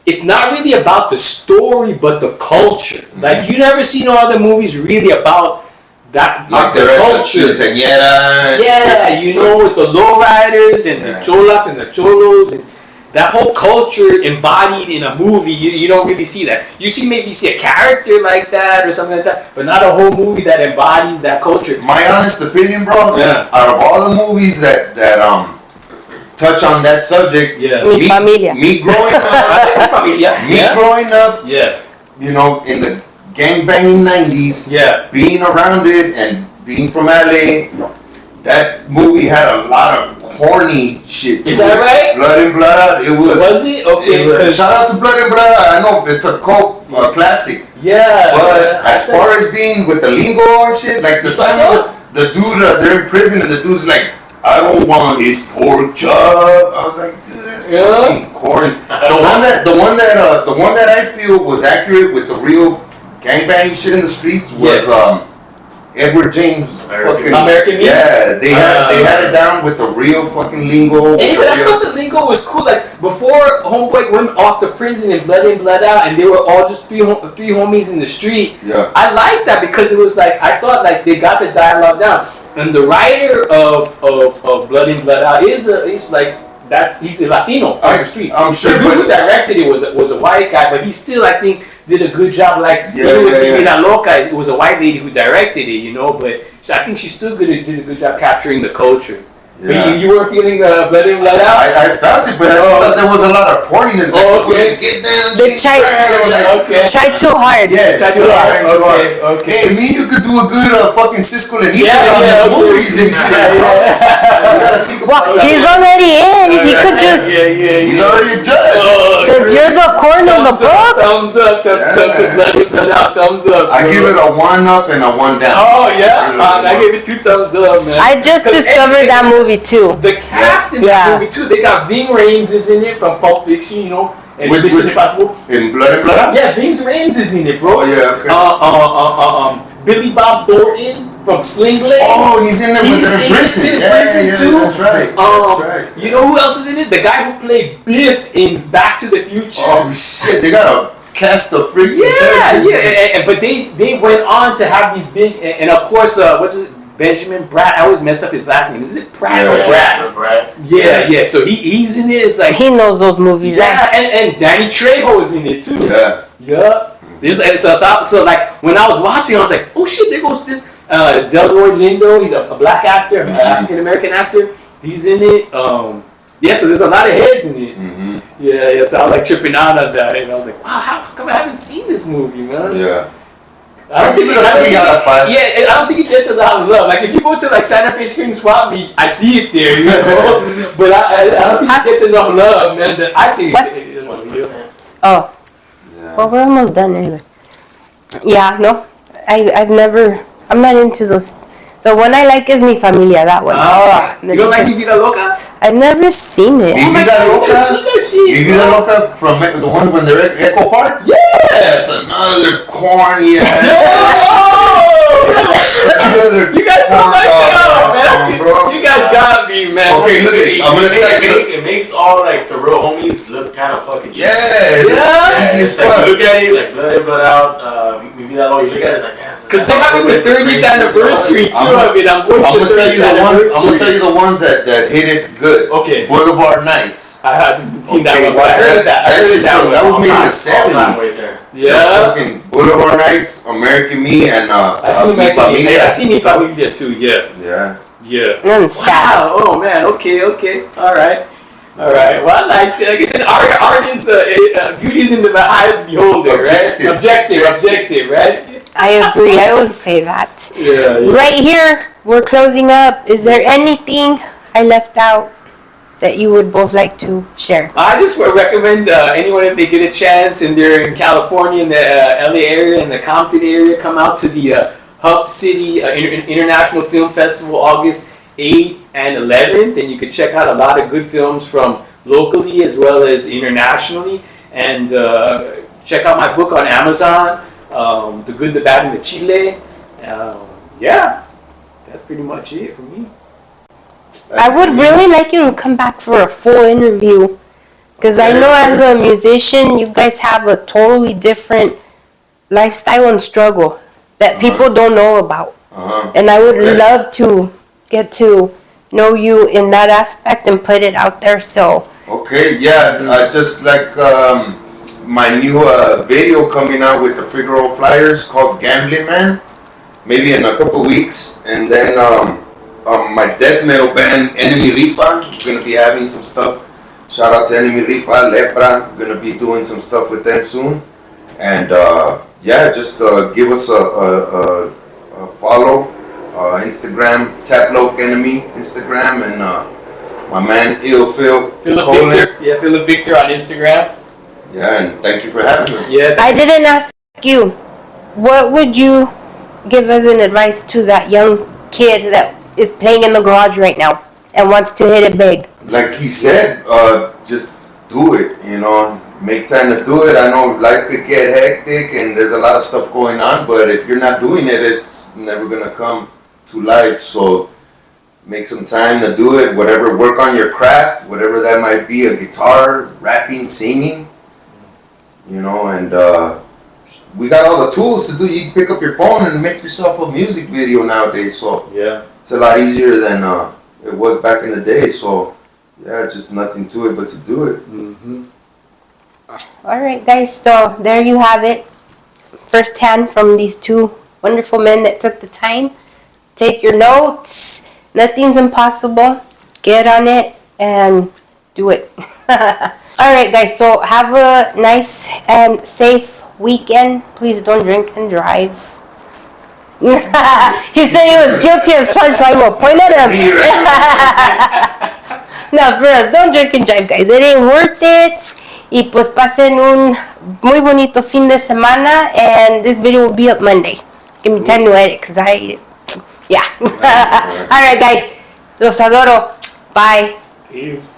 it's not really about the story, but the culture. Mm-hmm. Like you never see no other movies really about that, like the culture. You know, with the lowriders and the cholas and the cholos, and that whole culture embodied in a movie. You don't really see that. You maybe see a character like that or something like that, but not a whole movie that embodies that culture. My honest opinion, bro. Yeah. Out of all the movies that touch on that subject, Mi Familia. Me growing up, growing up, you know, in the gangbanging 90s, being around it and being from LA, that movie had a lot of corny shit. Is that right? Blood in Blood Out. It was. Was it? Okay. Shout out to Blood in Blood Out. I know it's a cult classic. Yeah. But as far as being with the lingo and shit, like the time the dude, they're in prison and the dude's like, I don't want his pork chop. I was like, dude, this fucking corny. The one that I feel was accurate with the real gangbang shit in the streets was Edward James American Me? Yeah, they had it down with the real fucking lingo. Hey, but I thought the lingo was cool. Like before Homeboy went off to prison and Blood in, Blood Out, and they were all just three homies in the street. Yeah, I liked that because it was like I thought like they got the dialogue down. And the writer of Blood in, Blood Out is like. He's a Latino from the street. I'm sure. The dude who directed it was a white guy, but he still, I think, did a good job. Like even with Mi Vida Loca, it was a white lady who directed it, you know. But I think she still did a good job capturing the culture. Yeah. But you weren't feeling Blood in, Blood Out? I felt it, but I thought there was a lot of corniness. Okay. Get down. They tried too hard. Yes. Tried too hard. Okay. Hey, me, you could do a good fucking Cisco and on movies and shit, bro. You gotta think about that. He's already in. He could just. He's already a judge. Since you're the corn on the book. Thumbs up to Blood in, Blood Out. Thumbs up. I give it a 1 up and a 1 down. Oh yeah, I gave it 2 thumbs up, man. I just discovered that movie too. The cast in that movie too. They got Ving Rhames is in it from Pulp Fiction, you know, and Mission Impossible. In Blood and Blood Out? Yeah, Ving Rhames is in it, bro. Oh yeah, okay. Billy Bob Thornton from Sling Blade. Oh, he's in there with the prison. Yeah, too. That's right. You know who else is in it? The guy who played Biff in Back to the Future. Oh shit, they got a cast of freaking but they went on to have these big and of course what's his Benjamin Bratt. I always mess up his last name. Is it Pratt or Bratt? Yeah. So he's in it. It's like he knows those movies. Yeah, and Danny Trejo is in it too. Yeah. So like when I was watching, I was like, oh shit, there goes this Delroy Lindo. He's a black actor, African American actor. He's in it. So there's a lot of heads in it. Mm-hmm. Yeah. So I was like tripping out on that, and I was like, wow, how come I haven't seen this movie, man? Yeah. I don't think it a 3 out of 5. Yeah, I don't think it gets a lot of love. Like if you go to like Santa Fe Screen Swap Meet, I see it there, you know. But I don't think it gets enough love, man. That I think what? It is 100%. Oh. Yeah. Well, we're almost done anyway. Yeah, no, I'm not into those. The one I like is Mi Familia, that one. You don't like Mi Vida Loca? I've never seen it. Mi Vida Loca? Mi Vida Loca from the one when they're at Echo Park? Yeah! That's another corny ass. You guys don't like that, man. You guys got me, man. Okay, look at it. I'm gonna tell you. It makes all like the real homies look kind of fucking shit. Yeah. It's like you look at it, like Blood in, Blood Out, Mi Vida Loca, you look at it, it's like, damn. Because they're having the 30th anniversary too of it. I'm going to tell you the ones that hit it good. Okay. Boulevard Nights. I haven't seen that one. I heard that. That was made in the 70s. Yeah. Fucking Boulevard Nights, American Me, and I seen American Me. I seen Mi Familia too. Yeah. Wow. Oh man. Okay. All right. Well, I like it. Art is beauty is in the eye of the beholder, right? Objective, right? I agree. I always say that. Yeah. Right here, we're closing up. Is there anything I left out that you would both like to share? I just would recommend anyone, if they get a chance and they're in California, in the LA area, in the Compton area, come out to the Hub City International Film Festival, August 8th and 11th, and you can check out a lot of good films from locally as well as internationally. And check out my book on Amazon, The Good, the Bad, and the Chile. Yeah, that's pretty much it for me. I would really like you to come back for a full interview, because I know as a musician, you guys have a totally different lifestyle and struggle that people don't know about. And I would love to get to know you in that aspect and put it out there. So okay, just like my new video coming out with the Figaro Flyers called Gambling Man, maybe in a couple weeks. And then my death metal band Enemy RIFA, gonna be having some stuff. Shout out to Enemy RIFA, Lepra, gonna be doing some stuff with them soon. And just give us a follow. Instagram, Tapp Enemy Instagram, and my man Philip Victor. Yeah, Philip Victor on Instagram. Yeah, and thank you for having me. Yeah. I didn't ask you, what would you give as an advice to that young kid that is playing in the garage right now and wants to hit it big? Like he said, just do it, make time to do it. I know life could get hectic and there's a lot of stuff going on, but if you're not doing it, it's never gonna come to life. So make some time to do it, whatever, work on your craft, whatever that might be, a guitar, rapping, singing, and we got all the tools to do. You can pick up your phone and make yourself a music video nowadays, so yeah, it's a lot easier than it was back in the day. So yeah, just nothing to it but to do it. All right, guys, so there you have it, firsthand from these two wonderful men that took the time. Take your notes. Nothing's impossible. Get on it and do it. All right, guys, so have a nice and safe weekend. Please don't drink and drive. He said he was guilty as charged, so I will point at him. No, for us, don't drink and drive, guys. It ain't worth it. Y pues pasen un muy bonito fin de semana, and this video will be up Monday. Give me time to edit, because yeah. All right, guys. Los adoro. Bye. Peace.